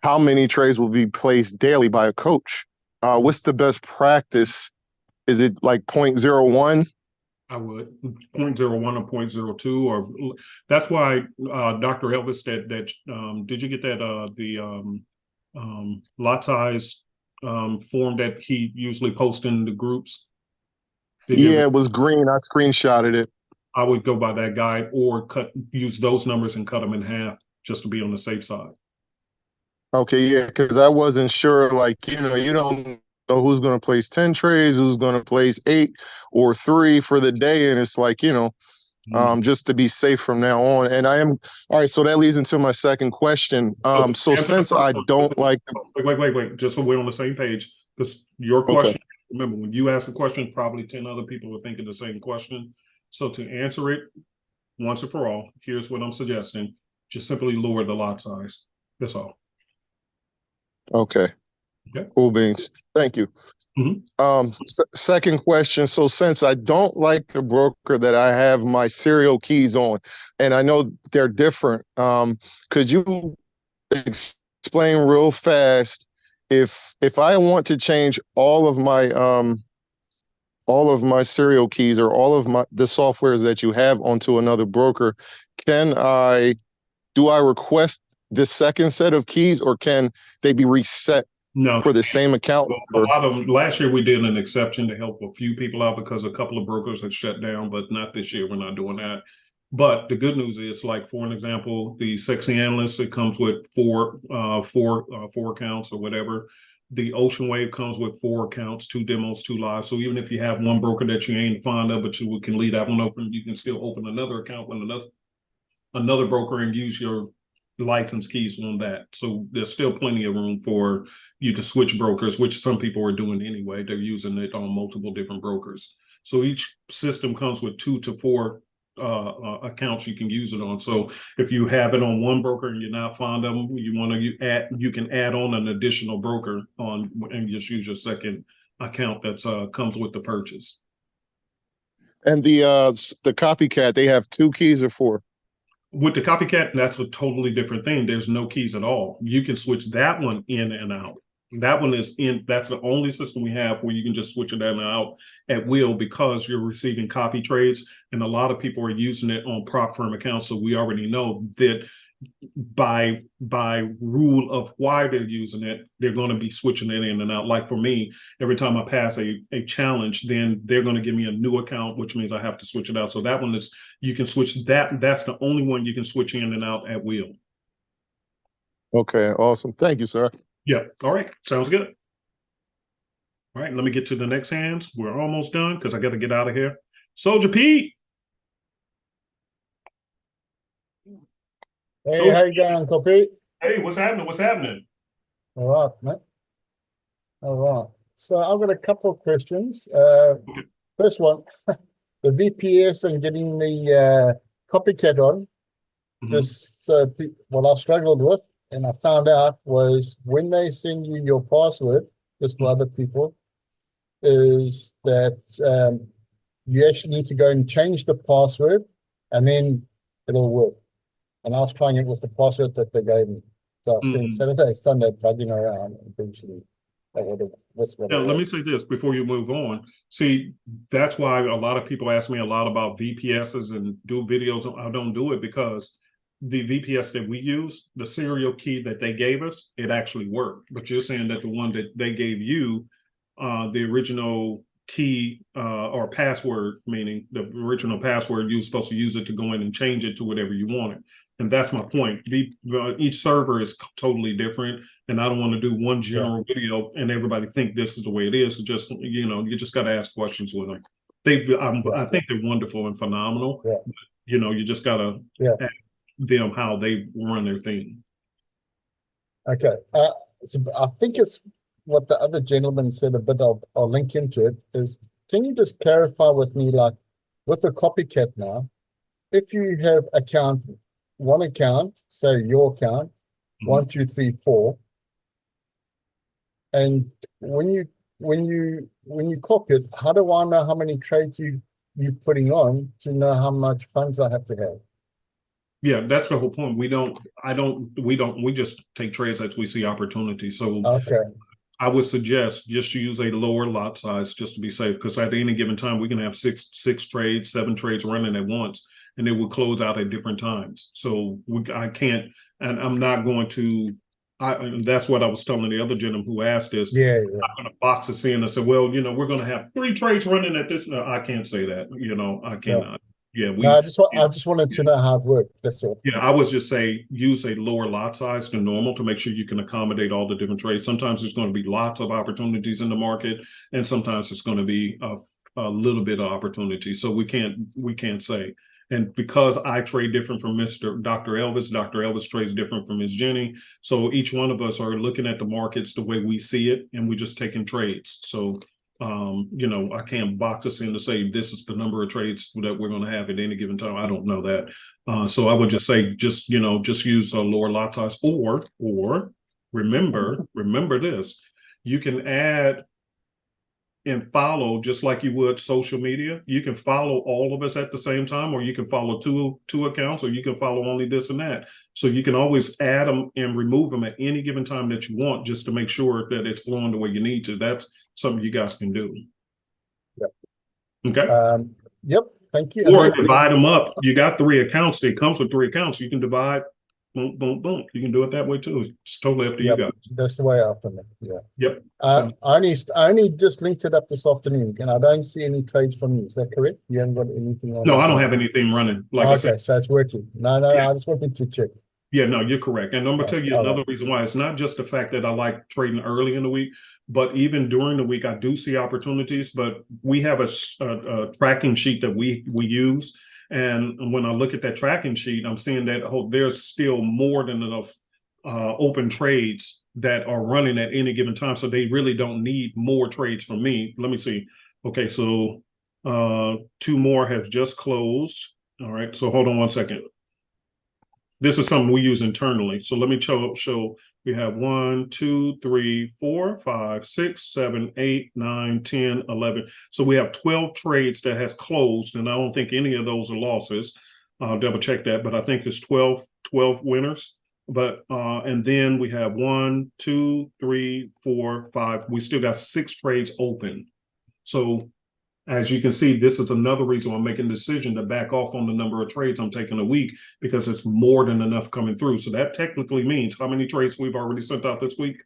how many trades will be placed daily by a coach, what's the best practice? Is it like 0.01? I would 0.01 or 0.02, or that's why Dr. Elvis did you get that the lot size form that he usually posts in the groups? Yeah, it was green. I screenshotted it. I would go by that guide, or use those numbers and cut them in half just to be on the safe side. Okay, yeah, because I wasn't sure, like, you don't know who's going to place 10 trades, who's going to place 8 or 3 for the day. And it's like, just to be safe from now on. And all right, so that leads into my second question. So since I don't like... Wait, just so we're on the same page, because your question, remember, when you ask a question, probably 10 other people are thinking the same question. So to answer it, once and for all, here's what I'm suggesting. Just simply lower the lot size. That's all. Okay. Okay. Cool beans. Thank you. Second question. So since I don't like the broker that I have my serial keys on, and I know they're different, could you explain real fast if I want to change all of my serial keys or all of the softwares that you have onto another broker, do I request the second set of keys, or can they be reset for the same account? So a lot of last year we did an exception to help a few people out because a couple of brokers had shut down, but not this year. We're not doing that. But the good news is, like for an example, the sexy analyst, it comes with four accounts or whatever. The Ocean Wave comes with 4 accounts, 2 demos, 2 lives. So even if you have one broker that you ain't fond of, but you can leave that one open, you can still open another account with another broker and use your license keys on that. So there's still plenty of room for you to switch brokers, which some people are doing anyway. They're using it on multiple different brokers. So each system comes with 2 to 4 accounts you can use it on. So if you have it on one broker and you're not fond of them, you can add on an additional broker on and just use your second account that's comes with the purchase. And the copycat, they have 2 keys or 4? With the copycat, that's a totally different thing. There's no keys at all. You can switch that one in and out. That one is in, that's the only system we have where you can just switch it in and out at will, because you're receiving copy trades, and a lot of people are using it on prop firm accounts. So we already know that by rule of why they're using it, they're going to be switching it in and out. Like for me, every time I pass a challenge, then they're going to give me a new account, which means I have to switch it out. So that one is, you can switch that. That's the only one you can switch in and out at will. Okay, awesome. Thank you, sir. Yeah. All right. Sounds good. All right. Let me get to the next hands. We're almost done because I got to get out of here. Soldier Pete. Hey, Soldier how you going, Uncle Pete? Hey, what's happening? What's happening? All right, mate. All right. So I've got a couple of questions. First one, the VPS and getting the copycat on. Just what I struggled with, and I found out, was when they send you your password, just for other people, is that you actually need to go and change the password, and then it'll work. And I was trying it with the password that they gave me. So I spent Saturday, Sunday bugging around, and eventually that would have. Now, let me say this before you move on. See, that's why a lot of people ask me a lot about VPSs and do videos. I don't do it because the VPS that we use, the serial key that they gave us, it actually worked. But you're saying that the one that they gave you, the original key or password, meaning the original password, you're supposed to use it to go in and change it to whatever you wanted. And that's my point. Each server is totally different, and I don't want to do one general video and everybody think this is the way it is. So just, you just got to ask questions with them. I think they're wonderful and phenomenal. You just got to ask them how they run their thing. Okay. So I think it's what the other gentleman said a bit. I'll link into it. Is, can you just clarify with me, like with the copycat now, if you have one account, say your account, 1, 2, 3, 4, and when you copy it, how do I know how many trades you're putting on to know how much funds I have to have? Yeah, that's the whole point. We just take trades as we see opportunities. So I would suggest just use a lower lot size just to be safe, because at any given time we can have six trades, 7 trades running at once, and they will close out at different times. So I can't, and I'm not going to. That's what I was telling the other gentleman who asked this. I'm not going to box us in and say, well, we're going to have 3 trades running at this. No, I can't say that. I cannot. I just wanted to know how it worked. That's all. Yeah, I would just say use a lower lot size than normal to make sure you can accommodate all the different trades. Sometimes there's going to be lots of opportunities in the market, and sometimes it's going to be a little bit of opportunity. So we can't say. And because I trade different from Dr. Elvis trades different from Ms. Jenny. So each one of us are looking at the markets the way we see it, and we're just taking trades. So You know, I can't box us in to say this is the number of trades that we're going to have at any given time. I don't know that. So I would just say, just, you know, just use a lower lot size, or remember this, you can add and follow just like you would social media. You can follow all of us at the same time, or you can follow two accounts, or you can follow only this and that. So you can always add them and remove them at any given time that you want, just to make sure that it's flowing the way you need to. That's something you guys can do. Yep. Okay. Yep. Thank you. Or divide them up. You got 3 accounts. It comes with 3 accounts. You can divide. Boom, boom, boom. You can do it that way too. It's totally up to you guys. That's the way I open it. Yeah. Yep. I only just linked it up this afternoon, and I don't see any trades from you. Is that correct? You haven't got anything on? No, I don't have anything running. Like I said. So it's working. No, Yeah. I just wanted to check. Yeah, no, you're correct. And I'm gonna tell you another reason why. It's not just the fact that I like trading early in the week, but even during the week, I do see opportunities. But we have a tracking sheet that we use. And when I look at that tracking sheet, I'm seeing that there's still more than enough open trades that are running at any given time. So they really don't need more trades from me. Let me see. Okay, so 2 more have just closed. All right, so hold on one second. This is something we use internally. So let me show we have 1, 2, 3, 4, 5, 6, 7, 8, 9, 10, 11. So we have 12 trades that has closed, and I don't think any of those are losses. I'll double check that, but I think it's 12 winners. But and then we have 1, 2, 3, 4, 5. We still got 6 trades open. So as you can see, this is another reason I'm making the decision to back off on the number of trades I'm taking a week, because it's more than enough coming through. So that technically means how many trades we've already sent out this week?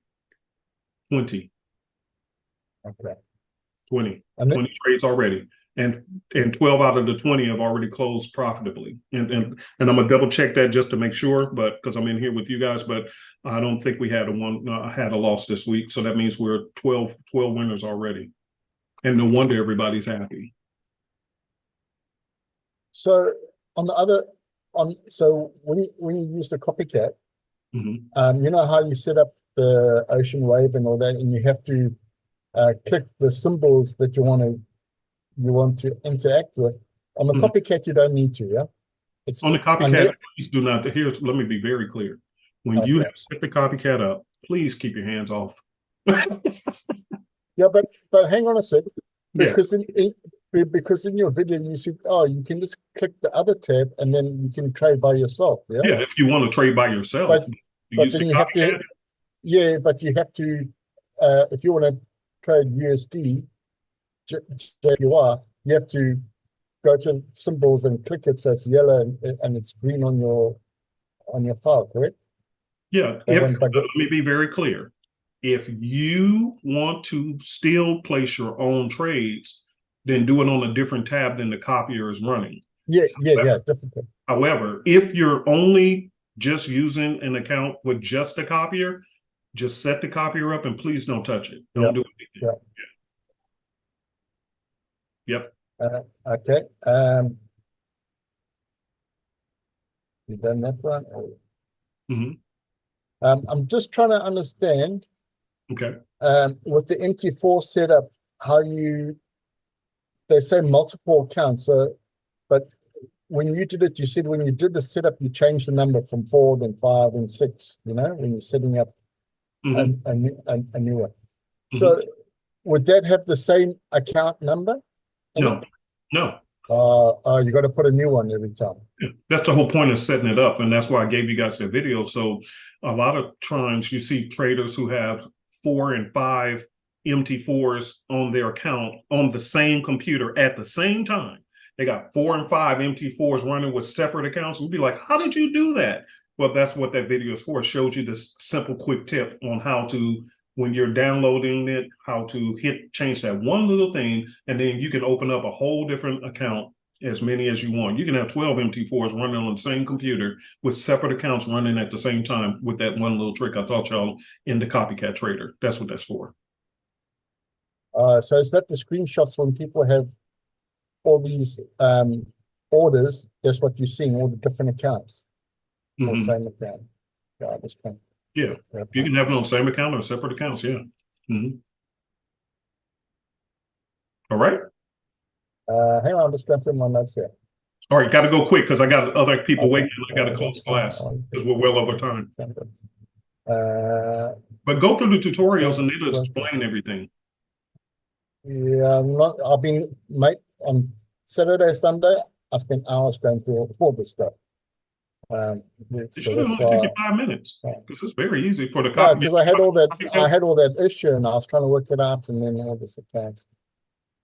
20. Okay. 20 trades already. And 12 out of the 20 have already closed profitably. And I'm gonna double check that just to make sure, but because I'm in here with you guys, but I don't think we had a loss this week. So that means we're 12 winners already. And no wonder everybody's happy. So so when you use the copycat, you know how you set up the ocean wave and all that, and you have to click the symbols that you want to interact with. On the copycat, you don't need to, yeah? It's on the copycat, please do not. Let me be very clear. When you have set the copycat up, please keep your hands off. Yeah, but hang on a sec, because because in your video you see, you can just click the other tab and then you can trade by yourself. Yeah. Yeah, if you want to trade by yourself, but then you have to. Yeah, but you have to. If you want to trade USD, JPY, you have to go to symbols and click it so it's yellow and it's green on your file, correct? Yeah. Let me be very clear. If you want to still place your own trades, then do it on a different tab than the copier is running. Yeah, different. However, if you're only just using an account with just a copier, just set the copier up and please don't touch it. Don't do anything. Yep. Okay. You done that one? I'm just trying to understand. Okay. With the MT4 setup, how they say multiple accounts. But when you did it, you said when you did the setup, you changed the number from 4, then 5, then 6. You know, when you're setting up a new one. So would that have the same account number? No. You got to put a new one every time. That's the whole point of setting it up, and that's why I gave you guys the video. So a lot of times you see traders who have 4 and 5 MT4s on their account on the same computer at the same time. They got 4 and 5 MT4s running with separate accounts. We'd be like, how did you do that? Well, that's what that video is for. It shows you this simple, quick tip on how to, when you're downloading it, how to change that one little thing, and then you can open up a whole different account, as many as you want. You can have 12 MT4s running on the same computer with separate accounts running at the same time with that one little trick I taught y'all in the Copycat Trader. That's what that's for. So is that the screenshots when people have all these orders? That's what you're seeing, all the different accounts on the same account. Yeah, that's fine. Yeah, you can have it on the same account or separate accounts. Yeah. All right. Hang on, I'm just going through my notes here. All right, got to go quick because I got other people waiting. I got to close class because we're well over time. But go through the tutorials and it'll explain everything. Yeah, I've been, mate, on Saturday, Sunday, I spent hours going through all this stuff. It should only take you 5 minutes because it's very easy for the Yeah, copy. because I had all that issue and I was trying to work it out and then all this attacks.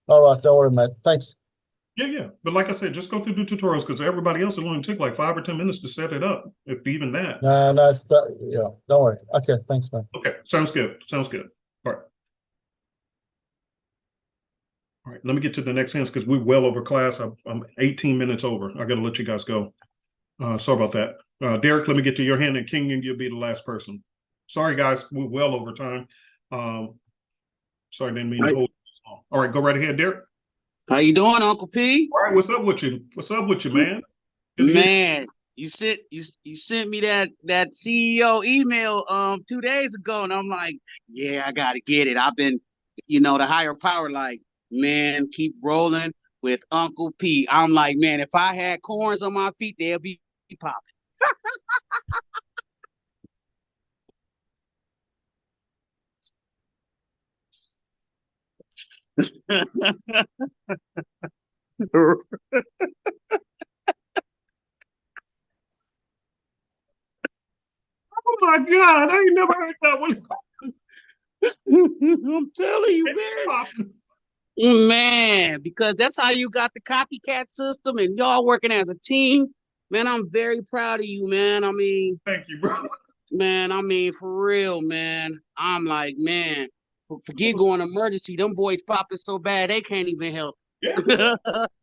All right, don't worry, mate. Thanks. Yeah. But like I said, just go through the tutorials because everybody else, it only took like 5 or 10 minutes to set it up, if even that. No, it's that, yeah, don't worry. Okay, thanks, man. Okay, sounds good. Sounds good. All right. All right, let me get to the next hands because we're well over class. I'm 18 minutes over. I got to let you guys go. Sorry about that. Derek, let me get to your hand, and King, and you'll be the last person. Sorry, guys, we're well over time. Sorry, didn't mean to hold you so long. All right, go right ahead, Derek. How you doing, Uncle P? All right, what's up with you? What's up with you, man? Man, you sent me that CEO email 2 days ago, and I'm like, yeah, I gotta get it. I've been, the higher power, like, man, keep rolling with Uncle P. I'm like, man, if I had corns on my feet, they'll be popping. Oh my God, I ain't never heard that one. I'm telling you, man, because that's how you got the copycat system and y'all working as a team. Man, I'm very proud of you, man. I mean, thank you, bro. Man, I mean, for real, man. I'm like, man, forget going emergency. Them boys popping so bad they can't even help. Yeah.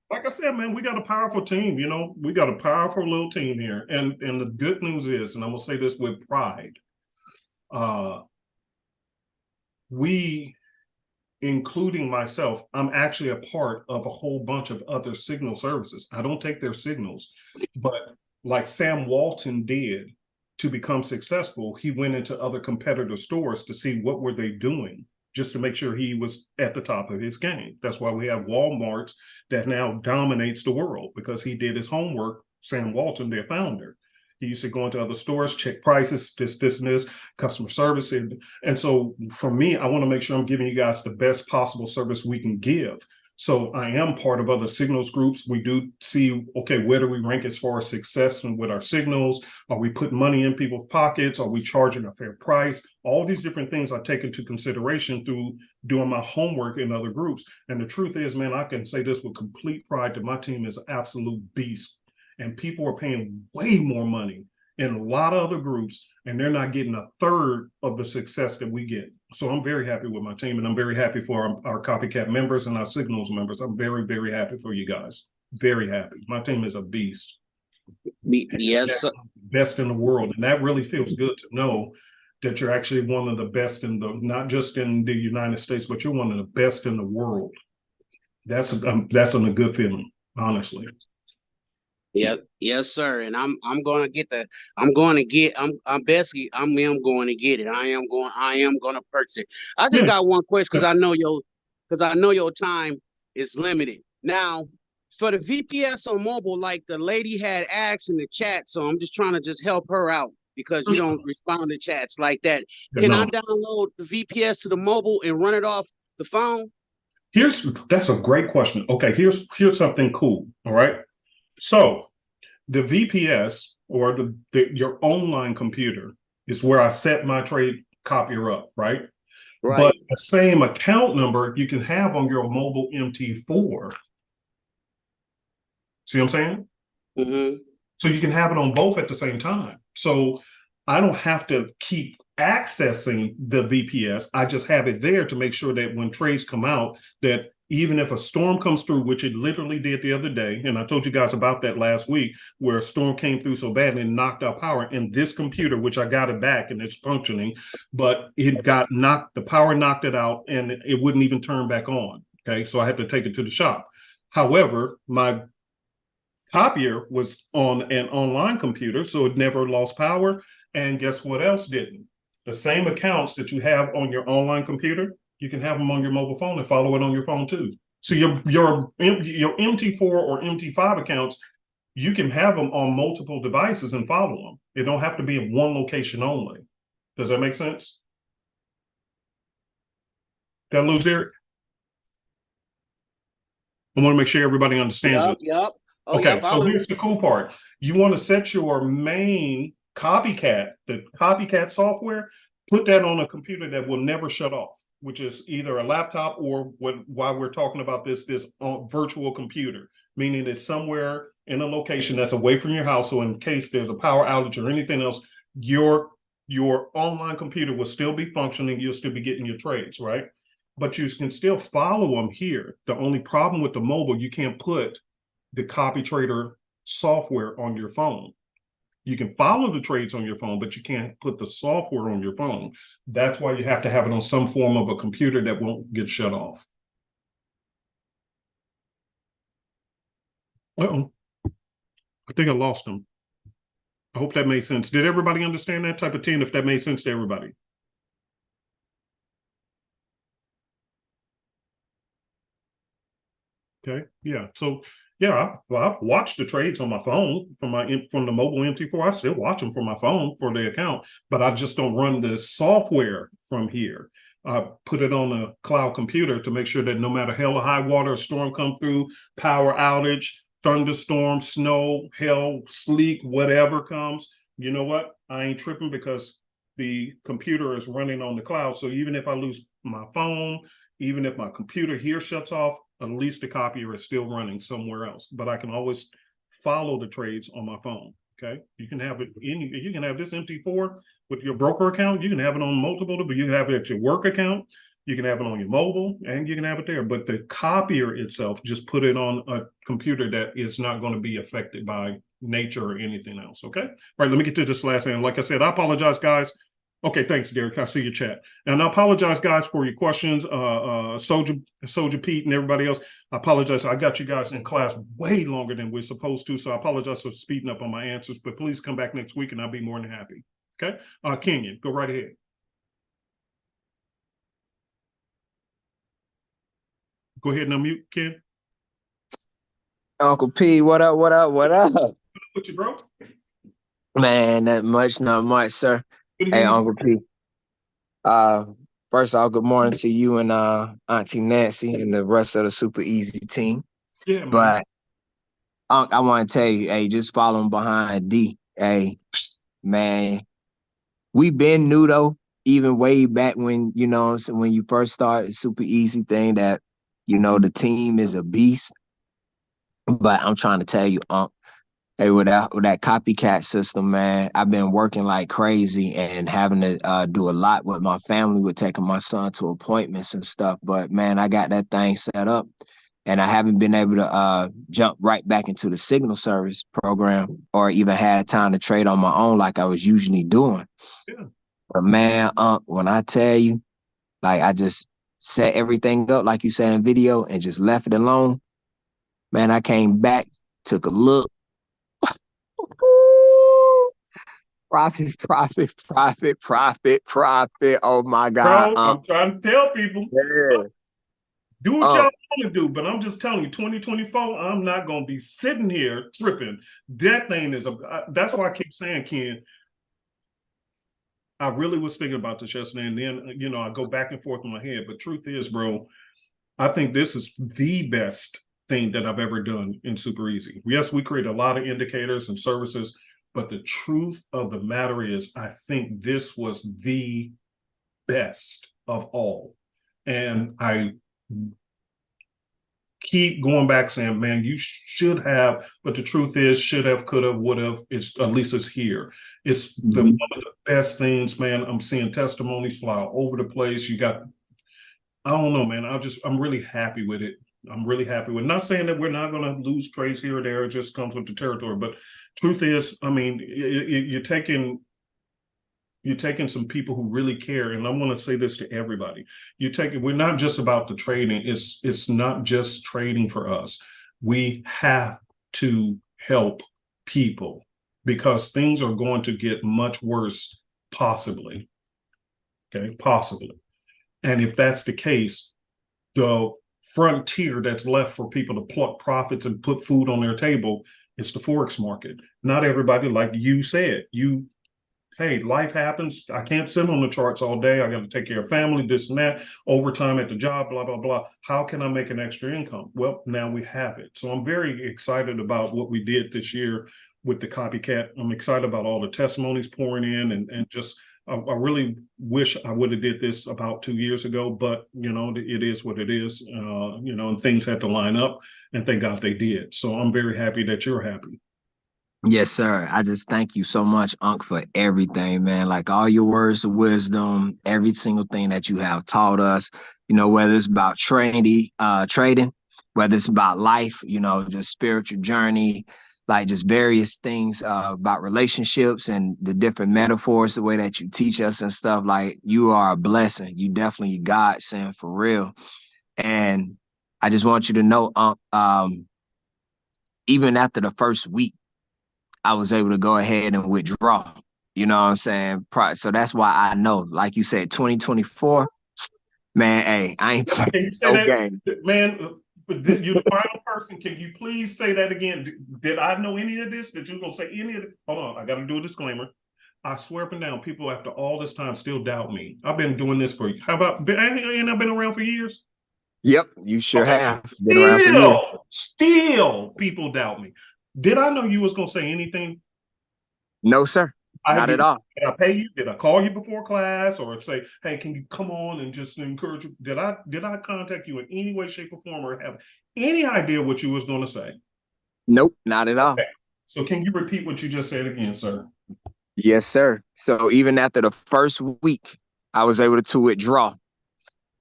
Like I said, man, we got a powerful team. We got a powerful little team here. And the good news is, and I'm gonna say this with pride, we, including myself, I'm actually a part of a whole bunch of other signal services. I don't take their signals, but like Sam Walton did to become successful, he went into other competitor stores to see what were they doing, just to make sure he was at the top of his game. That's why we have Walmart's that now dominates the world, because he did his homework. Sam Walton, their founder, he used to go into other stores, check prices, this, and this, customer service. And so for me, I want to make sure I'm giving you guys the best possible service we can give. So I am part of other signals groups. We do see, okay, where do we rank as far as success and with our signals? Are we putting money in people's pockets? Are we charging a fair price? All these different things I take into consideration through doing my homework in other groups. And the truth is, man, I can say this with complete pride that my team is an absolute beast. And people are paying way more money in a lot of other groups, and they're not getting a third of the success that we get. So I'm very happy with my team, and I'm very happy for our copycat members and our signals members. I'm very, very happy for you guys. Very happy. My team is a beast. Yes, sir. Best in the world. And that really feels good to know that you're actually one of the best not just in the United States, but you're one of the best in the world. That's a good feeling, honestly. Yeah, yes, sir. And I'm going to get it. I am going to purchase it. I just got one question because I know your time is limited. Now, for the VPS on mobile, like the lady had asked in the chat, so I'm just trying to help her out because you don't respond to chats like that. Can I download the VPS to the mobile and run it off the phone? That's a great question. Okay, here's something cool. All right. So the VPS or your online computer is where I set my trade copier up, right? Right. But the same account number you can have on your mobile MT4. See what I'm saying? Mm-hmm. So you can have it on both at the same time. So I don't have to keep accessing the VPS. I just have it there to make sure that when trades come out, that even if a storm comes through, which it literally did the other day, and I told you guys about that last week, where a storm came through so bad and it knocked out power, and this computer, which I got it back and it's functioning, but it got the power knocked it out and it wouldn't even turn back on. Okay, so I had to take it to the shop. However, my copier was on an online computer, so it never lost power. And guess what else didn't? The same accounts that you have on your online computer, you can have them on your mobile phone and follow it on your phone too. So your MT4 or MT5 accounts, you can have them on multiple devices and follow them. It don't have to be in one location only. Does that make sense? Did I lose Eric? I want to make sure everybody understands it. Yep. Oh, Okay, yep, so here's the cool part. You want to set your main copycat, the copycat software, put that on a computer that will never shut off, which is either a laptop or while we're talking about this virtual computer, meaning it's somewhere in a location that's away from your house. So in case there's a power outage or anything else, your online computer will still be functioning. You'll still be getting your trades, right? But you can still follow them here. The only problem with the mobile, you can't put the copy trader software on your phone. You can follow the trades on your phone, but you can't put the software on your phone. That's why you have to have it on some form of a computer that won't get shut off. Uh-oh. I think I lost them. I hope that made sense. Did everybody understand that? Type of 10 if that made sense to everybody. Okay, yeah. So yeah, I've watched the trades on my phone from the mobile MT4. I still watch them from my phone for the account, but I just don't run the software from here. I put it on a cloud computer to make sure that no matter hell or high water, a storm come through, power outage, thunderstorm, snow, hail, sleet, whatever comes, you know what? I ain't tripping because the computer is running on the cloud. So even if I lose my phone, even if my computer here shuts off, at least the copier is still running somewhere else. But I can always follow the trades on my phone. Okay, you can have it you can have this MT4 with your broker account. You can have it on multiple, but you can have it at your work account. You can have it on your mobile, and you can have it there. But the copier itself, just put it on a computer that is not going to be affected by nature or anything else. Okay, all right. Let me get to this last end. Like I said, I apologize, guys. Okay, thanks, Derek. I see your chat. And I apologize, guys, for your questions. Soldier Pete and everybody else. I apologize. I got you guys in class way longer than we're supposed to, so I apologize for speeding up on my answers, but please come back next week and I'll be more than happy. Okay? Kenyon, go right ahead. Go ahead and unmute, Ken. Uncle P, what up, what up, what up? What you, bro? Man, not much, sir. Hey, Uncle P. First of all, good morning to you and Auntie Nancy and the rest of the Super Easy team. Yeah, man. But I want to tell you, hey, just following behind D. Hey, man, we been new though, even way back when, you know, when you first started Super Easy thing that, you know, the team is a beast. But I'm trying to tell you, hey, with that copycat system, man, I've been working like crazy and having to do a lot with my family with taking my son to appointments and stuff. But, man, I got that thing set up, and I haven't been able to jump right back into the signal service program or even had time to trade on my own like I was usually doing. Yeah. But, man, when I tell you, like, I just set everything up, like you said in video, and just left it alone, man, I came back, took a look. Profit. Oh my God. Bro, I'm trying to tell people. Yeah. Do what y'all want to do, but I'm just telling you, 2024, I'm not going to be sitting here tripping. That thing is, that's why I keep saying, Ken, I really was thinking about this yesterday, and then, you know, I go back and forth in my head. But truth is, bro, I think this is the best thing that I've ever done in Super Easy. Yes, we create a lot of indicators and services, but the truth of the matter is, I think this was the best of all. And I keep going back saying, man, you should have, but the truth is, should have, could have, would have, at least it's here. It's one of the best things, man. I'm seeing testimonies fly all over the place. You got, I don't know, man. I'm really happy with it. I'm really happy with it. Not saying that we're not going to lose trades here or there. It just comes with the territory. But truth is, I mean, you're taking some people who really care. And I want to say this to everybody. We're not just about the trading. It's not just trading for us. We have to help people because things are going to get much worse, possibly. Okay, possibly. And if that's the case, the frontier that's left for people to pluck profits and put food on their table, it's the Forex market. Not everybody, like you said, hey, life happens. I can't sit on the charts all day. I got to take care of family, this and that, overtime at the job, blah, blah, blah. How can I make an extra income? Well, now we have it. So I'm very excited about what we did this year with the copycat. I'm excited about all the testimonies pouring in, and just, I really wish I would have did this about 2 years ago, but it is what it is, and things had to line up, and thank God they did. So I'm very happy that you're happy. Yes, sir. I just thank you so much, Unc, for everything, man. Like all your words of wisdom, every single thing that you have taught us, whether it's about trading, whether it's about life, just spiritual journey, like just various things about relationships and the different metaphors, the way that you teach us and stuff. Like you are a blessing. You definitely God sent for real. And I just want you to know, Unc, even after the first week, I was able to go ahead and withdraw. You know what I'm saying? So that's why I know, like you said, 2024, man, hey, I ain't playing no game. Man, you're the final person. Can you please say that again? Did I know any of this? Did you gonna say any of it? Hold on, I got to do a disclaimer. I swear up and down, people after all this time still doubt me. I've been doing this for, how about, ain't I been around for years? Yep, you sure have. Been around for years. Still, people doubt me. Did I know you was gonna say anything? No, sir. Not at all. Did I pay you? Did I call you before class or say, hey, can you come on and just encourage you? Did I contact you in any way, shape, or form, or have any idea what you was gonna say? Nope, not at all. Okay. So can you repeat what you just said again, sir? Yes, sir. So even after the first week, I was able to withdraw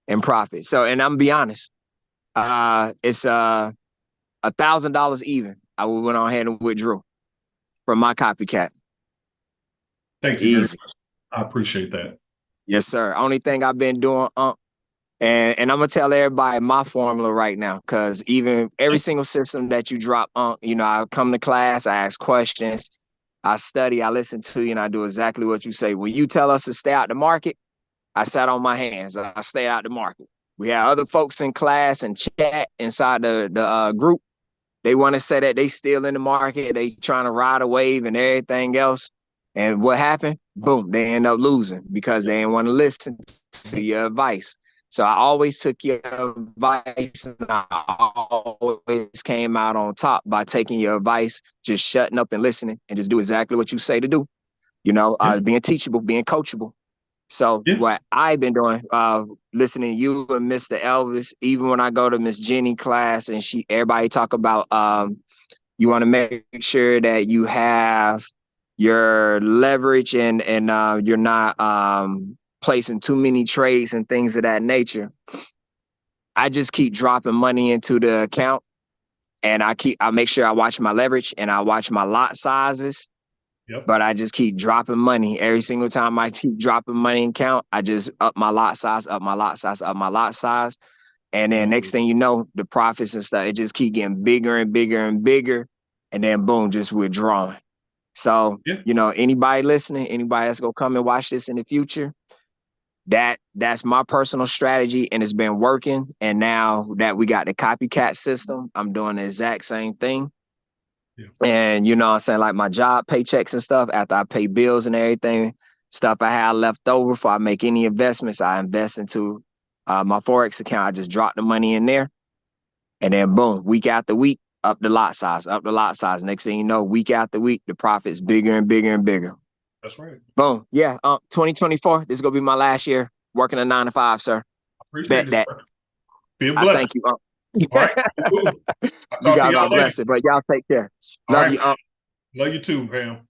and profit. So, and I'm gonna be honest, it's $1,000 even. I went on ahead and withdrew from my copycat. Thank you. Easy. I appreciate that. Yes, sir. Only thing I've been doing, and I'm gonna tell everybody my formula right now, because even every single system that you drop, I come to class, I ask questions, I study, I listen to you, and I do exactly what you say. When you tell us to stay out the market, I sat on my hands. I stay out the market. We have other folks in class and chat inside the group. They want to say that they still in the market, they trying to ride a wave and everything else. And what happened? Boom, they end up losing because they didn't want to listen to your advice. So I always took your advice, and I always came out on top by taking your advice, just shutting up and listening, and just do exactly what you say to do. Being teachable, being coachable. So what I've been doing, listening to you and Mr. Elvis, even when I go to Miss Jenny class and everybody talk about you want to make sure that you have your leverage and you're not placing too many trades and things of that nature. I just keep dropping money into the account, and I make sure I watch my leverage and I watch my lot sizes. Yep. But I just keep dropping money. Every single time I keep dropping money in count, I just up my lot size, up my lot size, up my lot size. And then next thing you know, the profits and stuff, it just keep getting bigger and bigger and bigger. And then boom, just withdrawing. So, anybody listening, anybody that's gonna come and watch this in the future, that's my personal strategy, and it's been working. And now that we got the copycat system, I'm doing the exact same thing. And I'm saying, like my job paychecks and stuff, after I pay bills and everything, stuff I have left over before I make any investments, I invest into my Forex account. I just drop the money in there, and then boom, week after week, up the lot size, up the lot size. Next thing you know, week after week, the profit's bigger and bigger and bigger. That's right. Boom. Yeah. 2024, this is gonna be my last year working a 9 to 5, sir. Appreciate that. Be a blessing. Thank you. All right. Cool. You guys are blessed, but y'all take care. Love you. Love you too, Pam.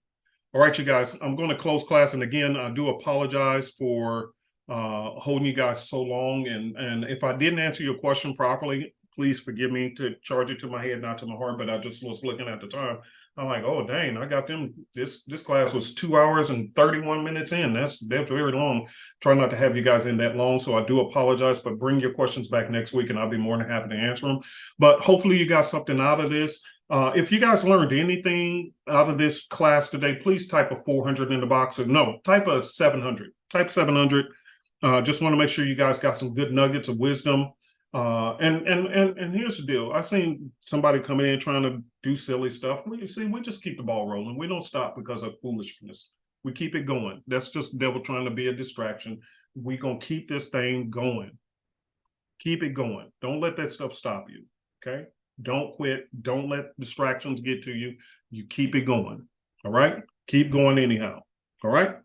All right, you guys. I'm going to close class, and again, I do apologize for holding you guys so long. And if I didn't answer your question properly, please forgive me to charge it to my head, not to my heart. But I just was looking at the time. I'm like, oh dang, I got them. This class was 2 hours and 31 minutes in. That's very long. Try not to have you guys in that long, so I do apologize. But bring your questions back next week, and I'll be more than happy to answer them. But hopefully, you got something out of this. If you guys learned anything out of this class today, please type a 400 in the box. No, type a 700. Type 700. Just want to make sure you guys got some good nuggets of wisdom. And here's the deal. I've seen somebody come in trying to do silly stuff. We just keep the ball rolling. We don't stop because of foolishness. We keep it going. That's just the devil trying to be a distraction. We're gonna keep this thing going. Keep it going. Don't let that stuff stop you. Okay. Don't quit. Don't let distractions get to you. You keep it going. All right. Keep going anyhow. All right.